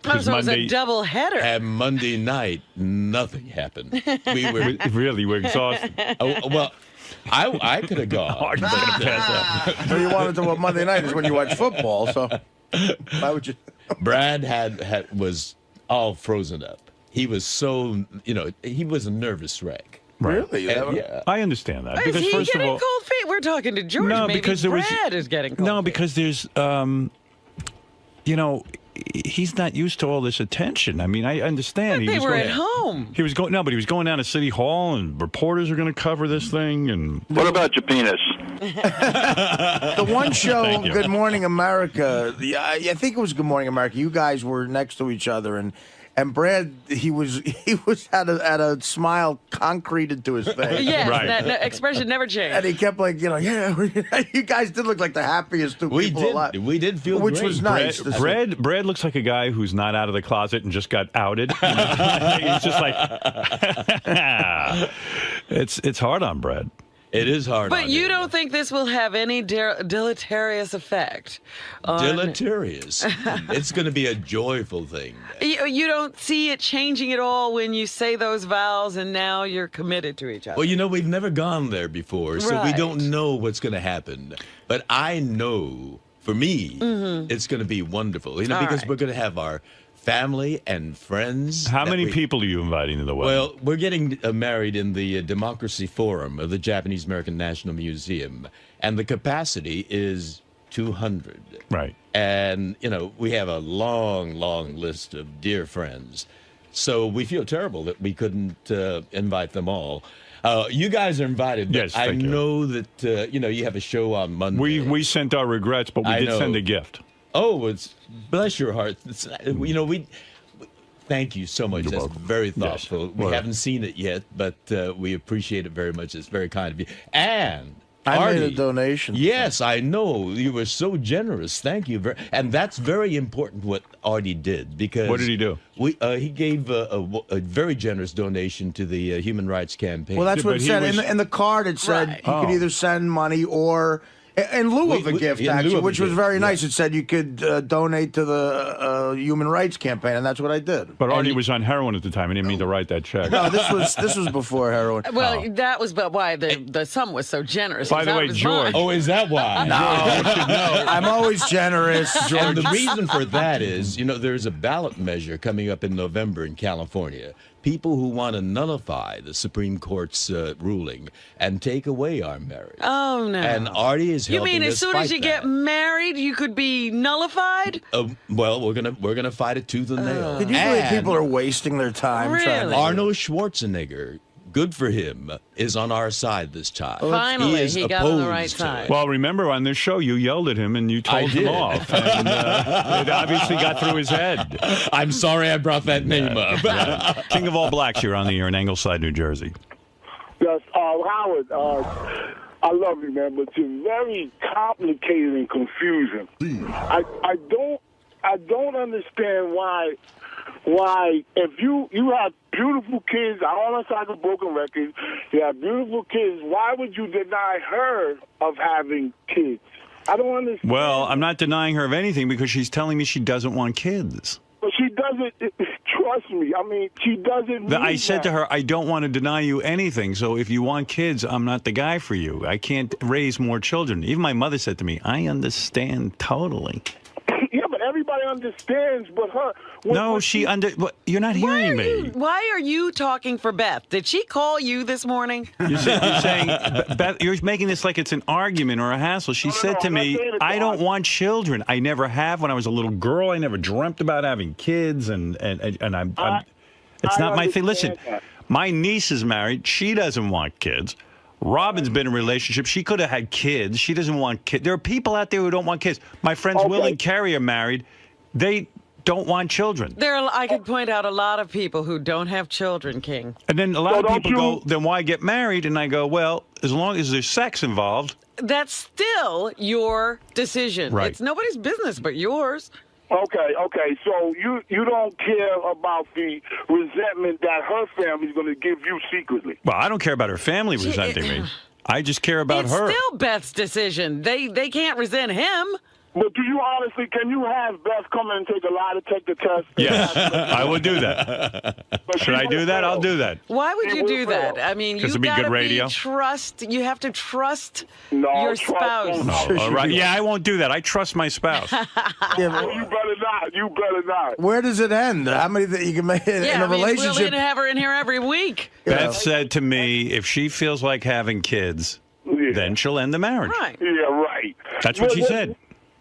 Oh, so it was a double header. And Monday night, nothing happened. We were really we're exhausted. Oh, well, I could have gone. So you wanted to go Monday night is when you watch football. So why would you? Brad was all frozen up. He was so he was a nervous wreck. Right. Really? Yeah. I understand that. Is Because he first of getting all, cold feet? We're talking to George. No, Maybe because there was- Brad is getting cold no, feet. because there's he's not used to all this attention. I mean, I understand. But they were at home. He was going but he was going down to City Hall, and reporters are going to cover this thing. And what about your penis? The one show, Thank you. Good Morning America. I think it was Good Morning America. You guys were next to each other, and Brad, he was had a smile concreted to his face. Yes, that expression never changed. And he kept you guys did look like the happiest two people alive. We did feel Which great. was nice. to see. Brad looks like a guy who's not out of the closet and just got outed. He's just like, it's hard on Brad. It is hard. But on you him. don't think this will have any deleterious effect? Deleterious. It's going to be a joyful thing. You don't see it changing at all when you say those vows and now you're committed to each other. Well, we've never gone there before, so we Right. don't know what's going to happen. But I know, for me, it's going to be wonderful. All Because right. we're going to have our family and friends. How many people are you inviting to the wedding? Well, we're getting married in the Democracy Forum of the Japanese American National Museum, and the capacity is 200. Right. And, we have a long, long list of dear friends. So we feel terrible that we couldn't invite them all. You guys are invited. But Yes, I thank you. know that you have a show on Monday. We sent our regrets, but we I did know. send a gift. Oh, bless your heart. We thank you so much. That's very thoughtful. We haven't seen it yet, but we appreciate it very much. It's very kind of you. And I Artie, made a donation. Yes, I know. You were so generous. Thank you. And that's very important what Artie did, because What did he do? He gave a very generous donation to the Human Rights Campaign. Well, that's what it said. In the card, it said you could either send money or, in lieu of a gift, actually, which was very nice. It said you could donate to the Human Rights Campaign, and that's what I did. But Artie was on heroin at the time. He didn't mean to write that check. No, this was before heroin. Well, that was why the sum was so generous. By the way, George. Oh, is that why? No, I'm always generous, George. And the reason for that is, there's a ballot measure coming up in November in California. People who want to nullify the Supreme Court's ruling and take away our marriage. Oh no! And Artie is helping us. You mean as soon as you get married, you could be nullified? Well, we're gonna fight it tooth and nail. Can you believe people are wasting their time trying to... Arnold Schwarzenegger, good for him, is on our side this time. Finally, he got on the right opposed to side. it. Well, remember on this show, you yelled at him and you told him did. off. And it obviously got through his head. I'm sorry I brought that name up. Yeah. King of all blacks, you're on the air in Ingleside, New Jersey. Yes, Howard, I love you, man, but you're very complicated and confusing. I don't understand why if you have beautiful kids, I don't understand the broken record, you have beautiful kids, why would you deny her of having kids? I don't understand. Well, I'm not denying her of anything because she's telling me she doesn't want kids. But she doesn't, trust me, I mean, she doesn't I said to her, I don't want to deny you anything, so if you want kids, I'm not the guy for you. I can't raise more children. Even my mother said to me, I understand totally. Yeah, but everybody understands but her. You're not hearing me. Why are you talking for Beth? Did she call you this morning? You're saying, Beth, you're making this like it's an argument or a hassle. She said to me, I don't want children. I never have. When I was a little girl, I never dreamt about having kids, and I'm it's not my thing. Listen, my niece is married. She doesn't want kids. Robin's been in a relationship. She could have had kids. She doesn't want kids. There are people out there who don't want kids. My friends Will and Carrie are married. They don't want children. I could point out a lot of people who don't have children, King. And then a lot of people go, then why get married? And I go, well, as long as there's sex involved. That's still your decision. Right. It's nobody's business but yours. Okay. So you don't care about the resentment that her family's going to give you secretly. Well, I don't care about her family resenting me. I just care about It's her. still Beth's decision. They can't resent him. But do you honestly, can you have Beth come in and take the test? Yes, I will do that. Should I do that? I'll do that. Why would you do that? I mean, Because you it'd be good gotta radio. You have to trust your spouse. Oh, all right. Yeah, I won't do that. I trust my spouse. You better not. Where does it end? How many that you can make in a relationship? We'll have her in here every week. Beth said to me, if she feels like having kids, then she'll end the marriage. Right. Yeah, right. That's what she said.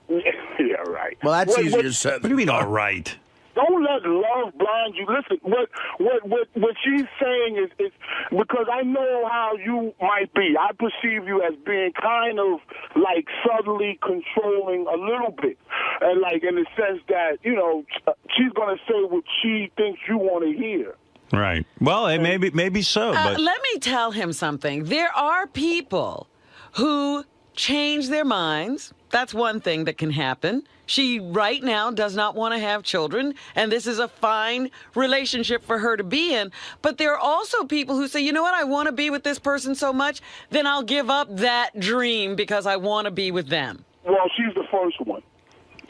Yeah, right. Well, that's easier said. What do you mean, all right? Don't let love blind you. Listen, what she's saying is because I know how you might be. I perceive you as being kind of like subtly controlling a little bit, and like in the sense that she's gonna say what she thinks you want to hear. Right. Well, maybe so. But Let me tell him something. There are people who change their minds. That's one thing that can happen. She right now does not want to have children, and this is a fine relationship for her to be in. But there are also people who say, you know what, I want to be with this person so much, then I'll give up that dream because I want to be with them. Well, she's the first one.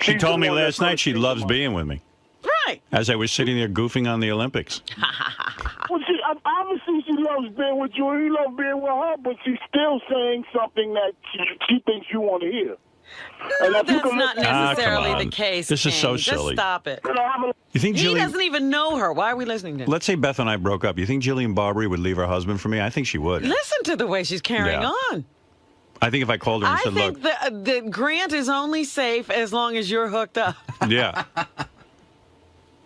she told me last night she loves being with me. Right. As I was sitting there goofing on the Olympics. Well, obviously she loves being with you, and you love being with her, but she's still saying something that she thinks you want to hear. No, that's not necessarily the case. This is so King. silly. Just stop it. You think He Jillian? doesn't even know her. Why are we listening to him? Let's say Beth and I broke up. You think Jillian Barbary would leave her husband for me? I think she would. Listen to the way she's carrying Yeah. on. I think if I called her and I said, think look, the grant is only safe as long as you're hooked up. yeah.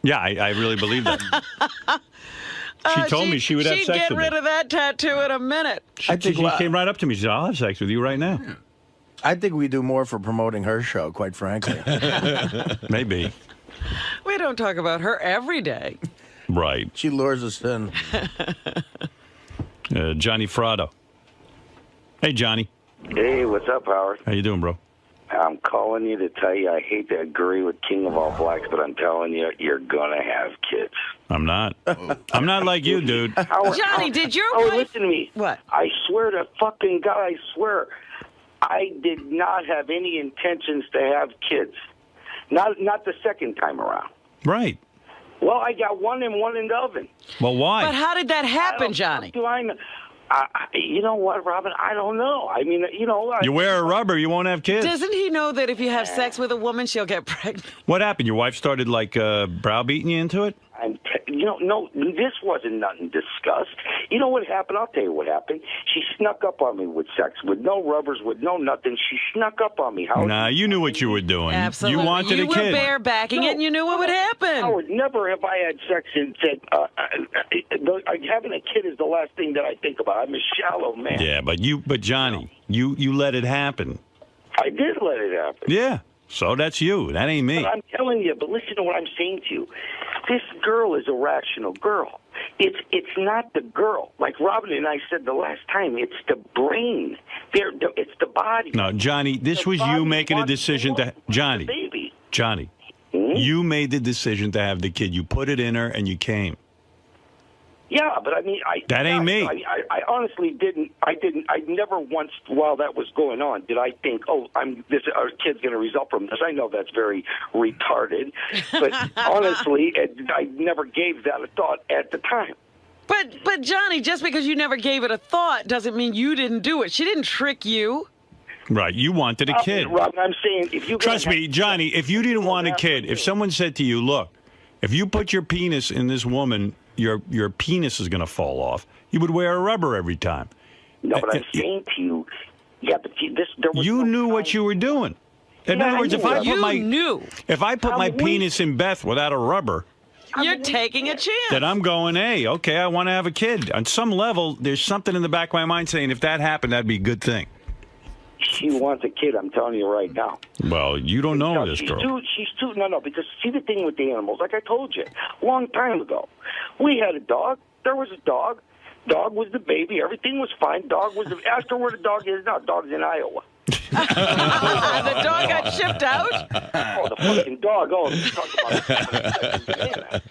Yeah, I really believe that. She told me she would have sex with me. She'd get rid of that tattoo in a minute. She came right up to me. She said, I'll have sex with you right now. I think we do more for promoting her show, quite frankly. Maybe. We don't talk about her every day. Right. She lures us in. Johnny Frado. Hey, Johnny. Hey, what's up, Howard? How you doing, bro? I'm calling you to tell you I hate to agree with King of All Blacks, but I'm telling you, you're going to have kids. I'm not. I'm not like you, dude. Johnny, did your wife... wife... listen to me. What? I swear to fucking God, I swear, I did not have any intentions to have kids. Not the second time around. Right. Well, I got one and one in the oven. Well, why? But how did that happen, Johnny? You know what, Robin? I don't know. I mean, you know... You wear a rubber, you won't have kids. Doesn't he know that if you have sex with a woman, she'll get pregnant? What happened? Your wife started, like, browbeating you into it? No, this wasn't nothing discussed. You know what happened? I'll tell you what happened. She snuck up on me with sex, with no rubbers, with no nothing. She snuck up on me. Howard. Nah, you knew what you were doing. Absolutely. You wanted a kid. You were barebacking it, and you knew what would happen. Howard, never have I had sex and said, having a kid is the last thing that I think about. I'm a shallow man. Yeah, but Johnny, you let it happen. I did let it happen. Yeah. So that's you. That ain't me. But I'm telling you, but listen to what I'm saying to you. This girl is a rational girl. It's not the girl. Like Robin and I said the last time, it's the brain. It's the body. No, Johnny, this was you making a decision to... Johnny, you made the decision to have the kid. You put it in her and you came. Yeah, but I mean, that ain't me. I honestly didn't. I never once, while that was going on, did I think, oh, our kid's going to result from this. I know that's very retarded, but honestly, I never gave that a thought at the time. But Johnny, just because you never gave it a thought doesn't mean you didn't do it. She didn't trick you. Right, you wanted a kid. Rob, I'm saying, if you trust me, Johnny, if you didn't want a kid, if someone said to you, look, if you put your penis in this woman, your penis is going to fall off, you would wear a rubber every time. No, but I'm saying to you, yeah, but there was you knew what you were doing. In other words, if I put my penis in Beth without a rubber, you're taking a chance. Then I'm going, hey, okay, I want to have a kid. On some level, there's something in the back of my mind saying if that happened, that'd be a good thing. She wants a kid, I'm telling you right now. Well, you don't know this girl. She's too, because see the thing with the animals, like I told you, a long time ago, we had a dog, there was a dog, dog was the baby, everything was fine, dog was ask her where the dog is now, dog's in Iowa. The dog got shipped out? Oh, the fucking dog, talk about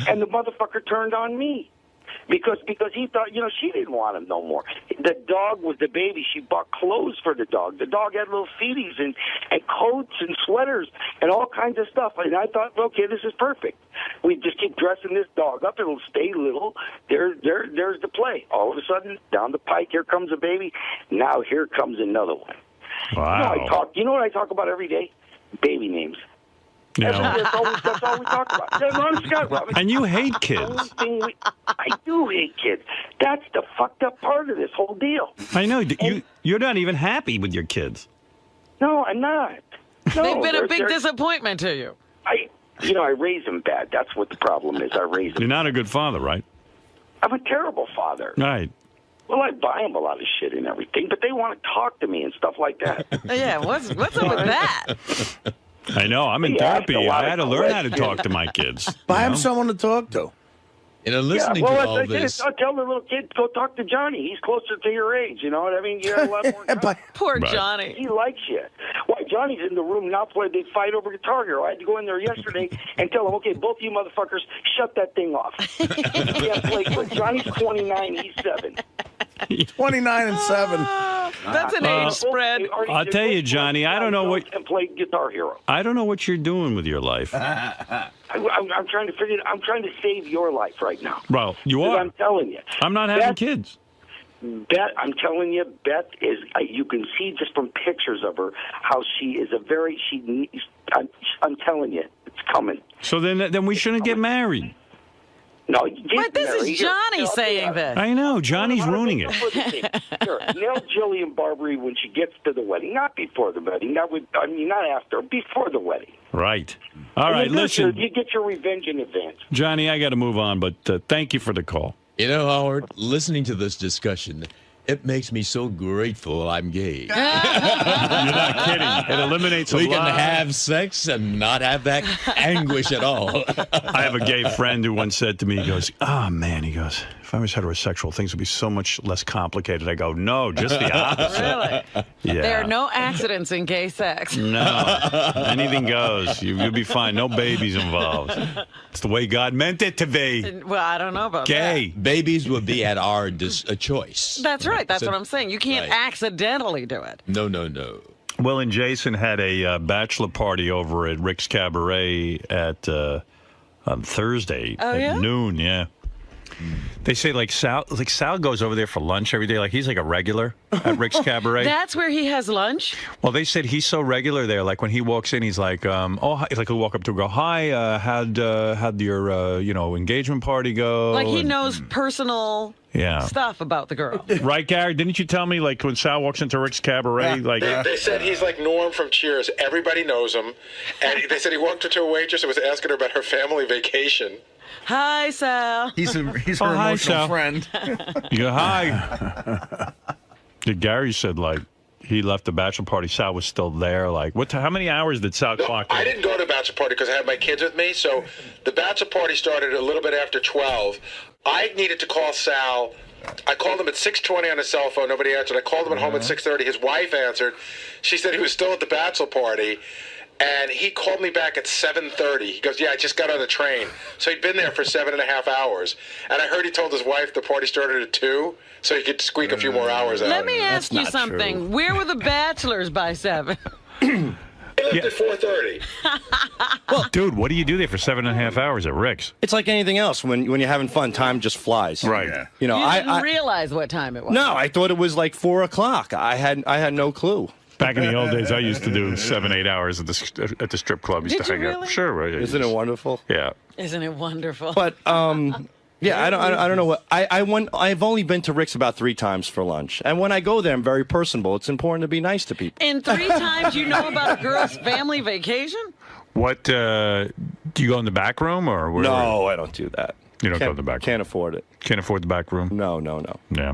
and the motherfucker turned on me. Because he thought, she didn't want him no more. The dog was the baby. She bought clothes for the dog. The dog had little feeties and coats and sweaters and all kinds of stuff. And I thought, okay, this is perfect. We just keep dressing this dog up. It'll stay little. There's the play. All of a sudden, down the pike, here comes a baby. Now here comes another one. Wow. You know what I talk about every day? Baby names. No. That's all we talk about. And you hate kids. I do hate kids. That's the fucked up part of this whole deal. I know. You're not even happy with your kids. No, I'm not. No, they've been a big disappointment to you. I raise them bad. That's what the problem is. I raise them. You're not a good father, right? I'm a terrible father. Right. Well, I buy them a lot of shit and everything, but they want to talk to me and stuff like that. Yeah, what's up with that? I know. I'm in therapy. I had to learn how to talk to my kids. Buy him someone to talk to. Listening to all this. I'll tell the little kid, go talk to Johnny. He's closer to your age. You know what I mean? You have a lot more. Poor Johnny. He likes you. Why, Johnny's in the room now playing. They fight over Guitar Hero. I had to go in there yesterday and tell him, okay, both you motherfuckers, shut that thing off. Johnny's 29. He's 7. 29 and 7. That's an age spread. I'll tell you, Johnny, I don't know what... And play Guitar Hero. I don't know what you're doing with your life. I'm trying to figure it. I'm trying to save your life right now. Well, you are. I'm telling you. I'm not having kids. Beth, I'm telling you, Beth is. You can see just from pictures of her how she is a very. I'm telling you, it's coming. So then we shouldn't get married. No, But this is Johnny saying this. I know. Johnny's ruining it. Sure. Nail Jillian Barberie when she gets to the wedding, not before the wedding. Not after, before the wedding. Right. All right, listen. You get your revenge in advance. Johnny, I got to move on, but thank you for the call. You know, Howard, listening to this discussion, it makes me so grateful I'm gay. You're not kidding. It eliminates a lot. We can have sex and not have that anguish at all. I have a gay friend who once said to me, he goes, "Oh, man," he goes, "if I was heterosexual, things would be so much less complicated." I go, "No, just the opposite." Really? Yeah. There are no accidents in gay sex. No. Anything goes. You'll be fine. No babies involved. It's the way God meant it to be. Well, I don't know about Gay. Babies would be at our choice. that. That's right. That's So- what I'm saying. You can't Right. accidentally do it. No, no, no. Will and Jason had a bachelor party over at Rick's Cabaret at on Thursday at noon. Yeah. They say Sal goes over there for lunch every day. Like he's like a regular at Rick's Cabaret. That's where he has lunch? Well, they said he's so regular there. Like when he walks in, he's like, "Oh, hi." Like he'll walk up to her, go, "Hi, how'd your engagement party go?" Like he knows personal stuff about the girl. Right, Gary? Didn't you tell me like when Sal walks into Rick's Cabaret, like They said he's like Norm from Cheers. Everybody knows him, and they said he walked up to a waitress and was asking her about her family vacation. Hi, Sal. He's her hi, emotional Sal. friend. You go, "Hi." Gary said like he left the bachelor party. Sal was still there. Like how many hours did Sal clock in? I didn't go to the bachelor party because I had my kids with me. So the bachelor party started a little bit after 12. I needed to call Sal. I called him at 6:20 on his cell phone. Nobody answered. I called him at home at 6:30. His wife answered. She said he was still at the bachelor party. And he called me back at 7:30. He goes, "Yeah, I just got on the train." So he'd been there for 7.5 hours. And I heard he told his wife the party started at 2, so he could squeak a few more hours out. Let me ask you something. Where were the bachelors by 7? He left at 4:30. Well, dude, what do you do there for 7.5 hours at Rick's? It's like anything else. When you're having fun, time just flies. Right. Yeah. You know, You didn't realize what time it was. No, I thought it was like 4 o'clock. I had no clue. Back in the old days, I used to do 7-8 hours at the strip club. Used Did to you hang out. really? Sure, right. Isn't it wonderful? Yeah. Isn't it wonderful? But yeah, I don't know what I've only been to Rick's about 3 times for lunch, and when I go there, I'm very personable. It's important to be nice to people. And 3 times you know about a girl's family vacation? What do you go in the back room or where? No, I don't do that. You don't go in the back room. Can't afford it. Can't afford the back room. No. Yeah.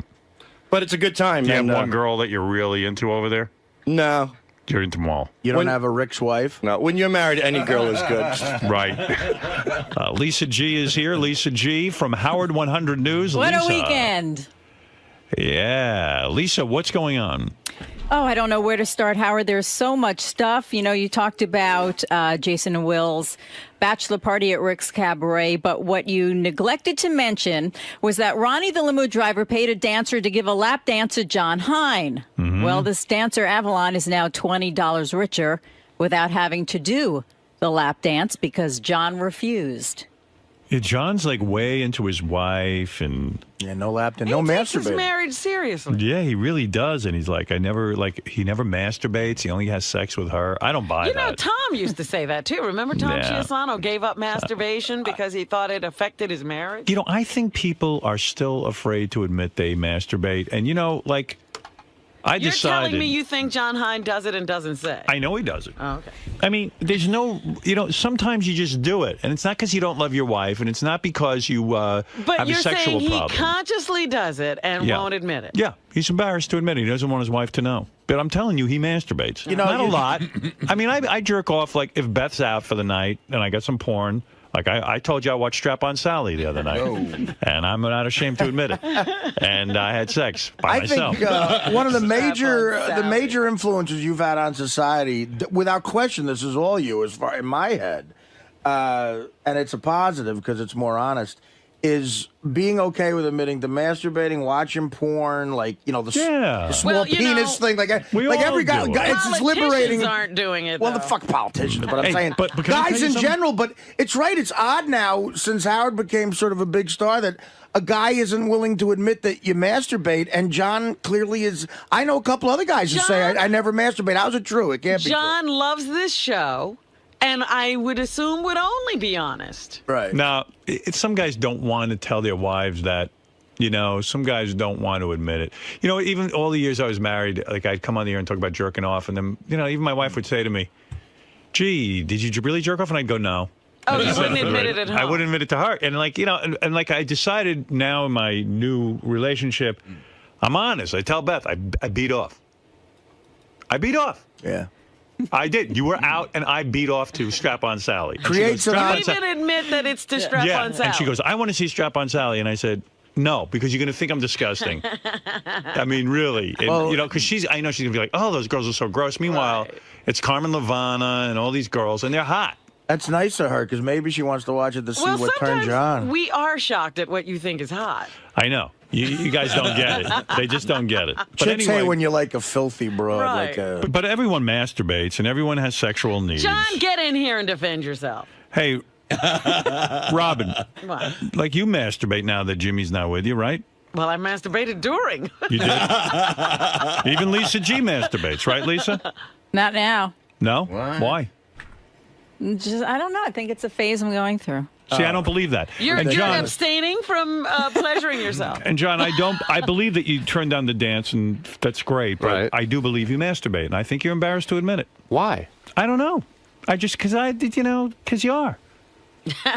But it's a good time. Do you and, have one girl that you're really into over there? No. You're into them all. You don't have a Rick's wife? No. When you're married, any girl is good. Right. Lisa G is here. Lisa G from Howard 100 News. What Lisa. a weekend. Yeah. Lisa, what's going on? Oh, I don't know where to start, Howard. There's so much stuff. You know, you talked about Jason and Will's bachelor party at Rick's Cabaret, but what you neglected to mention was that Ronnie the limo driver paid a dancer to give a lap dance to John Hine. Mm-hmm. Well, this dancer, Avalon, is now $20 richer without having to do the lap dance because John refused. Yeah, John's like way into his wife and no lap dance, no He takes his masturbating. marriage seriously. yeah, he really does. And he's like, he never masturbates. He only has sex with her. I don't buy You know, that. Tom used to say that too. Remember Tom Yeah. Chiasano gave up masturbation because he thought it affected his marriage? You know, I think people are still afraid to admit they masturbate. And, you know, like, You're decided. telling me you think John Hine does it and doesn't say? I know he does it. Oh, okay. I mean, there's no, sometimes you just do it. And it's not because you don't love your wife, and it's not because you But have a you're sexual saying he problem. consciously does it and Yeah. won't admit it. Yeah, he's embarrassed to admit it. He doesn't want his wife to know. But I'm telling you, he masturbates. You know, not a lot. I mean, I jerk off, like, if Beth's out for the night and I got some porn. Like, I told you I watched Strap on Sally the other night. And I'm not ashamed to admit it. And I had sex by myself. I think one of the major influences you've had on society, without question, this is all you, as far in my head, and it's a positive because it's more honest, is being okay with admitting to masturbating, watching porn, like, the small penis thing. Like every guy, it's just liberating. Politicians aren't doing it, Well, the though. fuck politicians, but I'm Hey, saying but can I tell guys you in something? general. But it's right. It's odd now since Howard became sort of a big star that a guy isn't willing to admit that you masturbate, and John clearly is. I know a couple other guys who say I never masturbate. How's it true? It can't be. John loves this show And I would assume would only be honest. Right. Now, some guys don't want to tell their wives that. You know, some guys don't want to admit it. You know, even all the years I was married, like I'd come on the air and talk about jerking off, and then, you know, even my wife would say to me, "Gee, did you really jerk off?" And I'd go, "No." Oh, you wouldn't admit it at home. I wouldn't admit it to her. And like, you know, and like I decided now in my new relationship, I'm honest. I tell Beth, I beat off. I beat off. Yeah. I did. You were out, and I beat off to Strap-on Sally. Creates an even admit that it's to Strap-on Sally. And she goes, "I want to see Strap-on Sally." And I said, "No, because you're going to think I'm disgusting." I mean, really. And, Well- you know, because I know she's going to be like, "Oh, those girls are so gross." Meanwhile, it's Carmen Levana and all these girls, and they're hot. That's nice of her, because maybe she wants to watch it to see Well, what turns you on. sometimes we are shocked at what you think is hot. I know. You guys don't get it. They just don't get it. But Chicks hate anyway, when you like a filthy broad. Right. Like a... but everyone masturbates, and everyone has sexual needs. John, get in here and defend yourself. Hey, Robin, What? like you masturbate now that Jimmy's not with you, right? Well, I masturbated during. You did? Even Lisa G masturbates, right, Lisa? Not now. No? Why? Just, I don't know. I think it's a phase I'm going through. See, I don't believe that. You're and John, abstaining from pleasuring yourself. and John, I believe that you turned down the dance, and that's great. But I do believe you masturbate, and I think you're embarrassed to admit it. Why? I don't know. Because you are.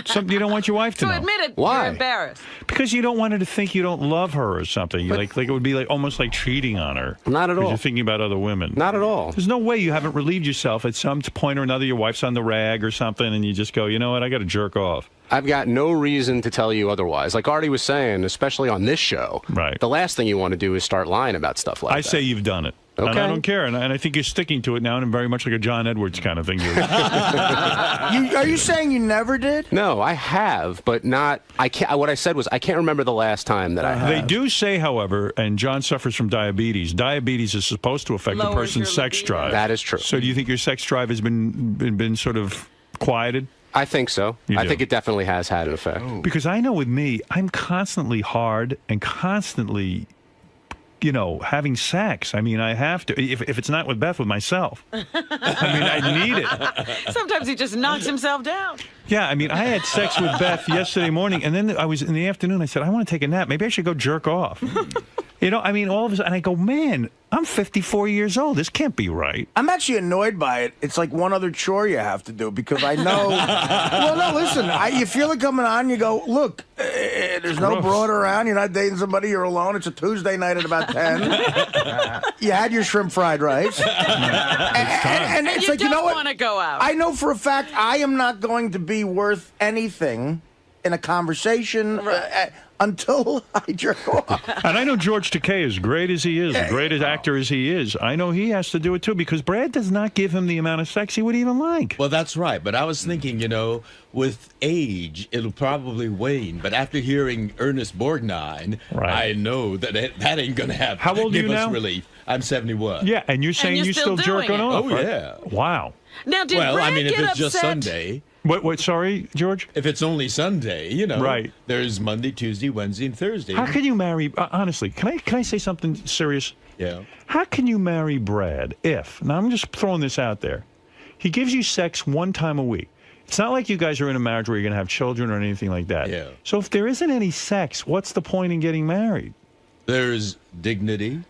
Something you don't want your wife to know. admit it, Why? you're embarrassed. Because you don't want her to think you don't love her or something. Like it would be like almost like cheating on her. Not at all. You're thinking about other women. Not at all. There's no way you haven't relieved yourself at some point or another. Your wife's on the rag or something, and you just go, you know what? I got to jerk off. I've got no reason to tell you otherwise. Like Artie was saying, especially on this show, right? The last thing you want to do is start lying about stuff like that. I say you've done it. Okay. And I don't care. And I think you're sticking to it now, and very much like a John Edwards kind of thing. Are you saying you never did? No, I have, but not. I can't. What I said was I can't remember the last time that I have. They do say, however, and John suffers from diabetes. Diabetes is supposed to affect a person's sex drive. That is true. So do you think your sex drive has been sort of quieted? I think so. I think it definitely has had an effect. Because I know with me, I'm constantly hard and constantly, you know, having sex. I mean, I have to. If it's not with Beth, with myself. I mean, I need it. Sometimes he just knocks himself down. Yeah, I mean, I had sex with Beth yesterday morning, and then I was in the afternoon. I said, I want to take a nap. Maybe I should go jerk off. You know, I mean, all of a sudden, I go, man, I'm 54 years old. This can't be right. I'm actually annoyed by it. It's like one other chore you have to do because I know. Well, no, listen. You feel it coming on. You go, look, there's no broad around. You're not dating somebody. You're alone. It's a Tuesday night at about 10. You had your shrimp fried rice. And it's you like, you know don't what? want to go out. I know for a fact I am not going to be worth anything in a conversation until I jerk off. And I know George Takei, as great as he is, the greatest actor as he is, I know he has to do it too because Brad does not give him the amount of sex he would even like. Well, that's right. But I was thinking, you know, with age, it'll probably wane. But after hearing Ernest Borgnine, I know that that ain't going to happen. How old are you Give us now? relief. I'm 71. Yeah, and you're saying you're still jerking off. Oh, right? yeah. Wow. Now, did well, Brad I mean, if get it's just upset? Sunday. What, sorry, George? If it's only Sunday, you know. Right. There's Monday, Tuesday, Wednesday, and Thursday. How can you marry, honestly, can I say something serious? Yeah. How can you marry Brad if, now I'm just throwing this out there, he gives you sex one time a week. It's not like you guys are in a marriage where you're going to have children or anything like that. Yeah. So if there isn't any sex, what's the point in getting married? There's dignity.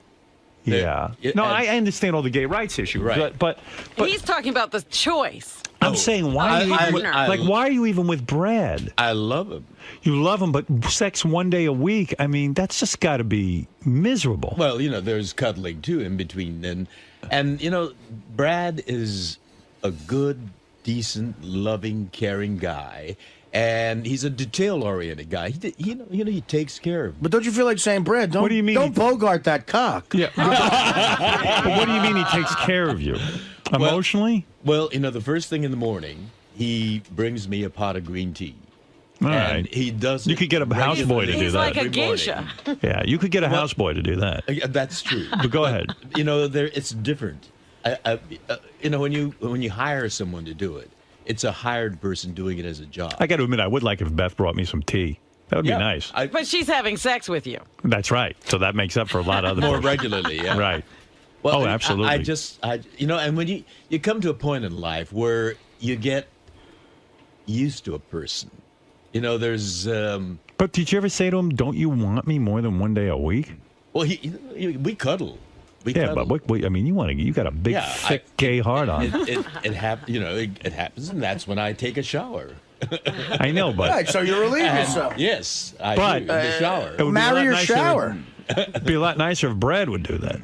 Yeah. No, I understand all the gay rights issue. Right. But He's talking about the choice. I'm saying, why are you even with Brad? I love him. You love him, but sex one day a week, I mean, that's just got to be miserable. Well, you know, there's cuddling, too, in between. And you know, Brad is a good, decent, loving, caring guy. And he's a detail-oriented guy. He takes care of. But don't you feel like saying, Brad, don't, What do you mean don't bogart that cock. Yeah. But what do you mean he takes care of you? Emotionally? Well, you know, the first thing in the morning, he brings me a pot of green tea. All And right. he does. You could get a houseboy to do He's that. like a every morning. geisha. Yeah, you could get a houseboy to do that. That's true. But go ahead. You know, it's different. You know, when you hire someone to do it, it's a hired person doing it as a job. I got to admit, I would like if Beth brought me some tea. That would be nice. But she's having sex with you. That's right. So that makes up for a lot of other More bullshit. regularly, yeah. Right. Well, Oh, absolutely. You know, and when you come to a point in life where you get used to a person. You know, there's. But did you ever say to him, "Don't you want me more than one day a week"? Well, we cuddle. But I mean, you got a big, thick, gay heart on. It happens, and that's when I take a shower. I know, but right, so you relieve yourself. Yes, I do in the shower. Marry your shower. It'd be a lot nicer if Brad would do that.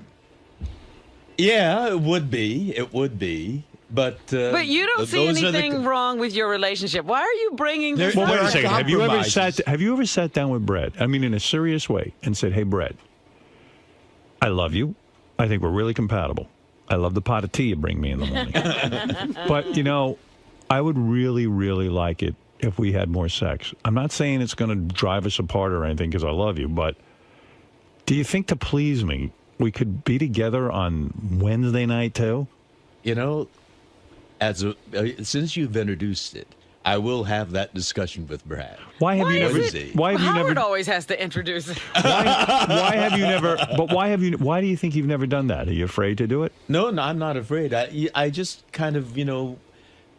Yeah, it would be. It would be. But you don't see anything wrong with your relationship. Why are you bringing this Well, up? wait a second. Have you ever sat down with Brad? I mean, in a serious way, and said, "Hey, Brad, I love you. I think we're really compatible. I love the pot of tea you bring me in the morning. But, you know, I would really, really like it if we had more sex. I'm not saying it's going to drive us apart or anything because I love you, but do you think to please me, we could be together on Wednesday night too?" You know, since you've introduced it, I will have that discussion with Brad. Why have you never? Why have you Howard never? always has to introduce it. Why have you never? But why have you? Why do you think you've never done that? Are you afraid to do it? No, I'm not afraid. I just kind of, you know,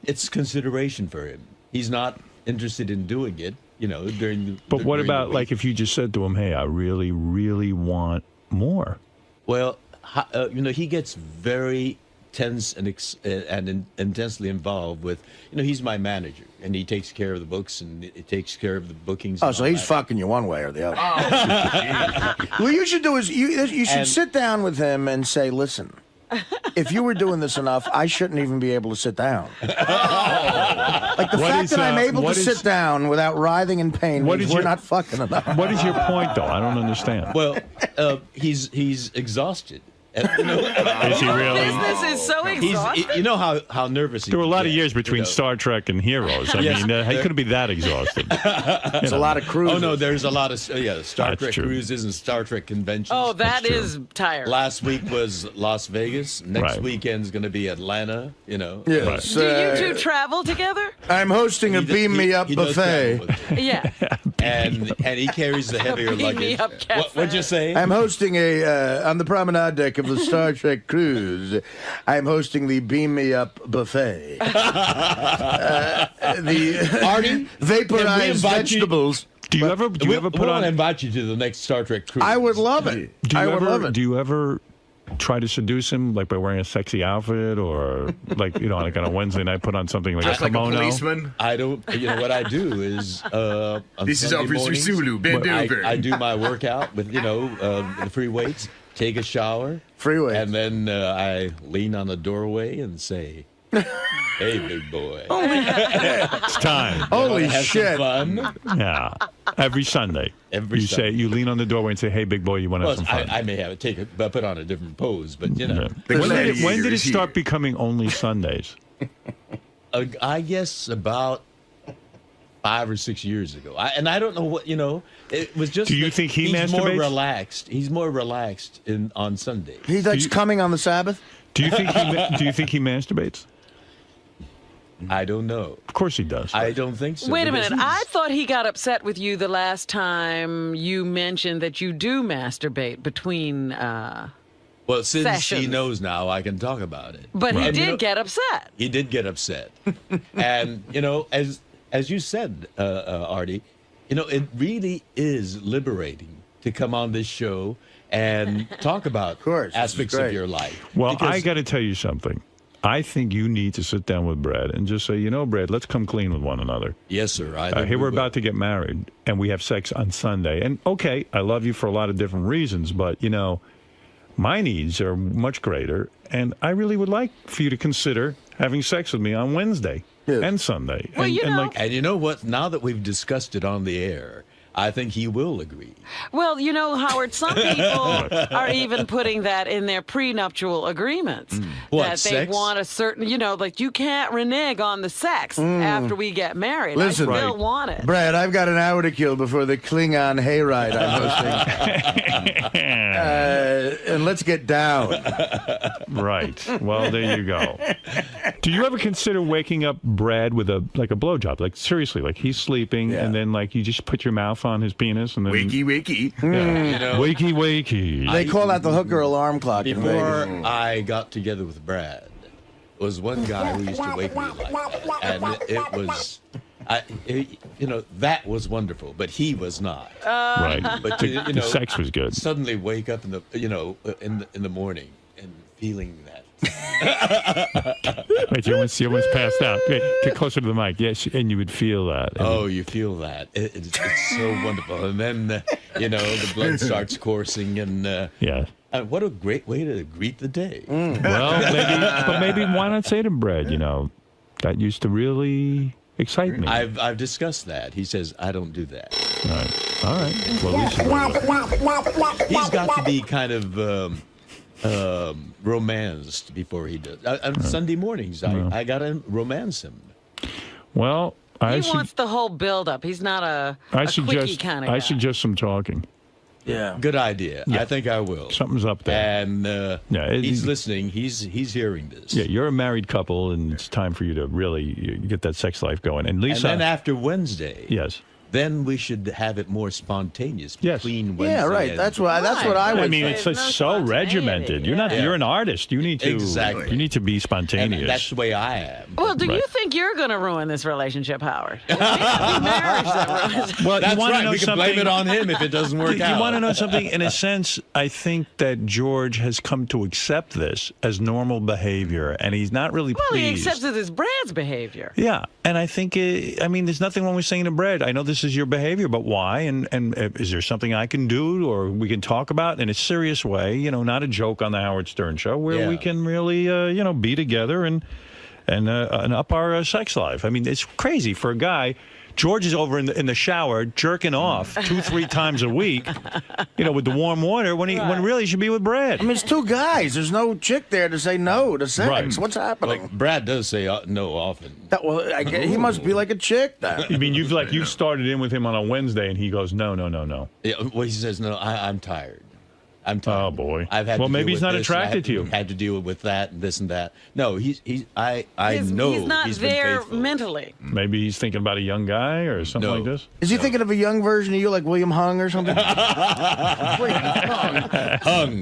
it's consideration for him. He's not interested in doing it, you know, during the. But what about like if you just said to him, "Hey, I really, really want more"? Well, you know, he gets very tense and intensely involved with, you know, he's my manager and he takes care of the books and he takes care of the bookings. Oh, so he's fucking you one way or the other. What you should do is you should sit down with him and say, "Listen, if you were doing this enough, I shouldn't even be able to sit down." Like the fact that I'm able to sit down without writhing in pain means we're not fucking enough. What is your point, though? I don't understand. Well, he's exhausted. Is he really? Business is so exhausting. You know how nervous he is. There were a lot of years between Star Trek and Heroes. I mean, he couldn't be that exhausted. It's a lot of cruises. Oh, no, there's a lot of Star Trek cruises and Star Trek conventions. Oh, that is tiring. Last week was Las Vegas. Next weekend's going to be Atlanta, you know. Yes. Do you two travel together? I'm hosting a Beam Me Up buffet. Yeah. And he carries the heavier Beam luggage. Me Up cafe. What'd you say? I'm hosting on the promenade deck of the Star Trek cruise. I'm hosting the Beam Me Up buffet. The Artie, vaporized vegetables. Do you ever put on? I want to invite you to the next Star Trek cruise. I would love it. Do you ever try to seduce him, like by wearing a sexy outfit, or like, you know, like on a Wednesday night, put on something like just a kimono? like a policeman? I don't. You know what I do is on this is Sunday Officer mornings, Sulu. Bend over. I do my workout with the free weights. Take a shower. Free weights. And then I lean on the doorway and say, "Hey, big boy." It's time. Holy have shit. some fun? Yeah. Every Sunday. You lean on the doorway and say, "Hey, big boy, you want to have some fun?" I may have put on a different pose, but you know. When did it start becoming only Sundays? I guess about 5 or 6 years ago. I don't know what, you know, it was just. Do you think he's more masturbates? relaxed? He's more relaxed on Sundays. He likes coming on the Sabbath? Do you think he masturbates? I don't know. Of course he does. I don't think so. Wait a minute. I thought he got upset with you the last time you mentioned that you do masturbate between Well, since sessions. he knows now, I can talk about it. But he And, you did know, get upset. He did get upset. And, you know, as you said, Artie, you know, it really is liberating to come on this show and talk about aspects of your life. Well, Because- I got to tell you something. I think you need to sit down with Brad and just say, you know, Brad, let's come clean with one another. Yes, sir. I think here we we're will. about to get married, and we have sex on Sunday. And, okay, I love you for a lot of different reasons, but, you know, my needs are much greater, and I really would like for you to consider having sex with me on Wednesday and Sunday. Well, you know. And you know what? Now that we've discussed it on the air, I think he will agree. Well, you know, Howard, some people are even putting that in their prenuptial agreements. What, that they sex? want a certain, you know, like you can't renege on the sex after we get married. Listen, I still want it. Brad, I've got an hour to kill before the Klingon hayride I'm hosting. And let's get down. Right. Well, there you go. Do you ever consider waking up Brad with a blowjob? Like, seriously, like he's sleeping, and then like you just put your mouth on his penis and then wakey. Yeah. You know, wakey. They call that the hooker alarm clock. Before I got together with Brad, was one guy who used to wake me like that, and it was, that was wonderful, but he was not. Right. But The sex was good. Suddenly wake up in the morning and feeling that. Wait, you almost passed out. Wait, get closer to the mic. Yes, and you would feel that. Oh, you feel that. It's so wonderful. And then, the blood starts coursing, and what a great way to greet the day. Well, maybe why not say to Brad? That used to really excite me. I've discussed that. He says I don't do that. All right. Well, he's got to be kind of romanced before he does. On Sunday mornings, I gotta romance him. Well, he wants the whole build-up. He's not a quickie kind of guy. I suggest some talking. Yeah, good idea. Yeah. I think I will. Something's up there, and he's listening. He's hearing this. Yeah, you're a married couple, and it's time for you to really get that sex life going. And Lisa, and then after Wednesday, yes. Then we should have it more spontaneous between Wednesday. Yeah, right. That's what I would. I mean, it's so regimented. You're not. You're an artist. You need to. Exactly. You need to be spontaneous. And that's the way I am. Well, do you think you're going to ruin this relationship, Howard? Well, that's right. We can blame it on him if it doesn't work out. You want to know something? In a sense, I think that George has come to accept this as normal behavior, and he's not really pleased. Well, he accepts it as Brad's behavior. Yeah, and I think, there's nothing wrong with saying to Brad, I know this is your behavior, but why? And is there something I can do or we can talk about in a serious way, not a joke on the Howard Stern show, where we can really, be together and up our sex life. I mean, it's crazy for a guy. George is over in the shower jerking off 2-3 times a week, with the warm water when really he should be with Brad. I mean, it's two guys. There's no chick there to say no to sex. Right. What's happening? Well, Brad does say no often. He must be like a chick then. You mean you've started in with him on a Wednesday and he goes no. Yeah, well, he says no. I'm tired. I'm tired. Oh boy. I've had. Well, to maybe deal he's with not this, attracted to you. Had to deal with that and this and that. No, I know he's not been there faithful. mentally. Maybe he's thinking about a young guy or something like this. Is he thinking of a young version of you, like William Hung or something? Hung.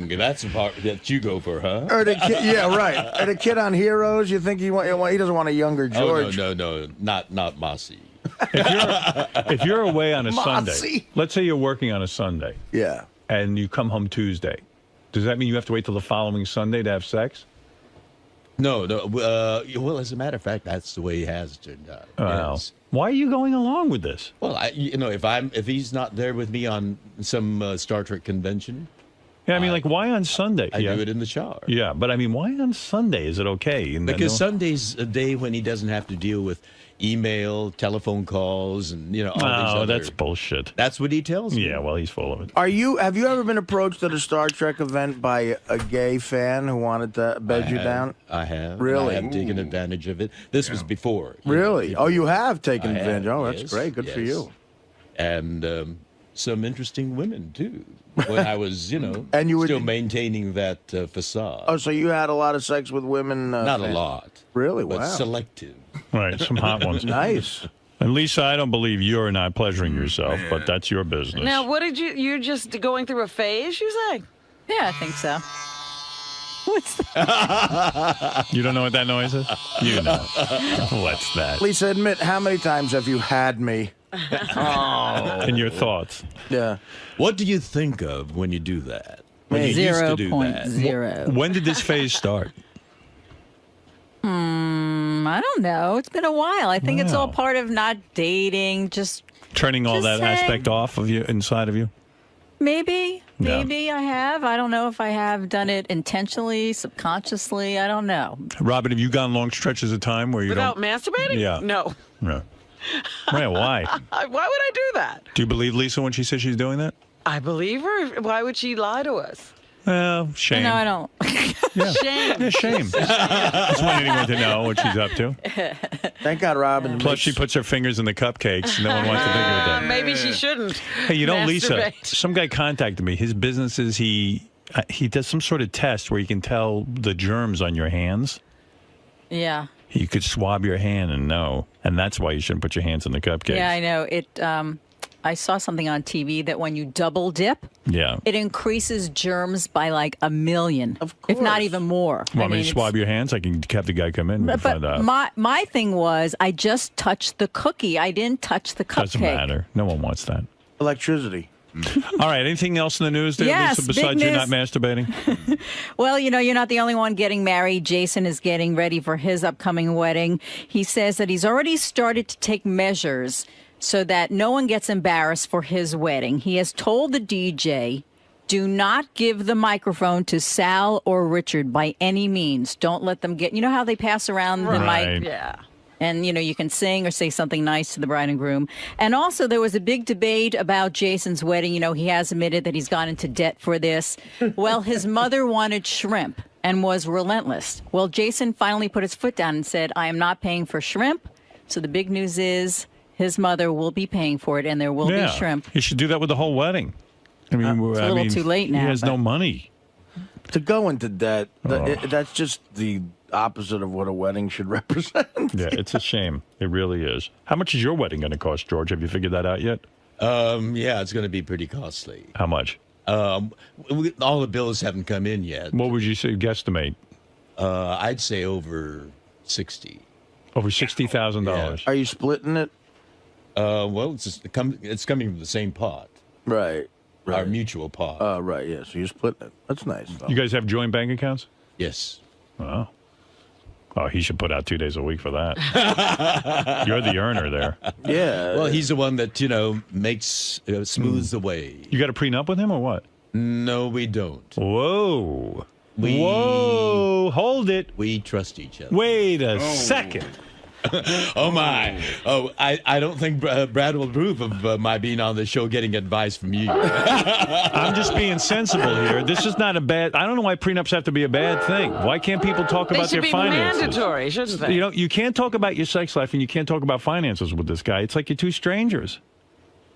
That's the part that you go for, huh? Or the kid, yeah, right. Or the kid on Heroes. You think he doesn't want a younger George? Oh no, not Mossy. If you're away on a Mossy. Sunday, let's say you're working on a Sunday. Yeah. And you come home Tuesday. Does that mean you have to wait till the following Sunday to have sex? No. Well, as a matter of fact, that's the way he has turned out. Wow. Yes. Why are you going along with this? Well, if he's not there with me on some Star Trek convention. Yeah, I mean, why on Sunday? I do it in the shower. Yeah, but I mean, why on Sunday? Is it okay? Because Sunday's a day when he doesn't have to deal with email, telephone calls, and all these other... that's bullshit. That's what he tells me. Yeah, well, he's full of it. Have you ever been approached at a Star Trek event by a gay fan who wanted to bed you down? I have. Really? I have taken advantage of it. This was before. Really? Oh, you have taken advantage. Oh, that's yes, great. Good for you. And some interesting women, too. When I was, and you were still maintaining that facade. Oh, so you had a lot of sex with women? Not a lot. Really? But Wow. selective. Right, some hot ones. Nice. And Lisa, I don't believe you're not pleasuring yourself, but that's your business. Now, what did you're just going through a phase, you say? Yeah, I think so. What's that? You don't know what that noise is? You know. What's that? Lisa, admit, how many times have you had me? And your thoughts? Yeah. What do you think of when you do that? When you used to do that? 0.0. When did this phase start? I don't know. It's been a while. I think it's all part of not dating, just turning all that aspect off of you, inside of you? Maybe I have. I don't know if I have done it intentionally, subconsciously. I don't know. Robin, have you gone long stretches of time where you Without masturbating? Yeah. No. Yeah. Right, why? Why would I do that? Do you believe Lisa when she says she's doing that? I believe her. Why would she lie to us? Well, shame. No, I don't. Yeah. Shame. Yeah, shame. Just want anyone to know what she's up to. Thank God, Robin. Plus, she puts her fingers in the cupcakes. No one wants to think of that. Maybe she shouldn't. Hey, Lisa, masturbate. some guy contacted me. His business is he does some sort of test where you can tell the germs on your hands. Yeah. You could swab your hand and know. And that's why you shouldn't put your hands in the cupcakes. Yeah, I know. I saw something on TV that when you double dip, Yeah. it increases germs by like 1 million, if not even more. Want me to it's- swab your hands? I can have the guy come in and find out. my thing was, I just touched the cookie. I didn't touch the cupcake. Doesn't matter. No one wants that. Electricity. All right. Anything else in the news there, Yes, Lisa, big besides you're not news. masturbating? Well, you're not the only one getting married. Jason is getting ready for his upcoming wedding. He says that he's already started to take measures so that no one gets embarrassed for his wedding. He has told the DJ, do not give the microphone to Sal or Richard by any means. Don't let them get, how they pass around the mic? Yeah. And, you can sing or say something nice to the bride and groom. And also, there was a big debate about Jason's wedding. He has admitted that he's gone into debt for this. Well, his mother wanted shrimp and was relentless. Well, Jason finally put his foot down and said, I am not paying for shrimp. So the big news is his mother will be paying for it, and there will be shrimp. He should do that with the whole wedding. I mean, it's a little too late now, He has but- no money. To go into debt, that's just the opposite of what a wedding should represent. Yeah, it's a shame. It really is. How much is your wedding going to cost, George? Have you figured that out yet? Yeah, it's going to be pretty costly. How much? All the bills haven't come in yet. What would you say, guesstimate? I'd say over 60. Over $60,000. Are you splitting it? Well, it's coming from the same pot. Right. Our mutual pot. Oh, right, yeah. So you're splitting it. That's nice. Though. You guys have joint bank accounts? Yes. Oh. Oh, he should put out 2 days a week for that. You're the earner there. Yeah. Well, he's the one that, makes, smooths the way. You got a prenup with him or what? No, we don't. Whoa. Whoa. Hold it. We trust each other. Wait a second. Oh, my. Oh, I don't think Brad will approve of my being on the show getting advice from you. I'm just being sensible here. This is not a bad... I don't know why prenups have to be a bad thing. Why can't people talk about their finances? They should be mandatory, shouldn't they? You can't talk about your sex life and you can't talk about finances with this guy. It's like you're two strangers.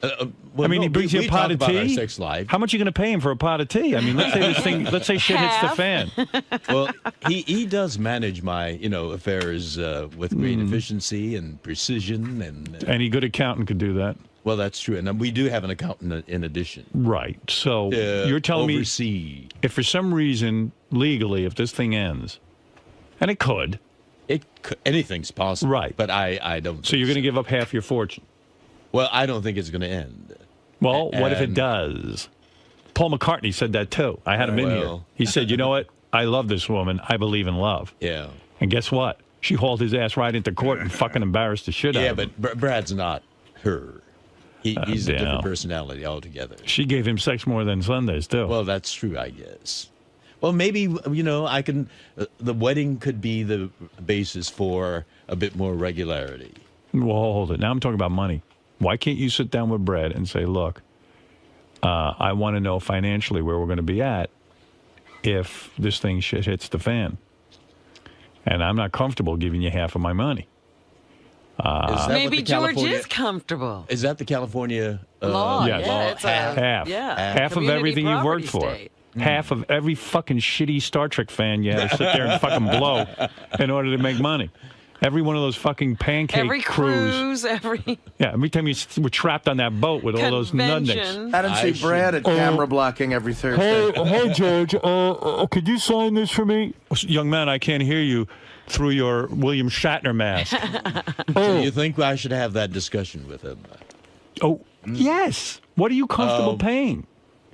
He brings you a pot of tea. Our sex life. How much are you going to pay him for a pot of tea? I mean, let's say shit hits the fan. Well, he does manage my, affairs with great efficiency and precision. And Any good accountant could do that. Well, that's true. And we do have an accountant in addition. Right. So you're telling me if for some reason, legally, if this thing ends, and it could. Anything's possible. Right. But I don't. So you're going to give up half your fortune? Well, I don't think it's going to end. Well, what if it does? Paul McCartney said that too. I had him in here. He said, you know what? I love this woman. I believe in love. Yeah. And guess what? She hauled his ass right into court and fucking embarrassed the shit out of him. Yeah, but Brad's not her. He's a different personality altogether. She gave him sex more than Sundays, too. Well, that's true, I guess. Well, maybe, I can... the wedding could be the basis for a bit more regularity. Well, hold it. Now I'm talking about money. Why can't you sit down with Brad and say, look, I want to know financially where we're going to be at if this thing shit hits the fan. And I'm not comfortable giving you half of my money. Maybe George is comfortable. Is that the California law? Yes. Yeah, it's half. Half of community everything you've worked property for. Half of every fucking shitty Star Trek fan you had to sit there and fucking blow in order to make money. Every one of those fucking pancake every cruise, every... Yeah, every time you were trapped on that boat with all those nudniks. I didn't see Brad at camera blocking every Thursday. Hey, George, could you sign this for me? Young man, I can't hear you through your William Shatner mask. So you think I should have that discussion with him? Oh, yes. What are you comfortable paying?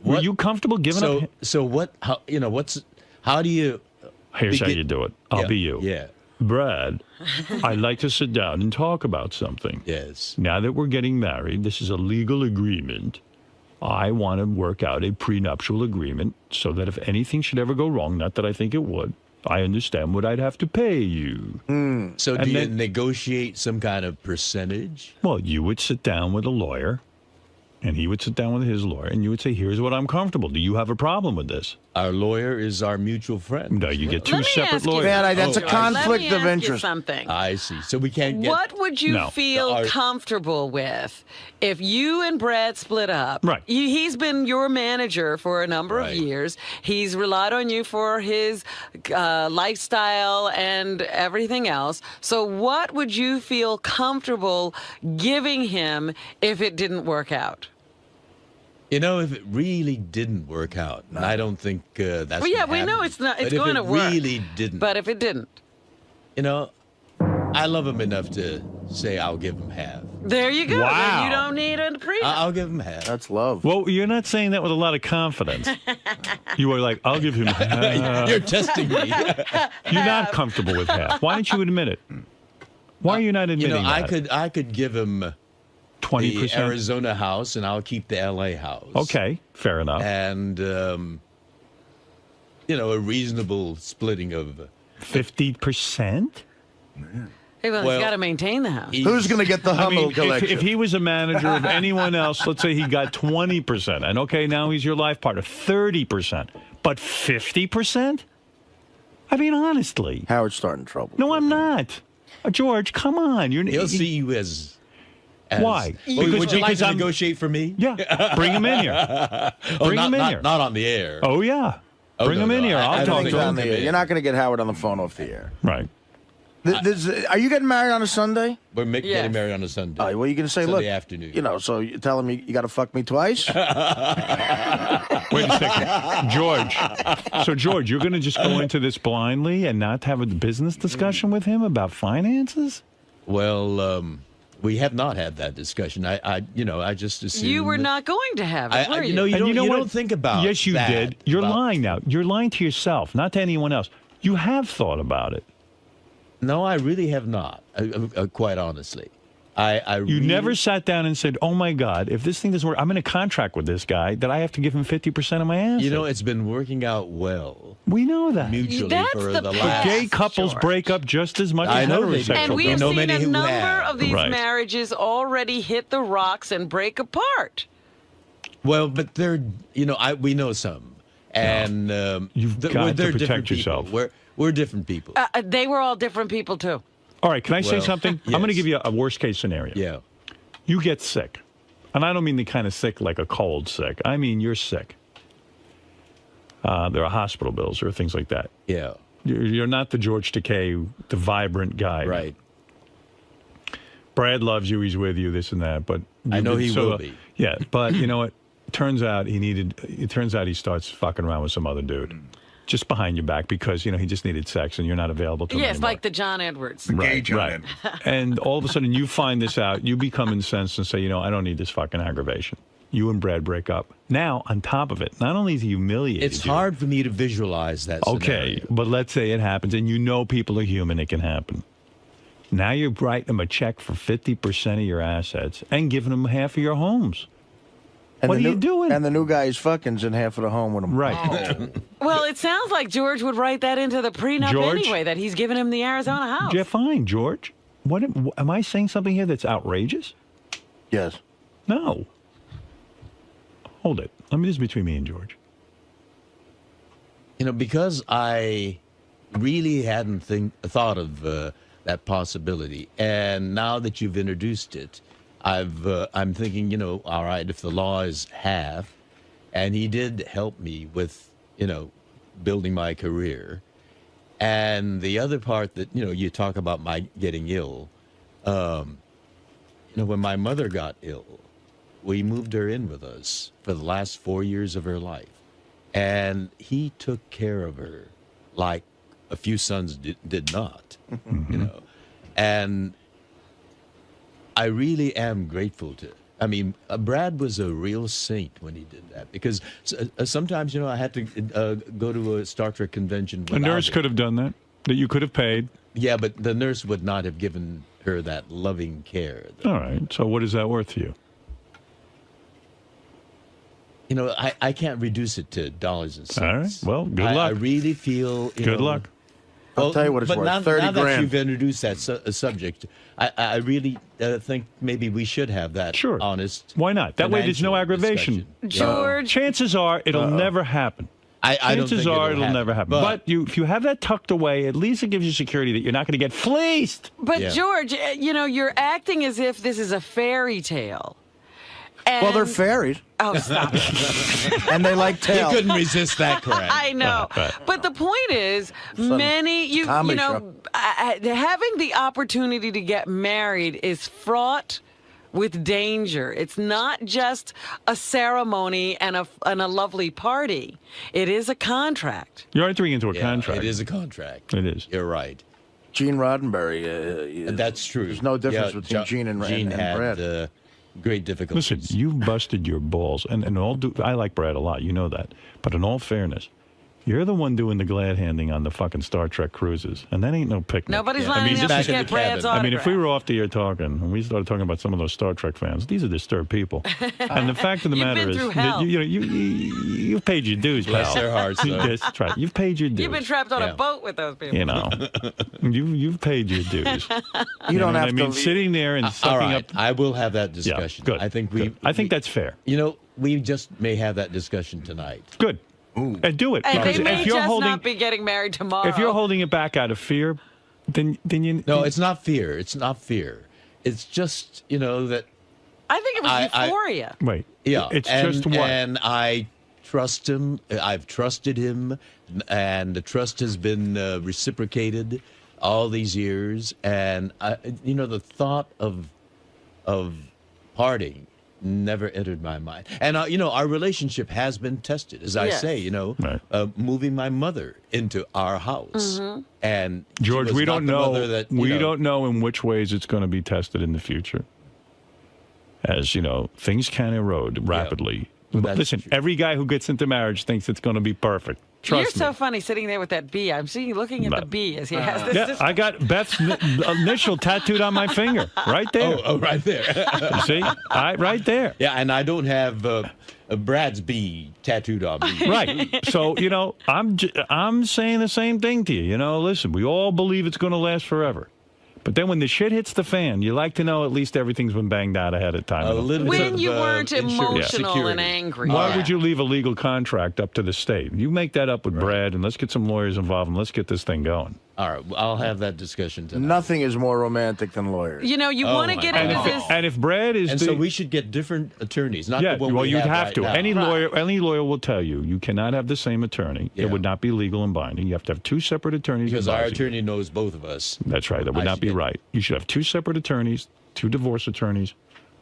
Were you comfortable giving up? So what, how do you... Here's how you do it. I'll be you. Yeah. Brad, I'd like to sit down and talk about something. Yes. Now that we're getting married, this is a legal agreement. I want to work out a prenuptial agreement so that if anything should ever go wrong, not that I think it would, I understand what I'd have to pay you. So do you negotiate some kind of percentage? Well, you would sit down with a lawyer, and he would sit down with his lawyer, and you would say, here's what I'm comfortable. Do you have a problem with this? our lawyer is our mutual friend. No, you get Let two me separate ask you- lawyers. Man, that's a Let conflict me of ask you interest. something. I see. So we can't get. What would you No. feel comfortable with if you and Brad split up? Right. He's been your manager for a number of years. He's relied on you for his lifestyle and everything else. So what would you feel comfortable giving him if it didn't work out? You know, if it really didn't work out, and I don't think that's. Well, yeah, what we know happened, it's not. It's but going to if it work. really didn't. But if it didn't, you know, I love him enough to say I'll give him half. there you go. Wow. Then you don't need a prenup. I'll give him half. That's love. Well, you're not saying that with a lot of confidence. You were like, I'll give him half. You're testing me. You're not comfortable with half. Why don't you admit it? Why are you not admitting that? I could give him 20%? the Arizona house, and I'll keep the LA house. Okay, fair enough. And a reasonable splitting of 50%. Hey, well, Well, he's got to maintain the house. Who's going to get the I Hummel mean, collection? if he was a manager of anyone else, let's say he got 20%, and okay, now he's your life partner, 30%, but 50%? I mean, honestly. Howard's starting trouble. No, I'm not. George, come on. he'll see you as why? Would you like to I'm- negotiate for me? Yeah, bring him in here. Bring him in here. Not on the air. Oh, yeah. Oh, Bring no, him in no, here. I I'll don't talk think to on him. the air. You're not going to get Howard on the phone off the air. Right. Are you getting married on a Sunday? We're getting married on a Sunday. Oh, well, you can say, Sunday look, afternoon. so you tell him you got to fuck me twice? Wait a second. George. So, George, you're going to just go into this blindly and not have a business discussion with him about finances? Well, we have not had that discussion. I just assumed You were not going to have it, were you? You what? don't think about Yes, you that, did. You're about- lying now. You're lying to yourself, not to anyone else. You have thought about it. No, I really have not, quite honestly. I You really, never sat down and said, oh, my God, if this thing doesn't work, I'm in a contract with this guy that I have to give him 50% of my assets. You know, it's been working out well. We know that. Mutually That's for the the past, last. But gay couples George. break up just as much I as know they do. heterosexual And we've We know seen many a who number have. of these Right. marriages already hit the rocks and break apart. Well, but they're, we know some. And You've got to they're protect different yourself. people. We're different people. They were all different people, too. All right, can I say Well, something? I'm going to give you a worst-case scenario. Yeah. You get sick. And I don't mean the kind of sick like a cold sick. I mean you're sick. There are hospital bills or things like that. Yeah. You're not the George Takei, the vibrant guy. Right. Brad loves you. He's with you, this and that. But I know he will be. Yeah, but you know what? Turns out he starts fucking around with some other dude. Just behind your back because, he just needed sex and you're not available to him Yes, anymore. like the John Edwards. Right. And all of a sudden you find this out, you become incensed and say, I don't need this fucking aggravation. You and Brad break up. Now, on top of it, not only is he humiliated It's you, hard for me to visualize that okay, scenario. but let's say it happens and people are human, it can happen. Now you're writing him a check for 50% of your assets and giving him half of your homes. And What the are you doing? And the new guy is fucking's in half of the home with him. Right. Well, it sounds like George would write that into the prenup George? anyway, that he's giving him the Arizona house. Yeah, fine, George. What am I saying something here that's outrageous? Yes. No. Hold it. This is between me and George. Because I really hadn't thought of that possibility, and now that you've introduced it, I'm thinking, all right, if the law is half, and he did help me with, building my career, and the other part that, you talk about my getting ill, when my mother got ill, we moved her in with us for the last 4 years of her life, and he took care of her like a few sons did not, and I really am grateful to. Brad was a real saint when he did that because sometimes, I had to go to a Star Trek convention. A nurse could have done that you could have paid. Yeah, but the nurse would not have given her that loving care. All right. So what is that worth to you? I can't reduce it to dollars and cents. All right. Well, good luck. I really feel. Good luck. I'll tell you what it's but worth. Now, 30 now that grand. you've introduced that subject, I really think maybe we should have that honest. Why not? That way there's no financial aggravation. discussion. George. Chances are it'll never happen. I don't chances think are it'll it'll never happen. But if you have that tucked away, at least it gives you security that you're not going to get fleeced. But George, you're acting as if this is a fairy tale. Well, they're fairies. Oh, stop it. And they like tail. He couldn't resist that crap. I know. But the point is, having the opportunity to get married is fraught with danger. It's not just a ceremony and a lovely party. It is a contract. You're entering into a contract. It is a contract. It is. You're right. Gene Roddenberry. That's true. There's no difference between Gene and Brad. Great difficulties. Listen, you've busted your balls, and I like Brad a lot. You know that. But in all fairness, you're the one doing the glad handing on the fucking Star Trek cruises, and that ain't no picnic. Nobody's lining up to get Brad's autograph. I mean, if we were off the air talking, and we started talking about some of those Star Trek fans, these are disturbed people. And the fact of the matter is, that, you've paid your dues, Bless pal. their hearts, though. That's right. You've paid your dues. You've been trapped on a boat with those people. You know, you've paid your dues. You don't have to. Sitting there and sucking all right, up. I will have that discussion. Yeah, good. I think that's fair. We just may have that discussion tonight. Good. And do it. And Because they may if you're just holding, not be getting married tomorrow. if you're holding it back out of fear, then you. No, it's not fear. It's not fear. It's just that. I think it was euphoria. Wait. Yeah. It's just what. And I trust him. I've trusted him, and the trust has been reciprocated all these years. And the thought of parting never entered my mind. And our relationship has been tested, as I say. Moving my mother into our house, and George, we don't know. That, we don't know in which ways it's going to be tested in the future. As things can erode rapidly. Listen, every guy who gets into marriage thinks it's going to be perfect. Trust You're me. so funny sitting there with that bee. I'm seeing you looking at the bee as he has this. Yeah, I got Beth's initial tattooed on my finger, right there. Oh, right there. You see, right there. Yeah, and I don't have Brad's bee tattooed on me. Right. So I'm saying the same thing to you. Listen, we all believe it's going to last forever. But then when the shit hits the fan, you like to know at least everything's been banged out ahead of time. When you weren't emotional and angry. Why would you leave a legal contract up to the state? You make that up with Brad, and let's get some lawyers involved, and let's get this thing going. All right, I'll have that discussion tonight. Nothing is more romantic than lawyers. You want to get into this. And if Brad is, so we should get different attorneys. Not the one well, we you'd have have to. Now. Any lawyer will tell you cannot have the same attorney. It would not be legal and binding. You have to have two separate attorneys. Because our attorney knows both of us. That's right. That would not be right. You should have two separate attorneys, two divorce attorneys,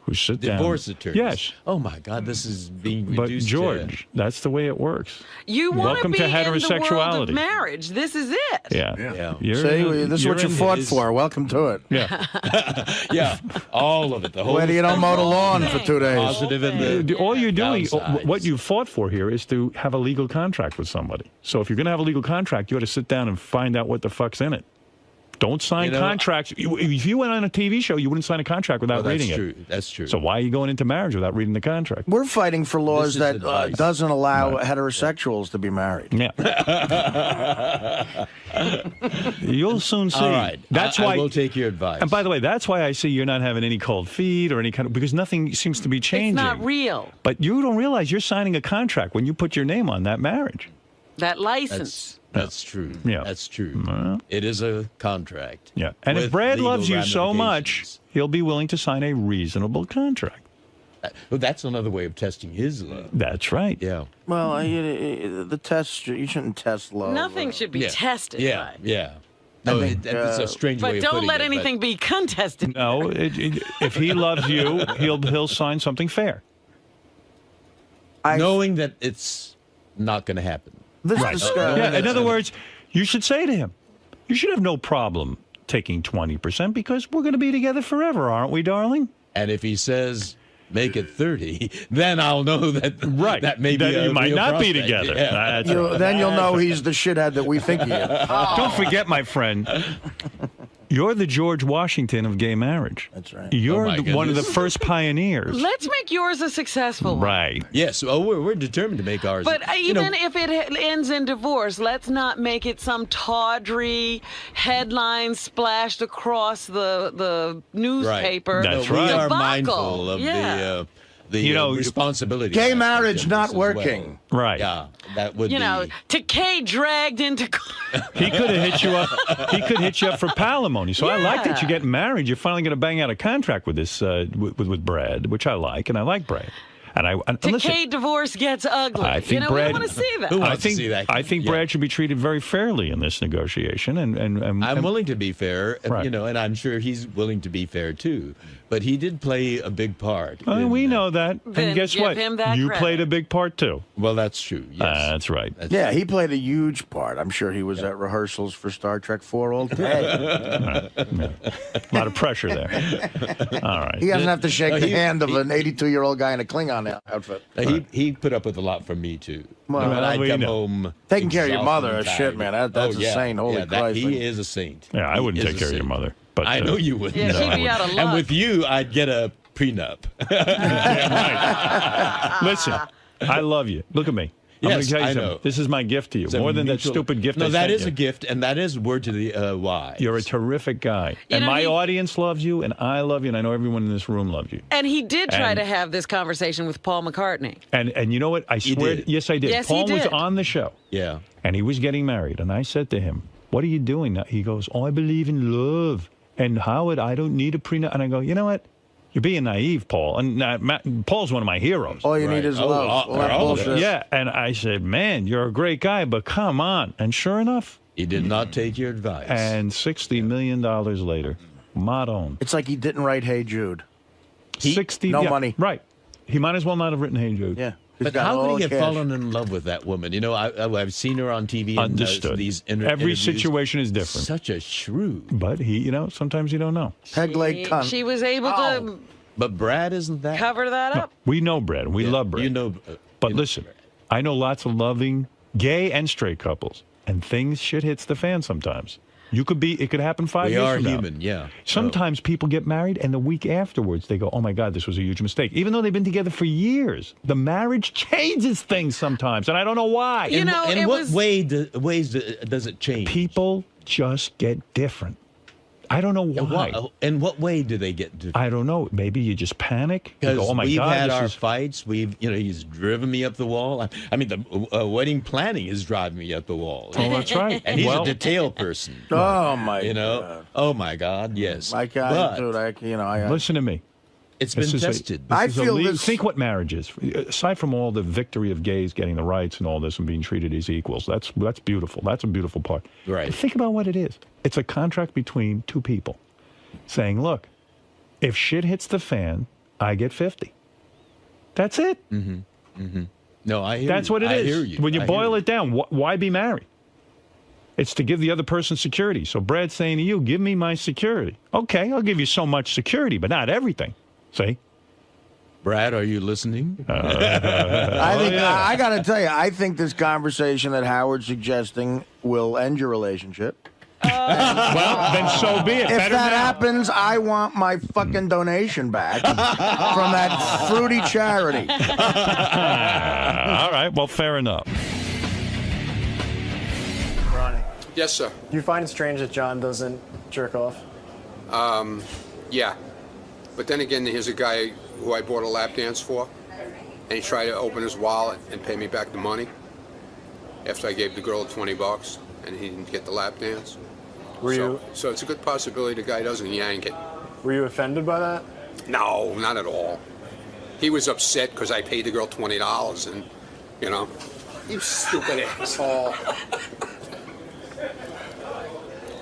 who sit down. Divorce attorneys. Yes. Oh my God, this is being reduced. But George, that's the way it works. You want to be to in heterosexuality. the world of marriage. This is it. Yeah. This is what you fought for. Welcome to it. Yeah. Yeah. All of it. The whole. Where do you don't mow the lawn for 2 days? Positive and the all you're doing, downsides. what you fought for here is to have a legal contract with somebody. So if you're going to have a legal contract, you ought to sit down and find out what the fuck's in it. Don't sign contracts. If you went on a TV show, you wouldn't sign a contract without reading it. That's true. So why are you going into marriage without reading the contract? We're fighting for laws that doesn't allow heterosexuals to be married. Yeah. You'll soon see. All right. That's why I will take your advice. And by the way, that's why I see you're not having any cold feet or any kind of, because nothing seems to be changing. It's not real. But you don't realize you're signing a contract when you put your name on that marriage. That license. That's true. Yeah. That's true. It is a contract. Yeah. And if Brad loves you so much, he'll be willing to sign a reasonable contract. Well, that's another way of testing his love. That's right. Yeah. Well, the test, you shouldn't test love. Nothing should be tested. Yeah. Right? Yeah. No, it's a strange way But of don't putting let it, anything be contested. No, if he loves you, he'll sign something fair. Knowing that it's not going to happen. Right. In other words, you should say to him, you should have no problem taking 20% because we're going to be together forever, aren't we, darling? And if he says, make it 30, then I'll know that that may be you might real not be prospect. together. Yeah. Then you'll know he's the shithead that we think he is. Don't forget, my friend, you're the George Washington of gay marriage. That's right. You're one of the first pioneers. Let's make yours a successful one. Right. Yes. Oh, we're determined to make ours. But even if it ends in divorce, let's not make it some tawdry headline splashed across the newspaper. That's We right. are debacle. mindful of the responsibility. Gay of marriage not as well. working. Right. Yeah, that would You know, be. Takei dragged into. He could have hit you up. He could hit you up for palimony. So I like that you're getting married. You're finally going to bang out a contract with this with Brad, which I like, and I like Brad. And listen, Takei divorce gets ugly. I think we Brad. want to see that. Who wants to see that? I think Yeah. Brad should be treated very fairly in this negotiation. And I'm willing to be fair, Right. and I'm sure he's willing to be fair too. But he did play a big part. we know that. Then And guess give what? him that You credit. played a big part too. Well, that's true. Yes. That's right. Yeah, he played a huge part. I'm sure he was at rehearsals for Star Trek 4 all day. A lot of pressure there. All right. He doesn't have to shake the hand of an 82-year-old guy in a Klingon outfit. He put up with a lot from me too. Well, when I we come know. home, Taking care of your exhausted mother and is shit, tired. man. That's a saint. Holy Christ. He is a saint. Yeah, I He wouldn't is take a care of your saint. mother. But I know you wouldn't. Yeah, No, she'd I be out of wouldn't. And luck. with you, I'd get a prenup. Listen, I love you. Look at me. I'm Yes, gonna tell you I something. know. This is my gift to you. It's a More than mutual- that stupid gift. No, I that sent is you. a gift, and that is word to the wise. You're a terrific guy, You and know, my he- audience loves you, and I love you, and I know everyone in this room loves you. And he did try And- to have this conversation with Paul McCartney. And you know what? I swear, did. yes, I did. Yes, he Paul was did. on the show, Yeah. and he was getting married, and I said to him, "What are you doing now?" He goes, "Oh, I believe in love, and Howard, I don't need a prenup." And I go, "You know what? You're being naive, Paul." And Paul's one of my heroes. All you need is love. All that bullshit. Yeah, and I said, "Man, you're a great guy, but come on." And sure enough, He did not take your advice. and $60 million later, Madon. It's like he didn't write Hey Jude. 60 no yeah, money. Right. He might as well not have written Hey Jude. Yeah. But how could he have fallen in love with that woman? You know, I've seen her on TV. Understood. And, these Every interviews. situation is different. Such a shrew. But sometimes you don't know. Peg leg cunt. She was able to But Brad isn't that. cover that up. We know Brad. We love Brad. You know. But listen, I know lots of loving gay and straight couples, and shit hits the fan sometimes. It could happen 5 We years are from now. human, yeah. Sometimes people get married, and the week afterwards they go, "Oh my God, this was a huge mistake." Even though they've been together for years, the marriage changes things sometimes, and I don't know why. You know, in it what was- ways does it change? People just get different. I don't know why. In what way do they get different? I don't know. Maybe you just panic. You Because go, "Oh my we've God, had this our is-" fights. He's driven me up the wall. I mean, the wedding planning is driving me up the wall. Oh, that's right. And he's Well- a detail person. Oh, my God. Oh, my God, yes. My God, dude, I Listen to me. It's This been is a- tested. I this is a feel legal- this- Think what marriage is. Aside from all the victory of gays getting the rights and all this and being treated as equals, that's beautiful. That's a beautiful part. Right. But think about what it is. It's a contract between two people saying, "Look, if shit hits the fan, I get 50. That's it. No, I hear That's you. what it is. I hear you. When you I boil hear it down, why be married? It's to give the other person security. So Brad's saying to you, "Give me my security." Okay, I'll give you so much security, but not everything. See? Brad, are you listening? I think I got to tell you, I think this conversation that Howard's suggesting will end your relationship. Well, then so be it. If Better that now. happens, I want my fucking donation back from that fruity charity. All right, well, fair enough. Ronnie, Yes, sir. do you find it strange that John doesn't jerk off? Yeah. But then again, here's a guy who I bought a lap dance for, and he tried to open his wallet and pay me back the money after I gave the girl $20, and he didn't get the lap dance. So it's a good possibility the guy doesn't yank it. Were you offended by that? No, not at all. He was upset because I paid the girl $20, and, you stupid asshole.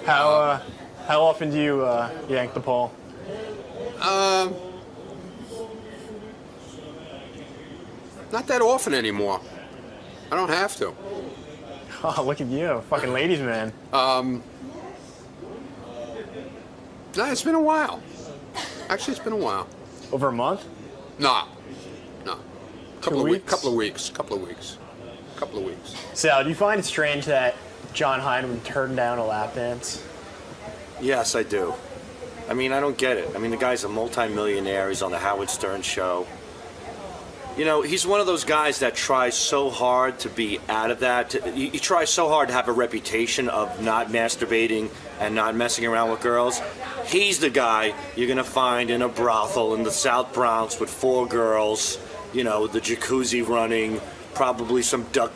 How often do you yank the pole? Not that often anymore. I don't have to. Oh, look at you, fucking ladies man. No, it's been a while. Actually, it's been a while. Over a month? No. Couple of weeks? Couple of weeks. Sal, do you find it strange that John Hine would turn down a lap dance? Yes, I do. I mean, I don't get it. I mean, the guy's a multimillionaire. He's on the Howard Stern show. You know, he's one of those guys that tries so hard to be out of that. He tries so hard to have a reputation of not masturbating and not messing around with girls. He's the guy you're going to find in a brothel in the South Bronx with 4 girls, you know, the jacuzzi running, probably some duct